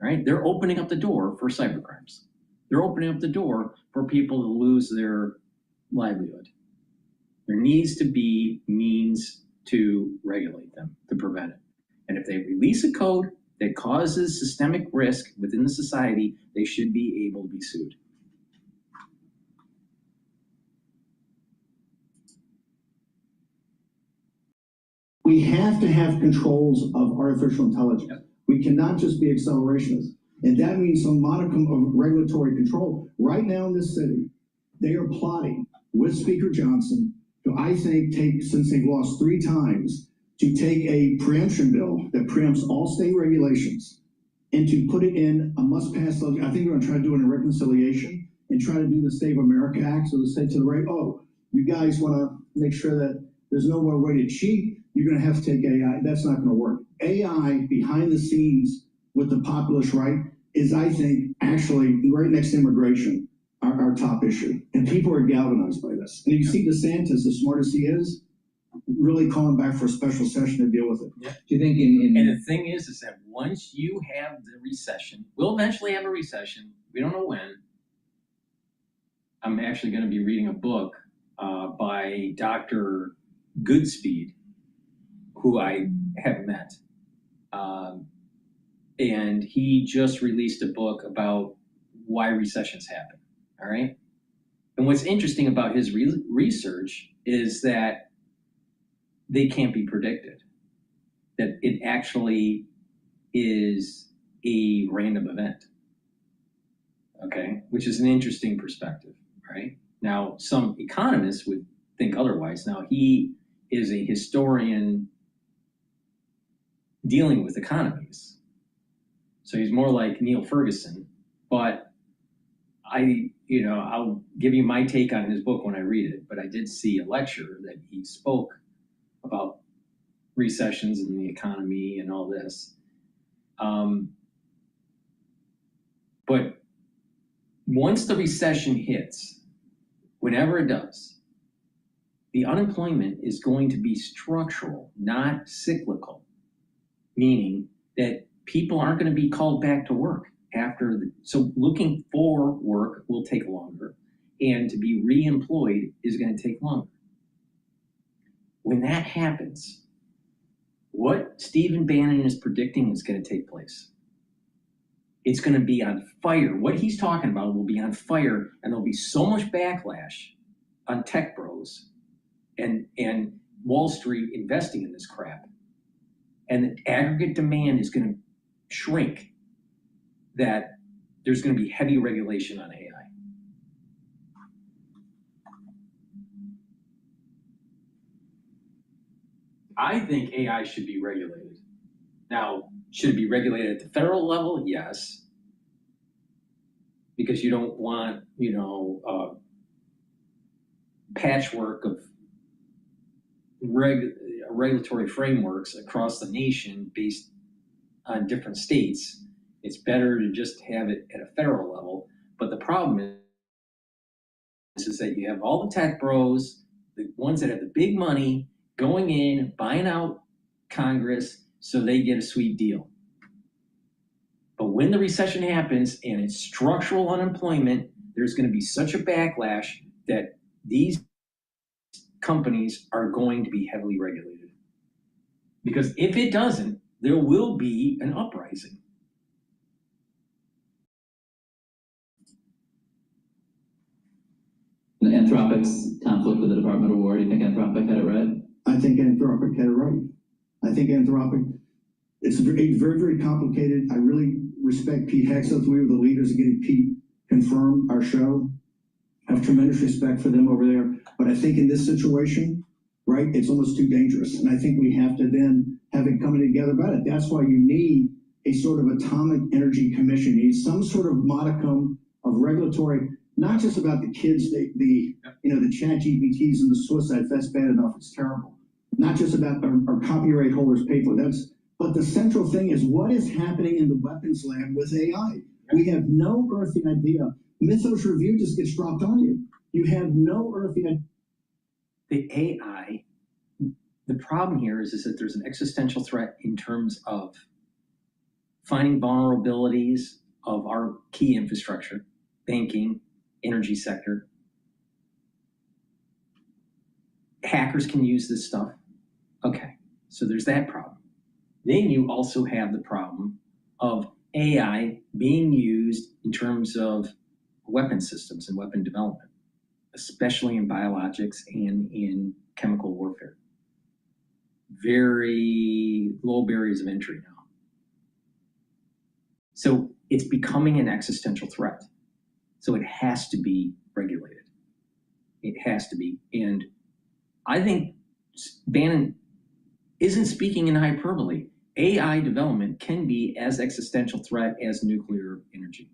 Right? They're opening up the door for cyber crimes. They're opening up the door for people to lose their livelihood. There needs to be means to regulate them, to prevent it. And if they release a code that causes systemic risk within the society, they should be able to be sued. We have to have controls of artificial intelligence. We cannot just be accelerationists. And that means some modicum of regulatory control. Right now in this city, they are plotting with Speaker Johnson to, I think, since they've lost 3 times, to take a preemption bill that preempts all state regulations and to put it in a must-pass, I think we're gonna try to do it in a reconciliation and try to do the Save America Act, so to say to the right, oh, you guys wanna make sure that there's no more way to cheat, you're gonna have to take AI. That's not gonna work. AI behind the scenes with the populist right is, I think, actually right next to immigration, our top issue. And people are galvanized by this. And you see DeSantis, as smart as he is, really calling back for a special session to deal with it. Yeah. Do you think And the thing is that once you have the recession, we'll eventually have a recession. We don't know when. I'm actually going to be reading a book by Dr. Goodspeed, who I have met. And he just released a book about why recessions happen, all right? And what's interesting about his research is that they can't be predicted, that it actually is a random event, okay? Which is an interesting perspective, right? Now, some economists would think otherwise. Now, he is a historian dealing with economies. So he's more like Neil Ferguson, but I'll give you my take on his book when I read it, but I did see a lecture that he spoke about recessions in the economy and all this. But once the recession hits, whenever it does, the unemployment is going to be structural, not cyclical, meaning that people aren't going to be called back to work so looking for work will take longer, and to be re-employed is going to take longer. When that happens, what Stephen Bannon is predicting is going to take place. It's going to be on fire. What he's talking about will be on fire, and there'll be so much backlash on tech bros and Wall Street investing in this crap. And the aggregate demand is going to shrink, that there's going to be heavy regulation on AI. I think AI should be regulated. Now, should it be regulated at the federal level? Yes. Because you don't want, patchwork of regulatory frameworks across the nation based on different states. It's better to just have it at a federal level. But the problem is that you have all the tech bros, the ones that have the big money, going in, buying out Congress so they get a sweet deal. But when the recession happens and it's structural unemployment, there's going to be such a backlash that these companies are going to be heavily regulated. Because if it doesn't, there will be an uprising. Anthropic's conflict with the Department of War, do you think Anthropic had it right? I think Anthropic had it right. I think Anthropic, it's very, very complicated. I really respect Pete Hegseth. We were the leaders of getting Pete confirmed our show. I have tremendous respect for them over there. But I think in this situation, right, it's almost too dangerous. And I think we have to then have it coming together about it. That's why you need a sort of atomic energy commission. You need some sort of modicum of regulatory, not just about the kids, the chat GPTs and the suicides, that's bad enough, it's terrible. Not just about our copyright holders pay for that, but the central thing is what is happening in the weapons lab with AI. We have no earthly idea. Mythos Review just gets dropped on you. You have no earthly idea. The AI, the problem here is that there's an existential threat in terms of finding vulnerabilities of our key infrastructure, banking, energy sector. Hackers can use this stuff. Okay, so there's that problem. Then you also have the problem of AI being used in terms of weapon systems and weapon development, especially in biologics and in chemical warfare. Very low barriers of entry now. So it's becoming an existential threat. So it has to be regulated. It has to be. And I think Bannon isn't speaking in hyperbole. AI development can be as existential threat as nuclear energy.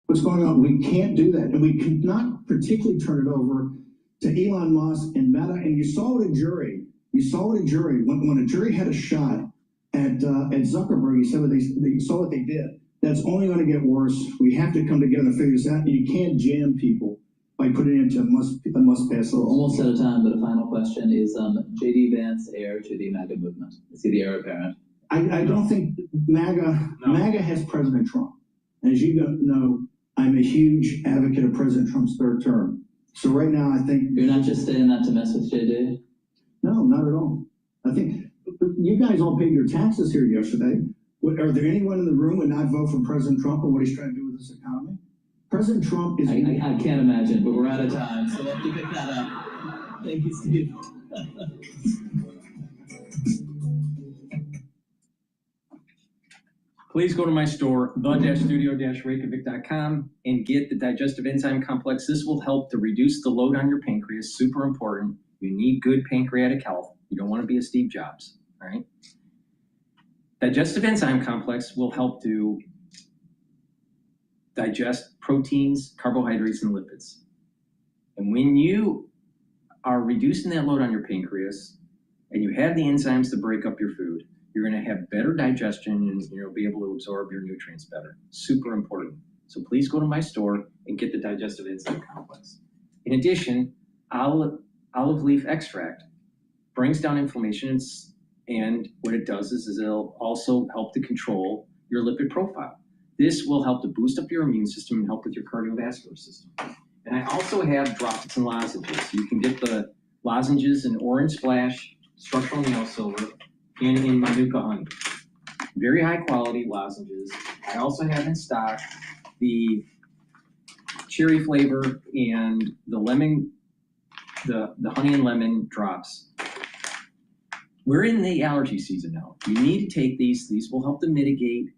What's going on? We can't do that. And we cannot particularly turn it over to Elon Musk and Meta. And you saw it in jury. You saw it in jury. When a jury had a shot at Zuckerberg, you said they saw what they did. That's only going to get worse. We have to come together and figure this out. And you can't jam people by putting it into a must-pass law. Almost out of time, but a final question is J.D. Vance heir to the MAGA movement? Is he the heir apparent? I don't think MAGA has President Trump. As you know, I'm a huge advocate of President Trump's third term. So right now, I think... You're not just saying that to mess with JD? No, not at all. I think you guys all paid your taxes here yesterday. Are there anyone in the room who would not vote for President Trump and what he's trying to do with this economy? President Trump is... I can't imagine, but we're out of time, so we'll have to pick that up. Thank you, Steve. Please go to my store, the-studio-reykjavik.com, and get the digestive enzyme complex. This will help to reduce the load on your pancreas. Super important. You need good pancreatic health. You don't want to be a Steve Jobs, all right? Digestive enzyme complex will help to digest proteins, carbohydrates, and lipids. And when you are reducing that load on your pancreas and you have the enzymes to break up your food, you're going to have better digestion and you'll be able to absorb your nutrients better. Super important. So please go to my store and get the digestive enzyme complex. In addition, olive leaf extract brings down inflammation, and what it does is it'll also help to control your lipid profile. This will help to boost up your immune system and help with your cardiovascular system. And I also have droplets and lozenges. You can get the lozenges in Orange Splash, Structural Nail Silver, and in Manuka Honey. Very high quality lozenges. I also have in stock the cherry flavor and the lemon, the honey and lemon drops. We're in the allergy season now. You need to take these. These will help to mitigate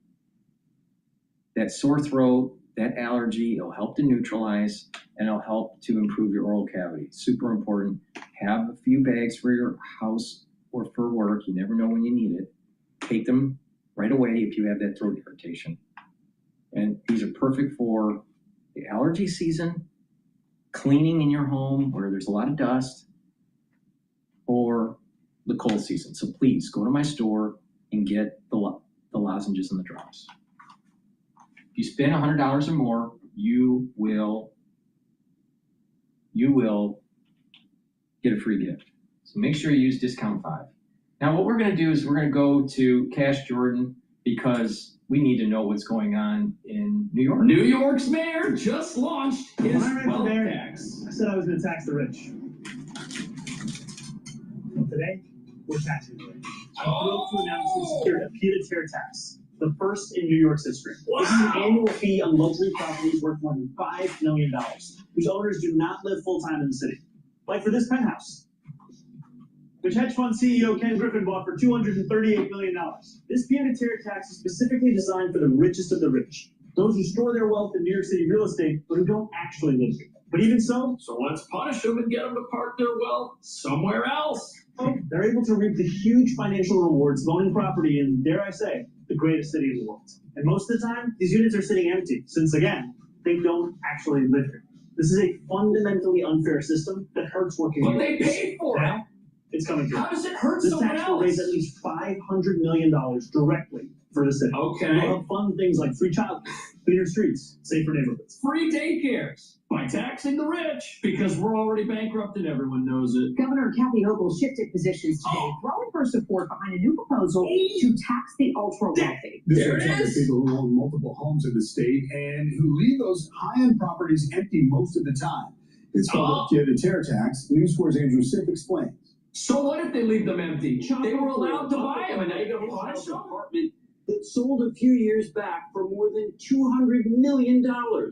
that sore throat, that allergy. It'll help to neutralize, and it'll help to improve your oral cavity. Super important. Have a few bags for your house or for work. You never know when you need it. Take them right away if you have that throat irritation. And these are perfect for the allergy season, cleaning in your home where there's a lot of dust, or the cold season. So please go to my store and get the lozenges and the drops. If you spend $100 or more, you will get a free gift. So make sure you use discount 5. Now what we're going to do is we're going to go to Cash Jordan because we need to know what's going on in New York. New York's mayor just launched his wealth tax. I said I was going to tax the rich. Well, today, we're taxing the rich. I'm thrilled to announce we secured a pied-à-terre tax, the first in New York's history. Wow. This is an annual fee on luxury properties worth more than $5 million, whose owners do not live full-time in the city. Like for this penthouse, which hedge fund CEO Ken Griffin bought for $238 million. This pied-à-terre tax is specifically designed for the richest of the rich, those who store their wealth in New York City real estate, but who don't actually live here. But even so, let's punish them and get them to park their wealth somewhere else. They're able to reap the huge financial rewards of owning property in, dare I say, the greatest city in the world. And most of the time, these units are sitting empty, since again, they don't actually live here. This is a fundamentally unfair system that hurts working But they paid for it. It's coming through. How does it hurt this someone tax else? will raise at least $500 million directly for the city. Okay. We'll help fund things like free childcare, cleaner streets, safer neighborhoods. Free daycares by taxing the rich because we're already bankrupt and everyone knows it. Governor Kathy Hochul shifted positions today, throwing her support behind a new proposal to tax the ultra-wealthy. This will target people who own multiple homes in the state and who leave those high-end properties empty most of the time. It's called a pied-à-terre tax. News 4's Andrew Sipp explains. So what if they leave them empty? They were allowed to buy them and now you're going to punish them? That sold a few years back for more than $200 million.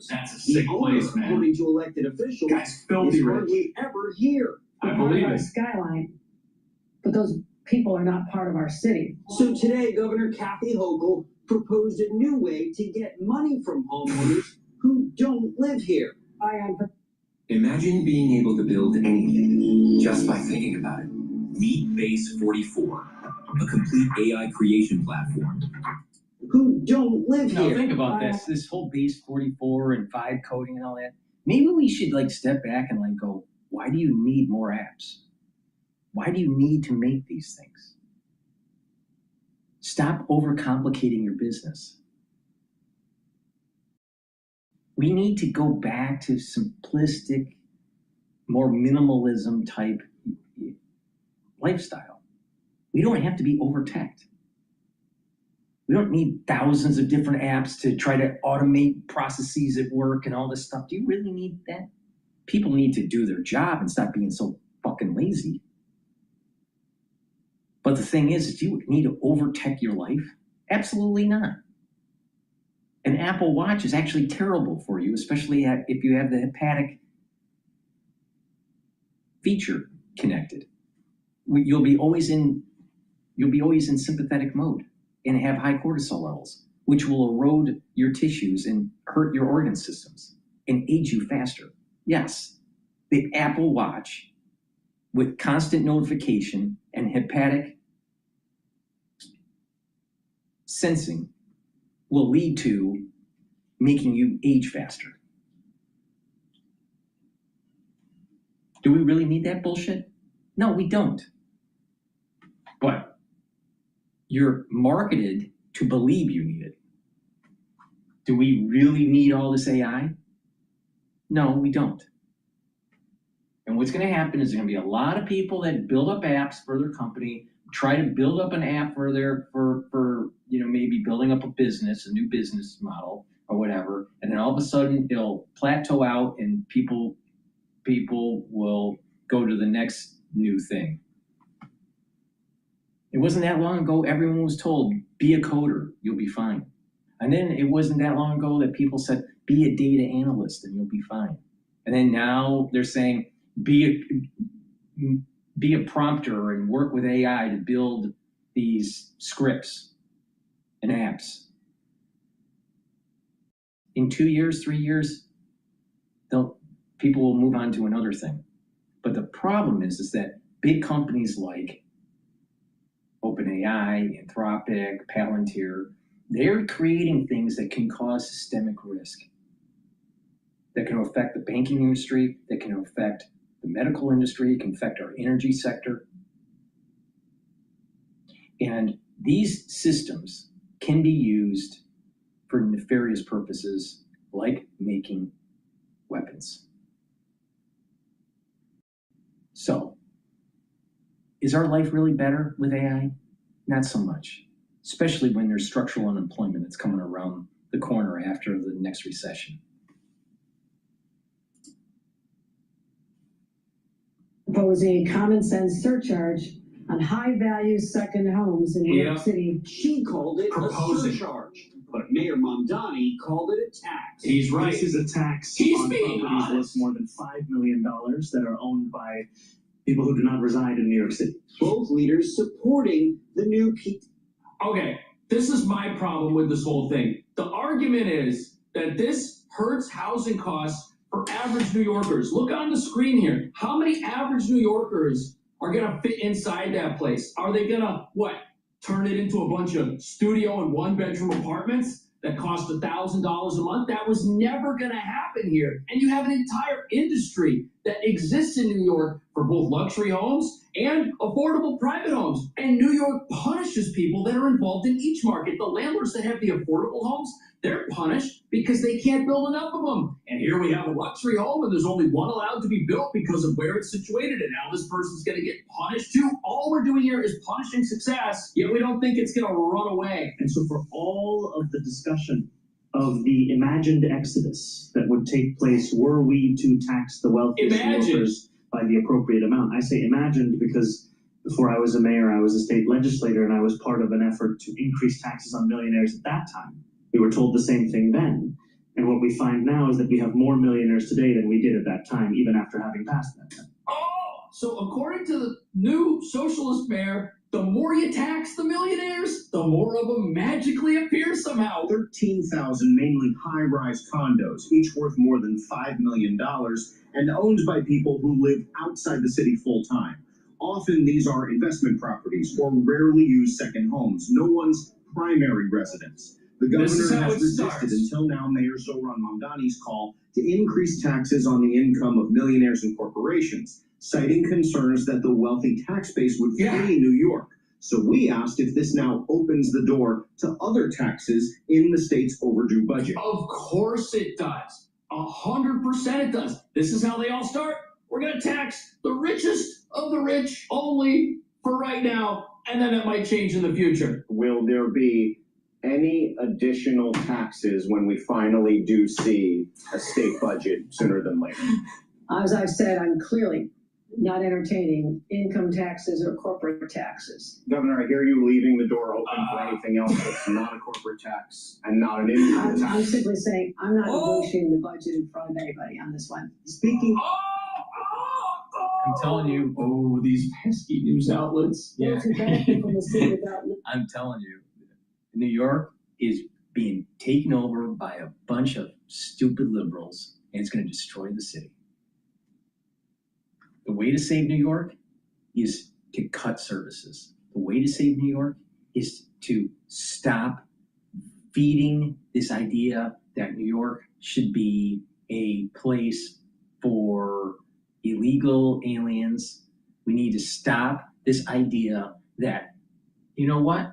That's a sick place, man. According to elected officials, Guy's filthy is rich. hardly ever here. I believe Our it. skyline, but those people are not part of our city. So today, Governor Kathy Hochul proposed a new way to get money from homeowners who don't live here. I am Imagine being able to build anything just by thinking about it. Meet Base 44, a complete AI creation platform. Who don't live Now here. think about this whole base 44 and vibe coding and all that. Maybe we should like step back and like go, why do you need more apps? Why do you need to make these things? Stop overcomplicating your business. We need to go back to simplistic, more minimalism type lifestyle. We don't have to be over-teched. We don't need thousands of different apps to try to automate processes at work and all this stuff. Do you really need that? People need to do their job and stop being so fucking lazy. But the thing is, do you need to over-tech your life? Absolutely not. An Apple Watch is actually terrible for you, especially if you have the hepatic feature connected. You'll be always in sympathetic mode and have high cortisol levels, which will erode your tissues and hurt your organ systems and age you faster. Yes, the Apple Watch with constant notification and hepatic sensing will lead to making you age faster. Do we really need that bullshit? No, we don't. But you're marketed to believe you need it. Do we really need all this AI? No, we don't. And what's going to happen is there's going to be a lot of people that build up apps for their company, try to build up an app for maybe building up a business, a new business model or whatever, and then all of a sudden it'll plateau out and people will go to the next new thing. It wasn't that long ago everyone was told, be a coder, you'll be fine. And then it wasn't that long ago that people said, be a data analyst and you'll be fine. And then now they're saying, be a prompter and work with AI to build these scripts and apps. In 2 years, 3 years, people will move on to another thing. But the problem is that big companies like OpenAI, Anthropic, Palantir, they're creating things that can cause systemic risk, that can affect the banking industry, that can affect the medical industry, it can affect our energy sector. And these systems can be used for nefarious purposes like making weapons. So, is our life really better with AI? Not so much, especially when there's structural unemployment that's coming around the corner after the next recession. Proposing a common sense surcharge on high value second homes in New York City. She called it a surcharge, but Mayor Mamdani called it a tax. He's right. This is a tax He's on being properties honest. worth more than $5 million that are owned by people who do not reside in New York City. Both leaders supporting the new Okay, this is my problem with this whole thing. The argument is that this hurts housing costs for average New Yorkers. Look on the screen here. How many average New Yorkers are gonna fit inside that place? Are they gonna, turn it into a bunch of studio and one-bedroom apartments that cost $1,000 a month? That was never gonna happen here. And you have an entire industry that exists in New York for both luxury homes and affordable private homes. And New York punishes people that are involved in each market. The landlords that have the affordable homes, they're punished because they can't build enough of them. And here we have a luxury home and there's only one allowed to be built because of where it's situated. And now this person's gonna get punished too. All we're doing here is punishing success, yet we don't think it's gonna run away. And so for all of the discussion of the imagined exodus that would take place were we to tax the wealthiest workers by the appropriate amount. I say imagined because before I was a mayor, I was a state legislator and I was part of an effort to increase taxes on millionaires at that time. We were told the same thing then. And what we find now is that we have more millionaires today than we did at that time, even after having passed that. Oh, so according to the new socialist mayor, the more you tax the millionaires, the more of them magically appear somehow. 13,000 mainly high-rise condos, each worth more than $5 million, and owned by people who live outside the city full-time. Often these are investment properties or rarely used second homes, no one's primary residence. The governor has resisted until now Mayor Zohran Mamdani's call to increase taxes on the income of millionaires and corporations, citing concerns that the wealthy tax base would flee New York. So we asked if this now opens the door to other taxes in the state's overdue budget. Of course it does. 100% it does. This is how they all start. We're going to tax the richest of the rich only for right now, and then it might change in the future. Will there be any additional taxes when we finally do see a state budget sooner than later? As I've said, I'm clearly not entertaining income taxes or corporate taxes. Governor, I hear you leaving the door open for anything else that's not a corporate tax and not an income tax. I'm simply saying I'm not negotiating the budget in front of anybody on this one. Speaking. I'm telling you, these pesky news outlets. Yeah. I'm telling you, New York is being taken over by a bunch of stupid liberals, and it's going to destroy the city. The way to save New York is to cut services. The way to save New York is to stop feeding this idea that New York should be a place for illegal aliens. We need to stop this idea that, you know what?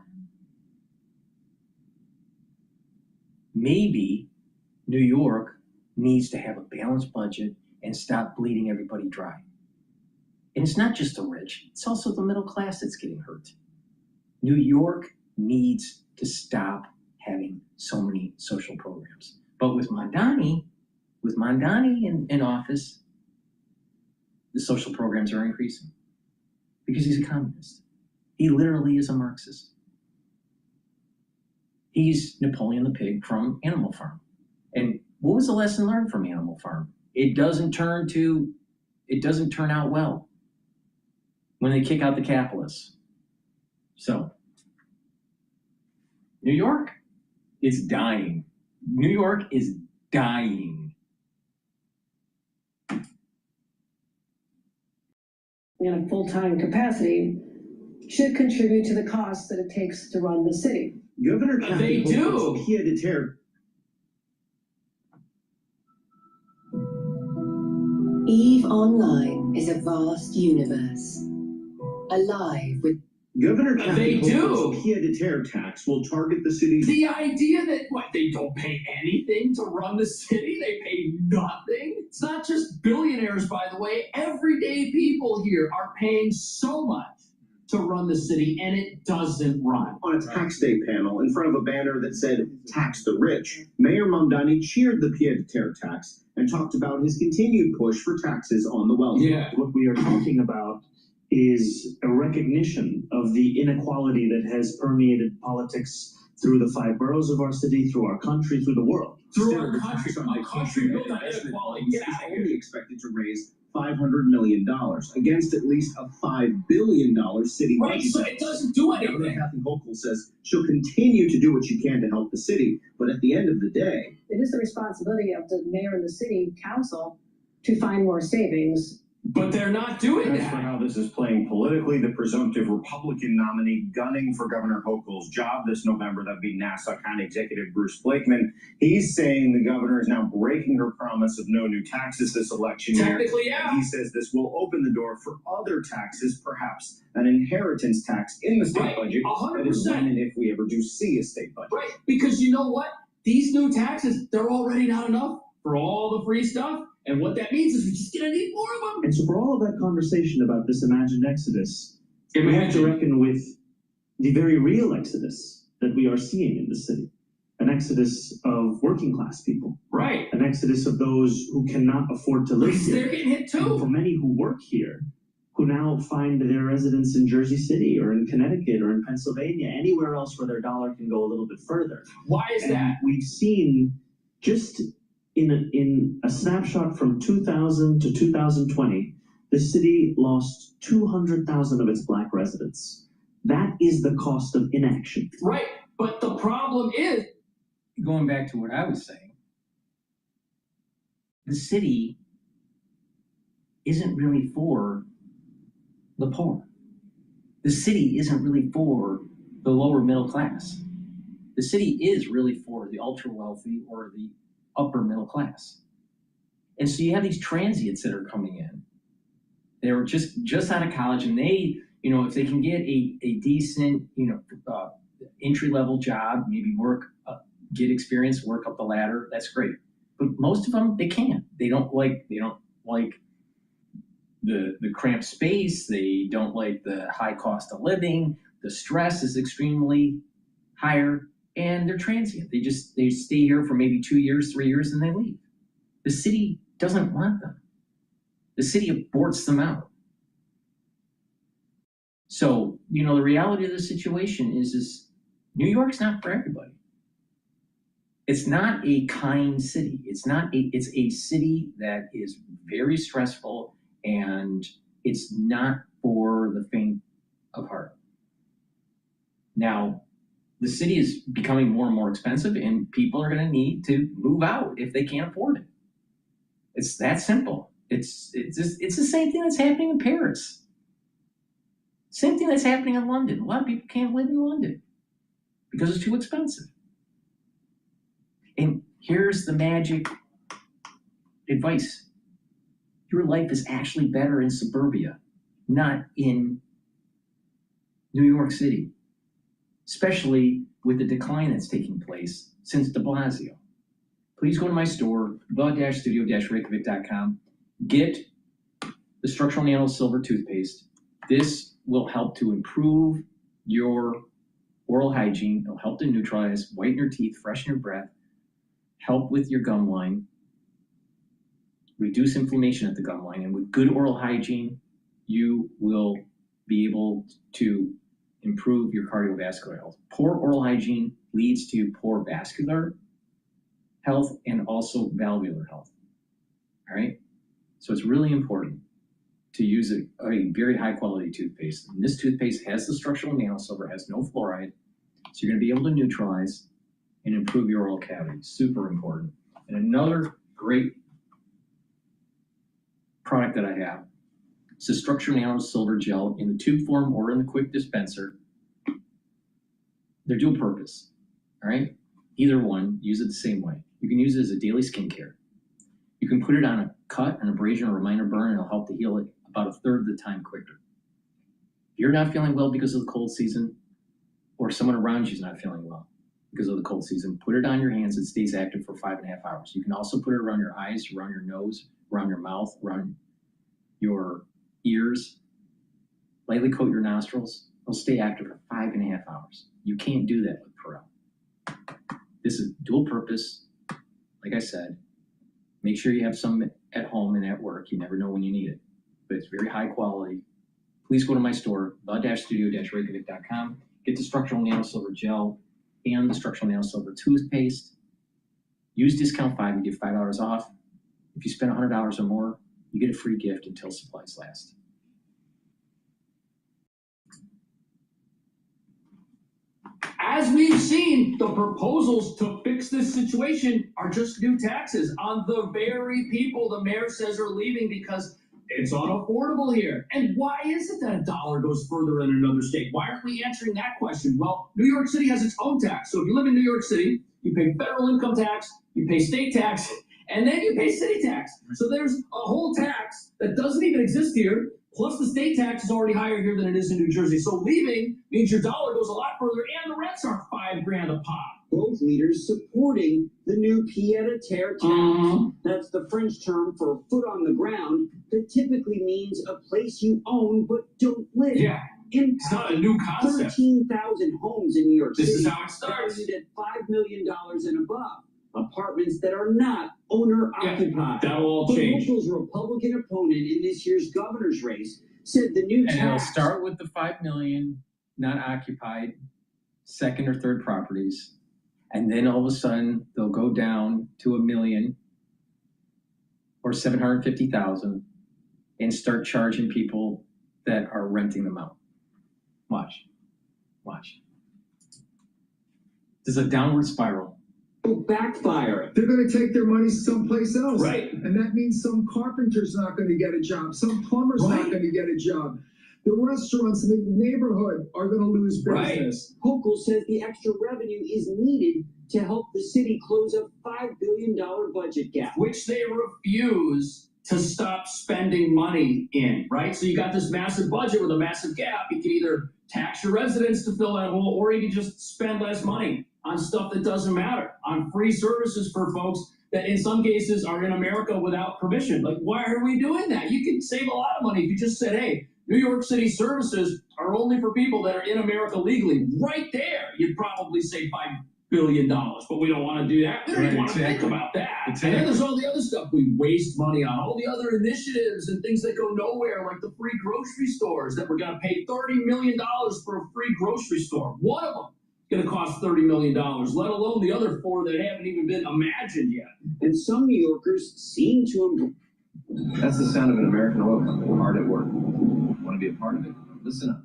Maybe New York needs to have a balanced budget and stop bleeding everybody dry. And it's not just the rich, it's also the middle class that's getting hurt. New York needs to stop having so many social programs. But with Mamdani in office, the social programs are increasing because he's a communist. He literally is a Marxist. He's Napoleon the Pig from Animal Farm. And what was the lesson learned from Animal Farm? It doesn't turn out well when they kick out the capitalists. So, New York is dying. New York is dying. In a full-time capacity should contribute to the costs that it takes to run the city. Governor They do. Pied-à-terre. EVE Online is a vast universe, alive with. Governor They do. Pied-à-terre tax will target the city's. The idea that they don't pay anything to run the city, they pay nothing. It's not just billionaires, by the way. Everyday people here are paying so much to run the city, and it doesn't run. On a tax day panel in front of a banner that said "Tax the Rich," Mayor Mamdani cheered the pied-à-terre tax and talked about his continued push for taxes on the wealthy. Yeah. What we are talking about is a recognition of the inequality that has permeated politics through the 5 boroughs of our city, through our country, through the world. Still, the tax on vacation built on investment inequality. is only expected to raise $500 million against at least a $5 billion city budget. Right, so it doesn't do Governor anything. Kathy Hochul says she'll continue to do what she can to help the city, but at the end of the day, It is the responsibility of the mayor and the city council to find more savings. But they're not doing As that. for how this is playing politically, the presumptive Republican nominee gunning for Governor Hochul's job this November, that'd be NASA County Executive Bruce Blakeman, he's saying the governor is now breaking her promise of no new taxes this election year. Technically, yeah. He says this will open the door for other taxes, perhaps an inheritance tax in the state Right, budget. 100%. That is when and if we ever do see a state budget. Right, because you know what? These new taxes, they're already not enough for all the free stuff. And what that means is we're just going to need more of them. And so for all of that conversation about this imagined exodus, we have to reckon with the very real exodus that we are seeing in the city. An exodus of working class people. Right. An exodus of those who cannot afford to live here. They're getting hit too. And for many who work here, who now find their residence in Jersey City or in Connecticut or in Pennsylvania, anywhere else where their dollar can go a little bit further. Why is that? We've seen just in a snapshot from 2000 to 2020, the city lost 200,000 of its black residents. That is the cost of inaction. Right, but the problem is, going back to what I was saying, the city isn't really for the poor. The city isn't really for the lower middle class. The city is really for the ultra wealthy or the upper middle class. And so you have these transients that are coming in. They're just out of college, and they, you know, if they can get a decent, you know, entry-level job, maybe work, get experience, work up the ladder, that's great. But most of them, they can't. They don't like the cramped space. They don't like the high cost of living. The stress is extremely higher, and they're transient. They stay here for maybe 2 years, 3 years, and they leave. The city doesn't want them. The city aborts them out. So, you know, the reality of the situation is New York's not for everybody. It's not a kind city. It's a city that is very stressful, and it's not for the faint of heart. Now, the city is becoming more and more expensive, and people are going to need to move out if they can't afford it. It's that simple. It's the same thing that's happening in Paris. Same thing that's happening in London. A lot of people can't live in London because it's too expensive. And here's the magic advice. Your life is actually better in suburbia, not in New York City, especially with the decline that's taking place since de Blasio. Please go to my store, the-studio-reykjavik.com. Get the structural nano silver toothpaste. This will help to improve your oral hygiene. It'll help to neutralize, whiten your teeth, freshen your breath, help with your gum line, reduce inflammation at the gum line. And with good oral hygiene, you will be able to improve your cardiovascular health. Poor oral hygiene leads to poor vascular health and also valvular health. All right? So it's really important to use a very high quality toothpaste. And this toothpaste has the structural nanosilver, has no fluoride, so you're going to be able to neutralize and improve your oral cavity. Super important. And another great product that I have is the structural nanosilver gel in the tube form or in the quick dispenser. They're dual purpose. All right? Either one, use it the same way. You can use it as a daily skincare. You can put it on a cut, an abrasion, or a minor burn, and it'll help to heal it about a third of the time quicker. If you're not feeling well because of the cold season, or someone around you is not feeling well because of the cold season, put it on your hands. It stays active for 5.5 hours. You can also put it around your eyes, around your nose, around your mouth, around your ears. Lightly coat your nostrils. It'll stay active for 5.5 hours. You can't do that with Perel. This is dual purpose. Like I said, make sure you have some at home and at work. You never know when you need it, but it's very high quality. Please go to my store, the-studio-reykjavik.com. Get the structural nanosilver gel and the structural nanosilver toothpaste. Use discount 5, you get $5 off. If you spend $100 or more, you get a free gift until supplies last. As we've seen, the proposals to fix this situation are just new taxes on the very people the mayor says are leaving because it's unaffordable here. And why is it that a dollar goes further in another state? Why aren't we answering that question? Well, New York City has its own tax. So if you live in New York City, you pay federal income tax, you pay state tax, and then you pay city tax. So there's a whole tax that doesn't even exist here. Plus the state tax is already higher here than it is in New Jersey. So leaving means your dollar goes a lot further and the rents are $5,000 a pop. Both leaders supporting the new pied-à-terre tax. That's the French term for foot on the ground that typically means a place you own but don't live. Yeah. It's not a new concept. 13,000 homes in New York City. This is how it starts. Valued at $5 million and above. Apartments that are not owner-occupied. Yeah, that'll all change. But Hochul's Republican opponent in this year's governor's race said the new And it'll tax... start with the 5 million not occupied second or third properties. And then all of a sudden they'll go down to 1 million or 750,000 and start charging people that are renting them out. Watch. This is a downward spiral. will backfire. They're gonna take their money someplace else. Right. And that means some carpenter's not gonna get a job, some plumber's not gonna get a job. The restaurants in the neighborhood are gonna lose business. Hochul says the extra revenue is needed to help the city close a $5 billion budget gap. Which they refuse to stop spending money in, right? So you got this massive budget with a massive gap. You can either tax your residents to fill that hole, or you can just spend less money on stuff that doesn't matter, on free services for folks that in some cases are in America without permission. Like, why are we doing that? You could save a lot of money if you just said, hey, New York City services are only for people that are in America legally. Right there, you'd probably save $5 billion, but we don't want to do that. We don't even want to think about that. And then there's all the other stuff we waste money on, all the other initiatives and things that go nowhere, like the free grocery stores that we're going to pay $30 million for a free grocery store. One of them is going to cost $30 million, let alone the other four that haven't even been imagined yet. And some New Yorkers seem to That's the sound of an American oil company hard at work. Want to be a part of it? Listen up.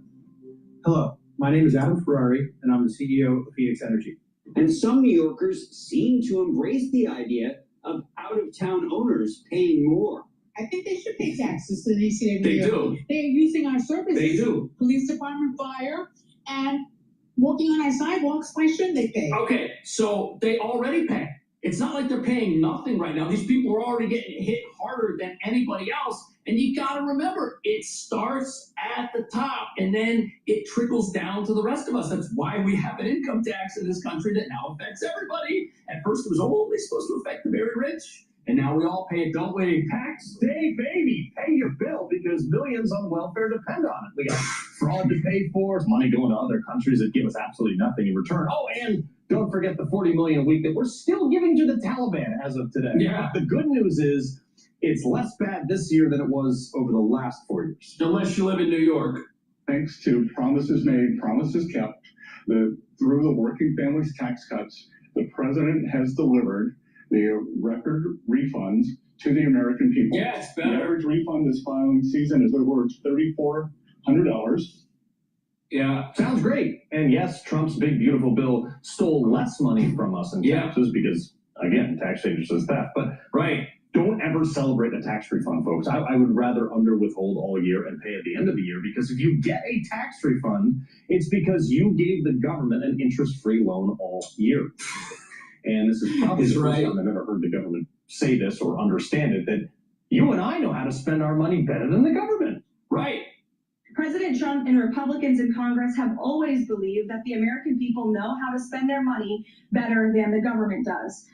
Hello, my name is Adam Ferrari, and I'm the CEO of Phoenix Energy. And some New Yorkers seem to embrace the idea of out-of-town owners paying more. I think they should pay taxes to the city of New They York. do. They're using our services. They do. Police department, fire, and walking on our sidewalks. Why shouldn't they pay? Okay, so they already pay. It's not like they're paying nothing right now. These people are already getting hit harder than anybody else. And you got to remember, it starts at the top and then it trickles down to the rest of us. That's why we have an income tax in this country that now affects everybody. At first it was only supposed to affect the very rich. And now we all pay it, don't we? Tax day, baby. Pay your bill because millions on welfare depend on it. We got fraud to pay for, money going to other countries that give us absolutely nothing in return. Oh, and don't forget the $40 million a week that we're still giving to the Taliban as of today. Yeah. The good news is it's less bad this year than it was over the last 4 years. Unless you live in New York. Thanks to promises made, promises kept, through the working families tax cuts, the president has delivered the record refunds to the American people. Yeah, it's better. The average refund this filing season is over $3,400. Yeah. Sounds great. And yes, Trump's big, beautiful bill stole less money from us in taxes because, again, taxation says theft. But don't ever celebrate a tax refund, folks. I would rather under withhold all year and pay at the end of the year, because if you get a tax refund, it's because you gave the government an interest-free loan all year. And this is probably the first time I've ever heard the government say this or understand it, that you and I know how to spend our money better than the government. Right. President Trump and Republicans in Congress have always believed that the American people know how to spend their money better than the government does.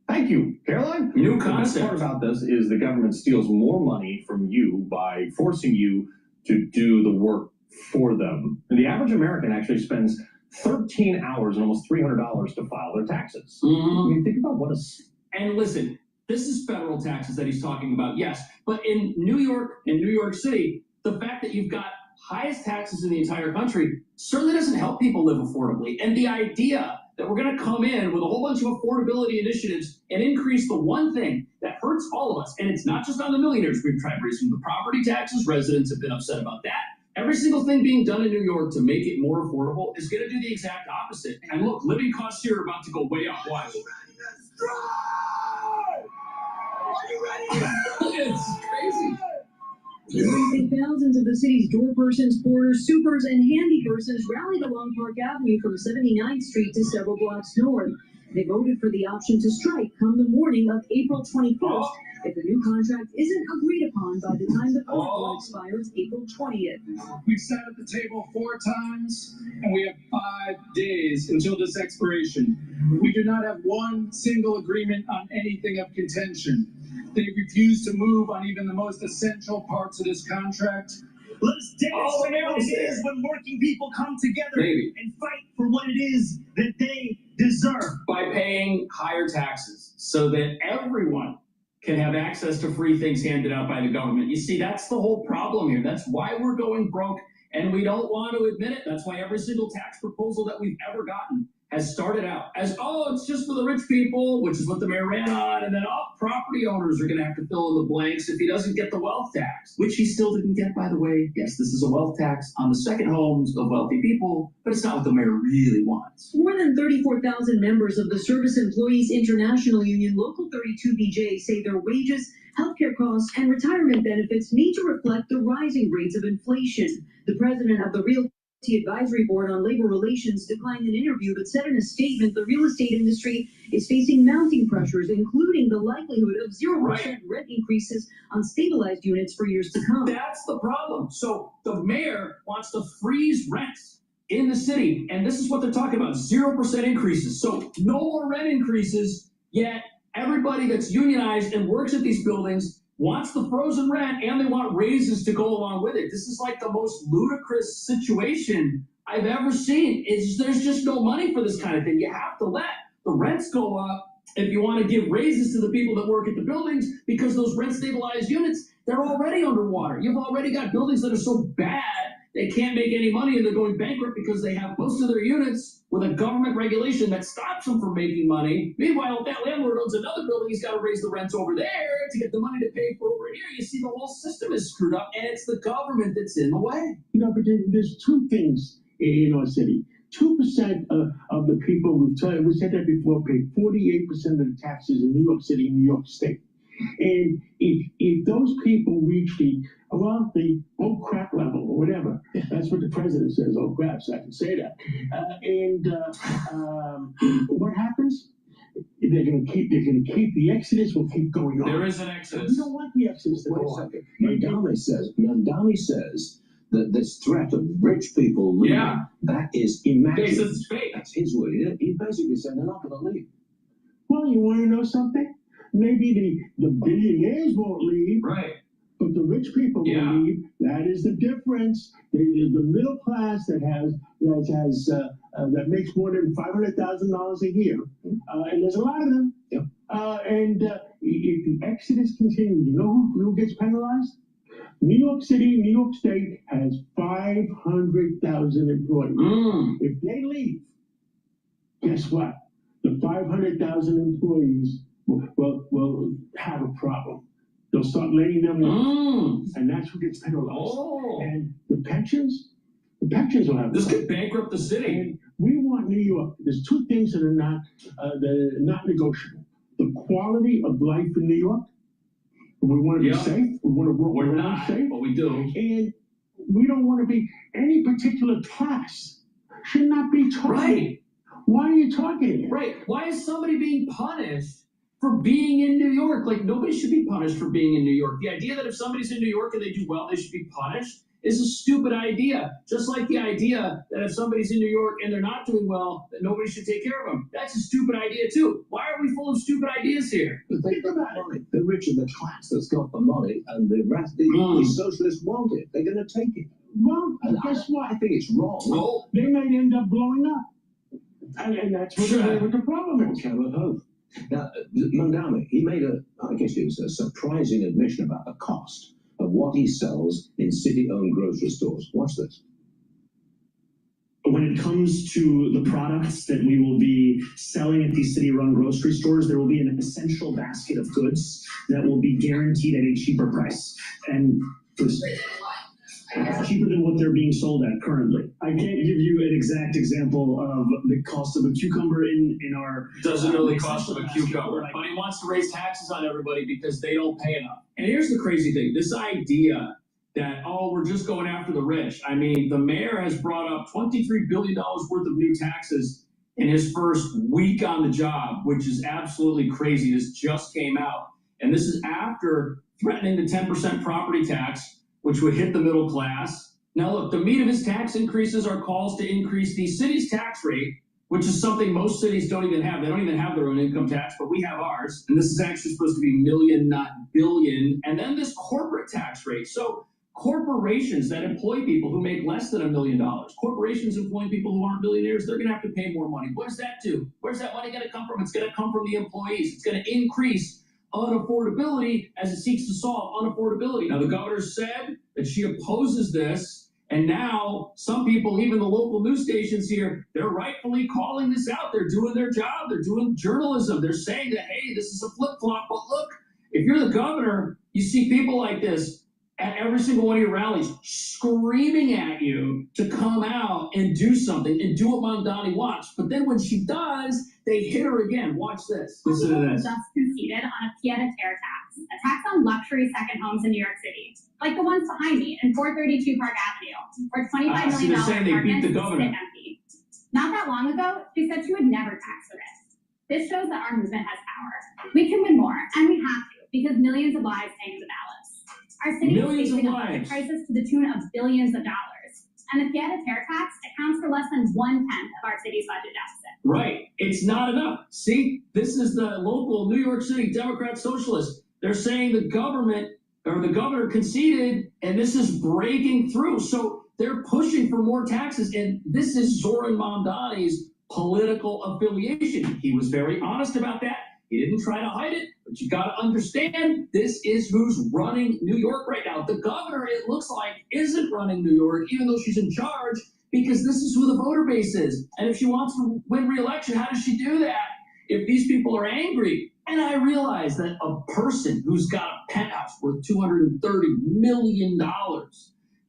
Thank you, Caroline. New The concept. best part about this is the government steals more money from you by forcing you to do the work for them. And the average American actually spends 13 hours and almost $300 to file their taxes. I mean, think about what a... And listen, this is federal taxes that he's talking about, yes. But in New York, in New York City, the fact that you've got highest taxes in the entire country certainly doesn't help people live affordably. And the idea that we're going to come in with a whole bunch of affordability initiatives and increase the one thing that hurts all of us, and it's not just on the millionaires. We've tried raising the property taxes. Residents have been upset about that. Every single thing being done in New York to make it more affordable is going to do the exact opposite. And look, living costs here are about to go way up. Watch. It's crazy. Wednesday, thousands of the city's door persons, porters, supers, and handy persons rallied along Park Avenue from 79th Street to several blocks north. They voted for the option to strike come the morning of April 21st if the new contract isn't agreed upon by the time the old one expires April 20th. We've sat at the table 4 times, and we have 5 days until this expiration. We do not have one single agreement on anything of contention. They refuse to move on even the most essential parts of this contract. Let's demonstrate what it is when working people come together and fight for what it is that they deserve. By paying higher taxes so that everyone can have access to free things handed out by the government. You see, that's the whole problem here. That's why we're going broke, and we don't want to admit it. That's why every single tax proposal that we've ever gotten has started out as, oh, it's just for the rich people, which is what the mayor ran on, and then, oh, property owners are going to have to fill in the blanks if he doesn't get the wealth tax, which he still didn't get, by the way. Yes, this is a wealth tax on the second homes of wealthy people, but it's not what the mayor really wants. More than 34,000 members of the Service Employees International Union Local 32BJ say their wages, healthcare costs, and retirement benefits need to reflect the rising rates of inflation. The president of the Realty Advisory Board on Labor Relations declined an interview, but said in a statement the real estate industry is facing mounting pressures, including the likelihood of 0% rent increases on stabilized units for years to come. That's the problem. So the mayor wants to freeze rents in the city, and this is what they're talking about, 0% increases. So no more rent increases, yet everybody that's unionized and works at these buildings wants the frozen rent, and they want raises to go along with it. This is like the most ludicrous situation I've ever seen. There's just no money for this kind of thing. You have to let the rents go up if you want to give raises to the people that work at the buildings, because those rent stabilized units, they're already underwater. You've already got buildings that are so bad they can't make any money, and they're going bankrupt because they have most of their units with a government regulation that stops them from making money. Meanwhile, if that landlord owns another building, he's got to raise the rents over there to get the money to pay for over here. You see, the whole system is screwed up, and it's the government that's in the way. You know, but there's two things in our city. 2% of the people, we said that before, pay 48% of the taxes in New York City, New York State. And if those people reach the oh crap level or whatever, that's what the president says, oh crap, so I can say that. What happens? They're gonna keep the exodus will keep going on. There is an exodus. We don't want the exodus to go on. Mandami says that this threat of rich people leaving, that is immaculate. That's his word. He basically said they're not gonna leave. Well, you want to know something? Maybe the billionaires won't leave, right? But the rich people will leave. That is the difference. The middle class that makes more than $500,000 a year, and there's a lot of them. And if the exodus continues, you know who gets penalized? New York City, New York State has 500,000 employees. If they leave, guess what? The 500,000 employees will have a problem. They'll start laying them off, and that's who gets penalized. And the pensions will have. This could bankrupt the city. And we want New York. There's two things that are not negotiable: the quality of life in New York. We want to be safe. We want to work. We're not safe, but we do. And we don't want to be any particular class. Should not be targeted. Right. Why are you targeting? Right. Why is somebody being punished for being in New York? Like, nobody should be punished for being in New York. The idea that if somebody's in New York and they do well, they should be punished is a stupid idea. Just like the idea that if somebody's in New York and they're not doing well, that nobody should take care of them. That's a stupid idea too. Why are we full of stupid ideas here? But think about it. The rich and the class that's got the money, and the rest, the socialists want it. They're going to take it. Well, guess what? I think it's wrong. Well, they might end up blowing up. And that's what the problem is. Cannot hope. Now, Mandami, he made I guess it was a surprising admission about the cost of what he sells in city-owned grocery stores. Watch this. When it comes to the products that we will be selling at these city-run grocery stores, there will be an essential basket of goods that will be guaranteed at a cheaper price. And cheaper than what they're being sold at currently. I can't give you an exact example of the cost of a cucumber in our... Doesn't know the cost of a cucumber, but he wants to raise taxes on everybody because they don't pay enough. And here's the crazy thing, this idea that, oh, we're just going after the rich. I mean, the mayor has brought up $23 billion worth of new taxes in his first week on the job, which is absolutely crazy. This just came out. And this is after threatening the 10% property tax, which would hit the middle class. Now look, the meat of his tax increases are calls to increase the city's tax rate, which is something most cities don't even have. They don't even have their own income tax, but we have ours. And this is actually supposed to be million, not billion. And then this corporate tax rate. So corporations that employ people who make less than $1 million, corporations employing people who aren't millionaires, they're gonna have to pay more money. What does that do? Where's that money gonna come from? It's gonna come from the employees. It's gonna increase unaffordability as it seeks to solve unaffordability. Now, the governor said that she opposes this, And now some people, even the local news stations here, they're rightfully calling this out. They're doing their job. They're doing journalism. They're saying that, hey, this is a flip-flop. But look, if you're the governor, you see people like this at every single one of your rallies screaming at you to come out and do something and do what Mamdani wants. But then when she does, they hit her again. Watch this. Listen to this. Just conceded on a pied-à-terre tax, a tax on luxury second homes in New York City, like the ones behind me in 432 Park Avenue, where $25 million apartments sit empty. Not that long ago, she said she would never tax the rich. This shows that our movement has power. We can win more, and we have to, because millions of lives hang in the balance. Our city is facing a budget crisis to the tune of billions of dollars, and the pied-à-terre tax accounts for less than 1/10 of our city's budget deficit. Right. It's not enough. See, this is the local New York City Democrat Socialists. They're saying the government or the governor conceded, and this is breaking through. So they're pushing for more taxes, and this is Zoran Mamdani's political affiliation. He was very honest about that. He didn't try to hide it, but you got to understand, this is who's running New York right now. The governor, it looks like, isn't running New York, even though she's in charge, because this is who the voter base is. And if she wants to win re-election, how does she do that? If these people are angry. And I realize that a person who's got a penthouse worth $230 million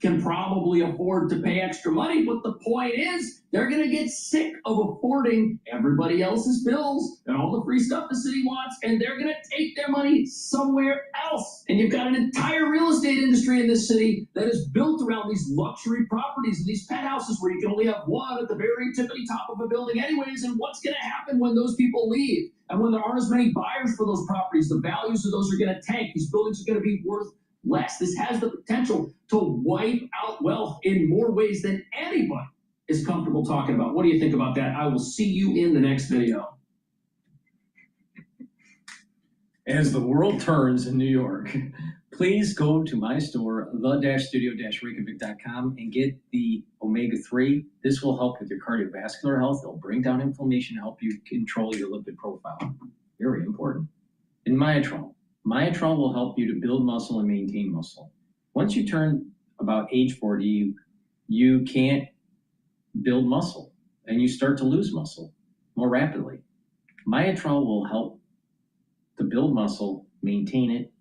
can probably afford to pay extra money, but the point is they're going to get sick of affording everybody else's bills and all the free stuff the city wants, and they're going to take their money somewhere else. And you've got an entire real estate industry in this city that is built around these luxury properties and these penthouses where you can only have one at the very tippity top of a building anyways. And what's going to happen when those people leave? And when there aren't as many buyers for those properties, the values of those are going to tank. These buildings are going to be worth less. This has the potential to wipe out wealth in more ways than anybody is comfortable talking about. What do you think about that? I will see you in the next video. As the world turns in New York, please go to my store, the-studio-reykjavik.com, and get the omega-3. This will help with your cardiovascular health. It'll bring down inflammation, help you control your lipid profile. Very important. And Myotrol. Myotrol will help you to build muscle and maintain muscle. Once you turn about age 40, you can't build muscle and you start to lose muscle more rapidly. Myotrol will help to build muscle, maintain it.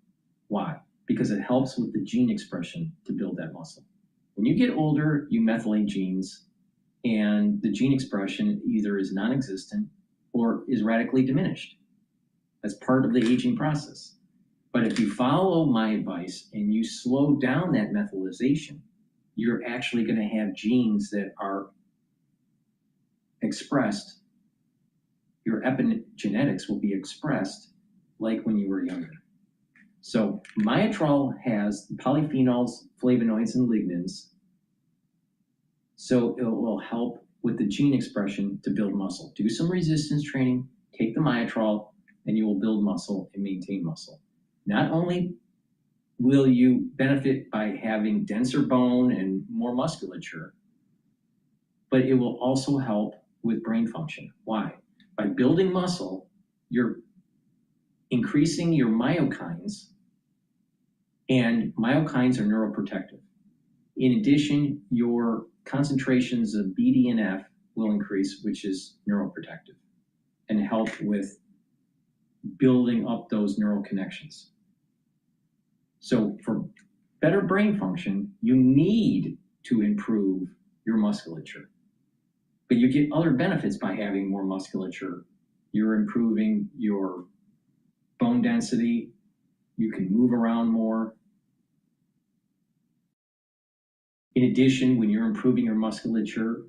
Why? Because it helps with the gene expression to build that muscle. When you get older, you methylate genes, and the gene expression either is non-existent or is radically diminished. That's part of the aging process. But if you follow my advice and you slow down that methylation, you're actually going to have genes that are expressed. Your epigenetics will be expressed like when you were younger. So Myotrol has polyphenols, flavonoids, and lignans. So it will help with the gene expression to build muscle. Do some resistance training, take the Myotrol, and you will build muscle and maintain muscle. Not only will you benefit by having denser bone and more musculature, but it will also help with brain function. Why? By building muscle, you're increasing your myokines, and myokines are neuroprotective. In addition, your concentrations of BDNF will increase, which is neuroprotective, and help with building up those neural connections. So for better brain function, you need to improve your musculature. But you get other benefits by having more musculature. You're improving your bone density. You can move around more. In addition, when you're improving your musculature,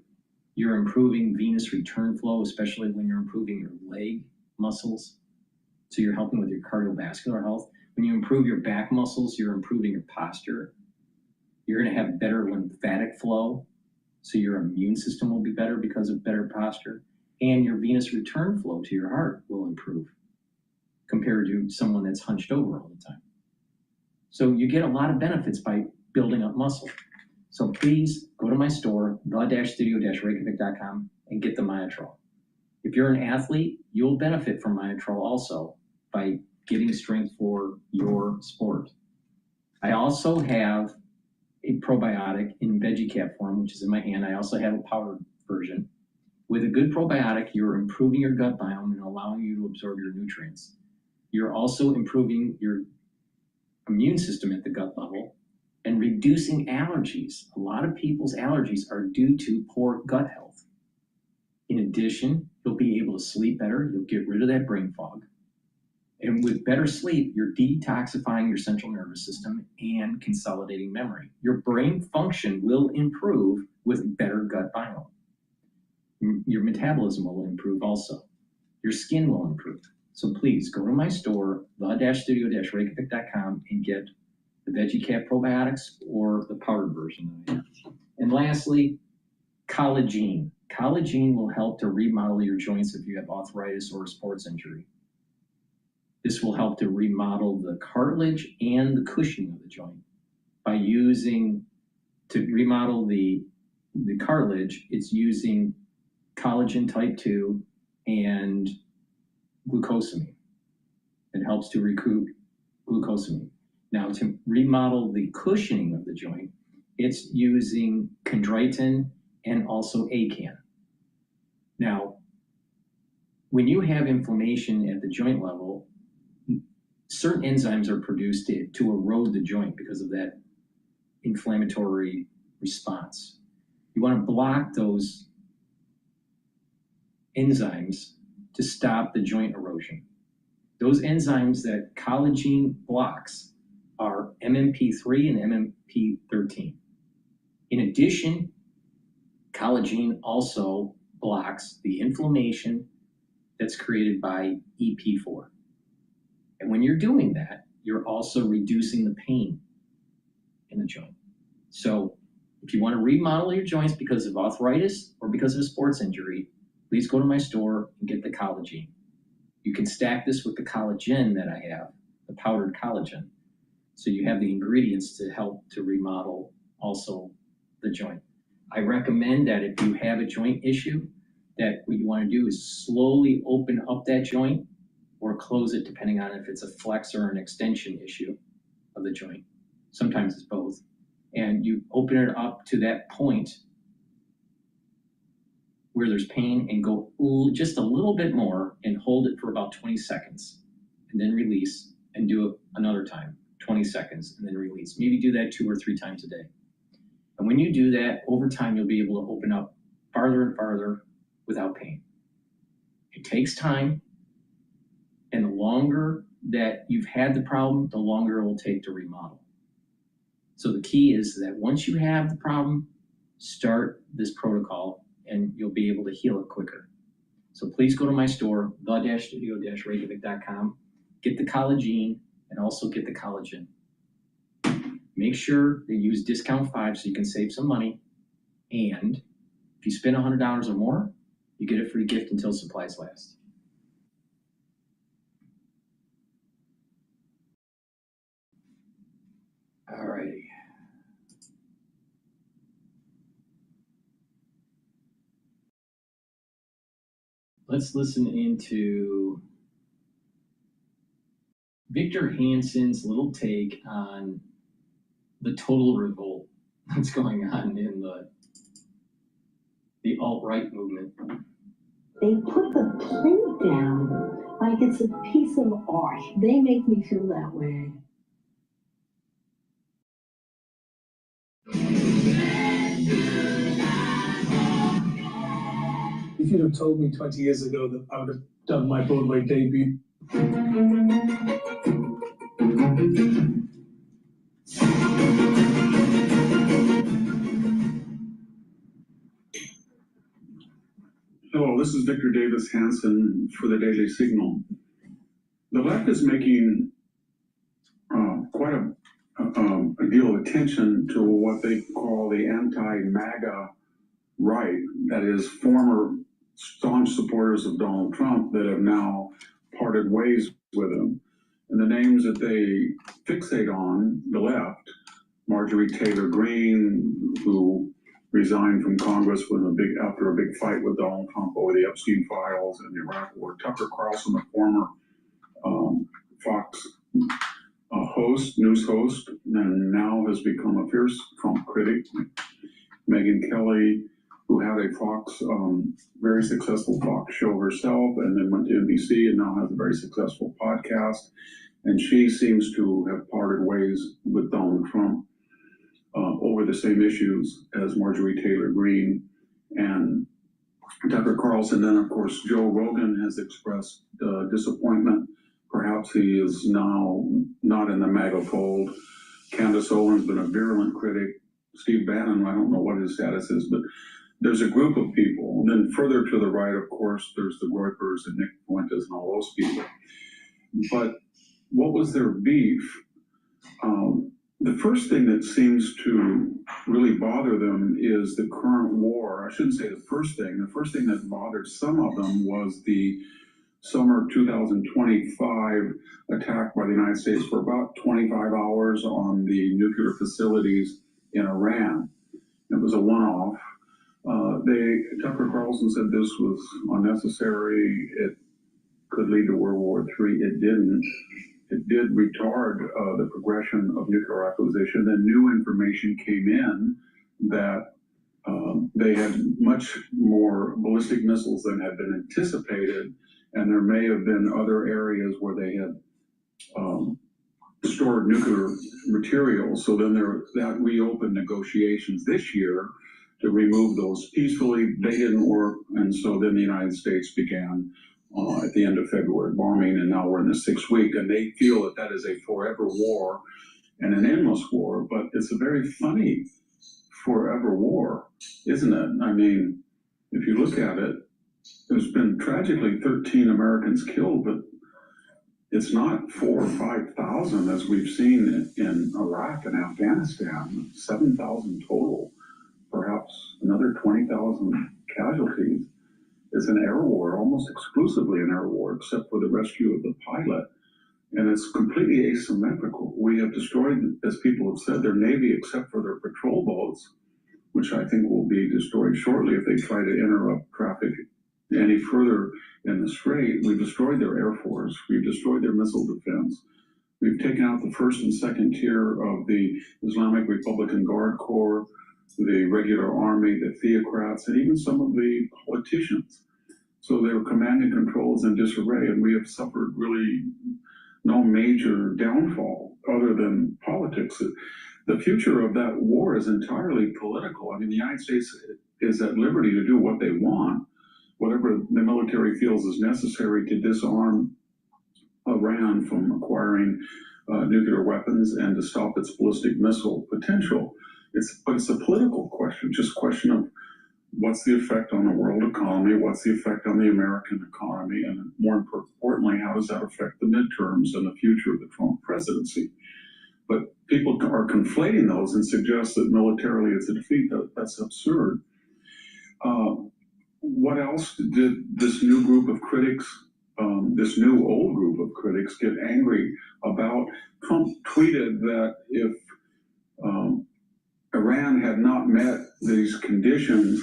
you're improving venous return flow, especially when you're improving your leg muscles. So you're helping with your cardiovascular health. When you improve your back muscles, you're improving your posture. You're going to have better lymphatic flow. So your immune system will be better because of better posture. And your venous return flow to your heart will improve compared to someone that's hunched over all the time. So you get a lot of benefits by building up muscle. So please go to my store, the-studio-reykjavik.com, and get the Myotrol. If you're an athlete, you'll benefit from Myotrol also by getting strength for your sport. I also have a probiotic in veggie cap form, which is in my hand. I also have a powdered version. With a good probiotic, you're improving your gut biome and allowing you to absorb your nutrients. You're also improving your immune system at the gut level and reducing allergies. A lot of people's allergies are due to poor gut health. In addition, you'll be able to sleep better. You'll get rid of that brain fog. And with better sleep, you're detoxifying your central nervous system and consolidating memory. Your brain function will improve with better gut biome. Your metabolism will improve also. Your skin will improve. So please go to my store, the-studio-reykjavik.com, and get the Veggie Cap probiotics or the powdered version that I have. And lastly, collagen. Collagen will help to remodel your joints if you have arthritis or a sports injury. This will help to remodel the cartilage and the cushioning of the joint. By using, to remodel the cartilage, it's using collagen type 2 and glucosamine. It helps to recruit glucosamine. Now, to remodel the cushioning of the joint, it's using chondroitin and also ACAN. Now, when you have inflammation at the joint level, certain enzymes are produced to erode the joint because of that inflammatory response. You want to block those enzymes to stop the joint erosion. Those enzymes that collagen blocks are MMP3 and MMP13. In addition, collagen also blocks the inflammation that's created by Ep4. And when you're doing that, you're also reducing the pain in the joint. So if you want to remodel your joints because of arthritis or because of a sports injury, please go to my store and get the collagen. You can stack this with the collagen that I have, the powdered collagen. So you have the ingredients to help to remodel also the joint. I recommend that if you have a joint issue, that what you want to do is slowly open up that joint or close it depending on if it's a flex or an extension issue of the joint. Sometimes it's both. And you open it up to that point where there's pain and go just a little bit more and hold it for about 20 seconds and then release and do it another time, 20 seconds and then release. Maybe do that 2 or 3 times a day. And when you do that, over time, you'll be able to open up farther and farther without pain. It takes time, and the longer that you've had the problem, the longer it will take to remodel. So the key is that once you have the problem, start this protocol and you'll be able to heal it quicker. So please go to my store, the-studio-reykjavik.com, get the collagen and also get the collagen. Make sure that you use discount 5 so you can save some money. And if you spend $100 or more, you get a free gift until supplies last. All righty. Let's listen into Victor Hansen's little take on the total revolt that's going on in the alt-right movement. They put the plate down like it's a piece of art. They make me feel that way. If you'd have told me 20 years ago that I would have done my Broadway debut. Hello, this is Victor Davis Hansen for the Daily Signal. The left is making quite a deal of attention to what they call the anti-MAGA right, that is, former staunch supporters of Donald Trump that have now parted ways with him. And the names that they fixate on, the left, Marjorie Taylor Greene, who resigned from Congress after a big fight with Donald Trump over the Epstein files and the Iraq War. Tucker Carlson, the former Fox news host, and now has become a fierce Trump critic. Megyn Kelly, who had a Fox, very successful Fox show herself, and then went to NBC and now has a very successful podcast. And she seems to have parted ways with Donald Trump over the same issues as Marjorie Taylor Greene and Tucker Carlson. Then, of course, Joe Rogan has expressed disappointment. Perhaps he is now not in the MAGA fold. Candace Owens has been a virulent critic. Steve Bannon, I don't know what his status is, but there's a group of people. And then further to the right, of course, there's the Groypers and Nick Fuentes and all those people. But what was their beef? The first thing that seems to really bother them is the current war. I shouldn't say the first thing. The first thing that bothered some of them was the summer 2025 attack by the United States for about 25 hours on the nuclear facilities in Iran. It was a one-off. Tucker Carlson said this was unnecessary. It could lead to World War III. It didn't. It did retard the progression of nuclear acquisition. Then new information came in that they had much more ballistic missiles than had been anticipated, and there may have been other areas where they had stored nuclear material. So then that reopened negotiations this year to remove those peacefully. They didn't work, and so then the United States began at the end of February bombing, and now we're in the 6th week, and they feel that that is a forever war and an endless war. But it's a very funny forever war, isn't it? I mean, if you look at it, there's been tragically 13 Americans killed, but it's not 4,000 or 5,000 as we've seen in Iraq and Afghanistan. 7,000 total, perhaps another 20,000 casualties. It's an air war, almost exclusively an air war, except for the rescue of the pilot. And it's completely asymmetrical. We have destroyed, as people have said, their Navy except for their patrol boats, which I think will be destroyed shortly if they try to interrupt traffic any further in the Strait. We've destroyed their Air Force. We've destroyed their missile defense. We've taken out the first and second tier of the Islamic Republican Guard Corps, the regular army, the theocrats, and even some of the politicians. So their command and control is in disarray, and we have suffered really no major downfall other than politics. The future of that war is entirely political. I mean, the United States is at liberty to do what they want, whatever the military feels is necessary to disarm Iran from acquiring nuclear weapons and to stop its ballistic missile potential. But it's a political question, just a question of what's the effect on the world economy, what's the effect on the American economy, and more importantly, how does that affect the midterms and the future of the Trump presidency? But people are conflating those and suggest that militarily it's a defeat. That's absurd. What else did this new group of critics, this new old group of critics, get angry about? Trump tweeted that if Iran had not met these conditions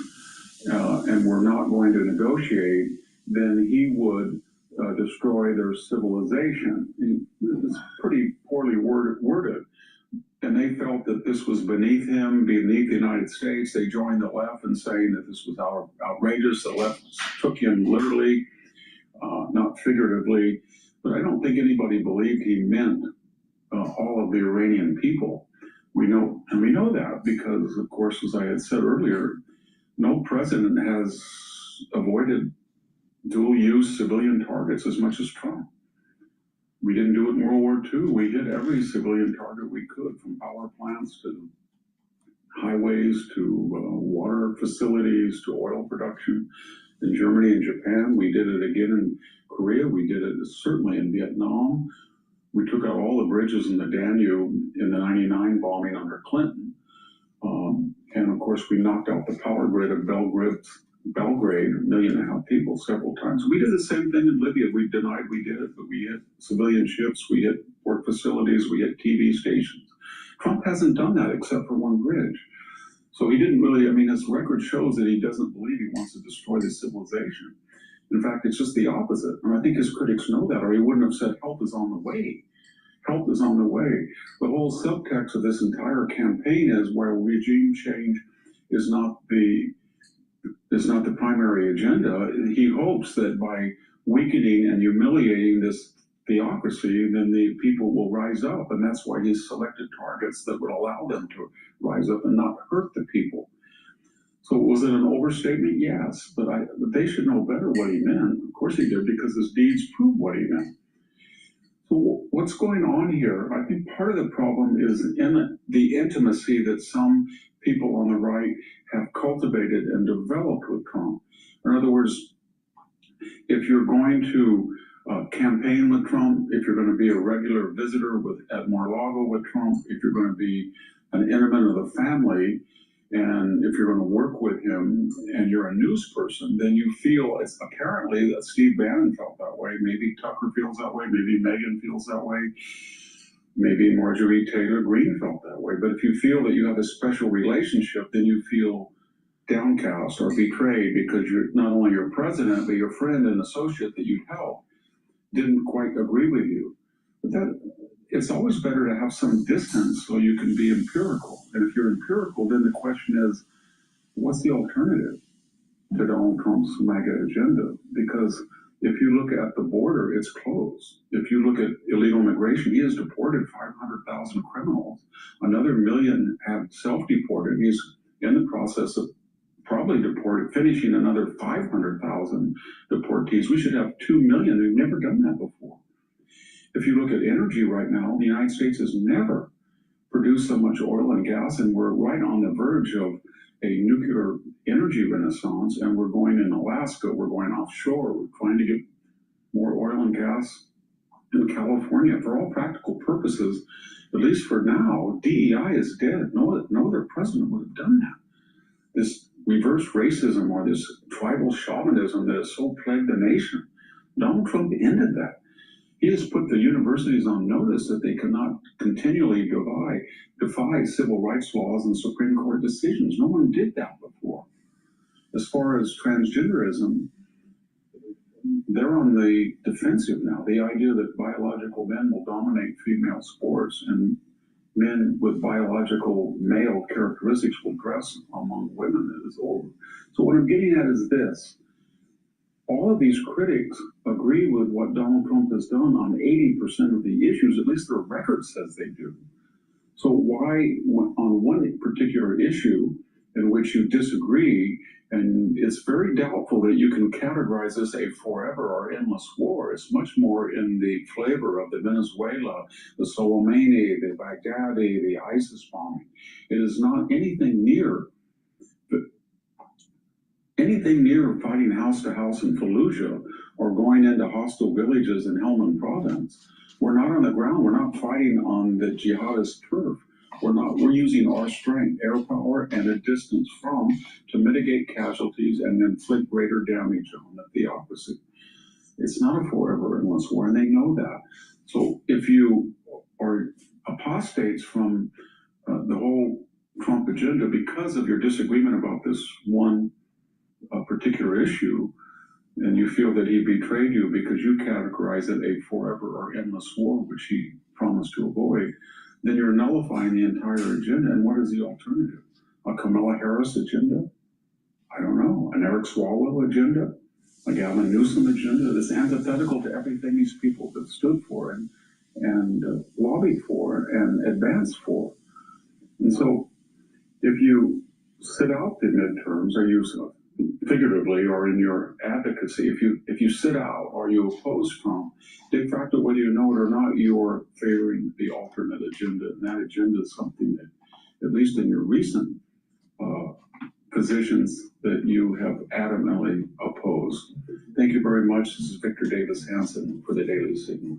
and were not going to negotiate, then he would destroy their civilization. It's pretty poorly worded. And they felt that this was beneath him, beneath the United States. They joined the left in saying that this was outrageous. The left took him literally, not figuratively. But I don't think anybody believed he meant all of the Iranian people. We know that because, of course, as I had said earlier, no president has avoided dual-use civilian targets as much as Trump. We didn't do it in World War II. We hit every civilian target we could, from power plants to highways to water facilities to oil production. In Germany and Japan, we did it again in Korea. We did it certainly in Vietnam. We took out all the bridges in the Danube in the '99 bombing under Clinton. And of course, we knocked out the power grid of Belgrade, 1.5 million people several times. We did the same thing in Libya. We denied we did it, but we hit civilian ships, we hit port facilities, we hit TV stations. Trump hasn't done that except for one bridge. So he didn't really, I mean, his record shows that he doesn't believe he wants to destroy the civilization. In fact, it's just the opposite. And I think his critics know that, or he wouldn't have said help is on the way. help is on the way. The whole subtext of this entire campaign is where regime change is not the primary agenda. He hopes that by weakening and humiliating this theocracy, then the people will rise up, and that's why he's selected targets that would allow them to rise up and not hurt the people. So was it an overstatement? Yes, but they should know better what he meant. Of course he did, because his deeds prove what he meant. So what's going on here? I think part of the problem is in the intimacy that some people on the right have cultivated and developed with Trump. In other words, if you're going to campaign with Trump, if you're going to be a regular visitor at Mar-a-Lago with Trump, if you're going to be an intimate of the family, and if you're going to work with him and you're a news person, then you feel, it's apparently that Steve Bannon felt that way. Maybe Tucker feels that way. Maybe Megan feels that way. Maybe Marjorie Taylor Greene felt that way. But if you feel that you have a special relationship, then you feel downcast or betrayed because you're not only your president, but your friend and associate that you'd help didn't quite agree with you. But it's always better to have some distance so you can be empirical. And if you're empirical, then the question is, what's the alternative to Donald Trump's MAGA agenda? Because if you look at the border, it's closed. If you look at illegal immigration, he has deported 500,000 criminals. Another million have self-deported. He's in the process of probably finishing another 500,000 deportees. We should have 2 million. We've never done that before. If you look at energy right now, the United States has never produced so much oil and gas, and we're right on the verge of a nuclear energy renaissance, and we're going in Alaska, we're going offshore, we're trying to get more oil and gas in California. For all practical purposes, at least for now, DEI is dead. No other president would have done that. This reverse racism or this tribal shamanism that has so plagued the nation, Donald Trump ended that. He has put the universities on notice that they cannot continually defy civil rights laws and Supreme Court decisions. No one did that before. As far as transgenderism, they're on the defensive now. The idea that biological men will dominate female sports and men with biological male characteristics will dress among women is over. So what I'm getting at is this. All of these critics agree with what Donald Trump has done on 80% of the issues, at least their record says they do. So why, on one particular issue in which you disagree, and it's very doubtful that you can categorize this a forever or endless war. It's much more in the flavor of the Venezuela, the Soleimani, the Baghdadi, the ISIS bombing. It is not anything near fighting house to house in Fallujah or going into hostile villages in Helmand province. We're not on the ground. We're not fighting on the jihadist turf. We're using our strength, air power, and a distance from to mitigate casualties and inflict greater damage on the theocracy. It's not a forever endless war, and they know that. So if you are apostates from the whole Trump agenda because of your disagreement about this one particular issue, and you feel that he betrayed you because you categorize it a forever or endless war, which he promised to avoid, then you're nullifying the entire agenda. And what is the alternative? A Kamala Harris agenda? I don't know. An Eric Swalwell agenda? A Gavin Newsom agenda? That's antithetical to everything these people have stood for and lobbied for and advanced for. And so if you sit out the midterms, or you figuratively or in your advocacy, if you sit out or you oppose Trump, de facto, whether you know it or not, you're favoring the alternate agenda. And that agenda is something that, at least in your recent positions, that you have adamantly opposed. Thank you very much. This is Victor Davis Hanson for the Daily Signal.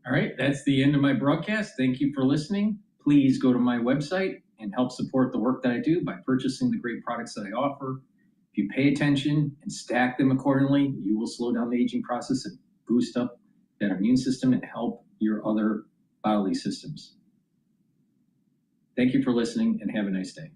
All right, that's the end of my broadcast. Thank you for listening. Please go to my website and help support the work that I do by purchasing the great products that I offer. If you pay attention and stack them accordingly, you will slow down the aging process and boost up that immune system and help your other bodily systems. Thank you for listening and have a nice day.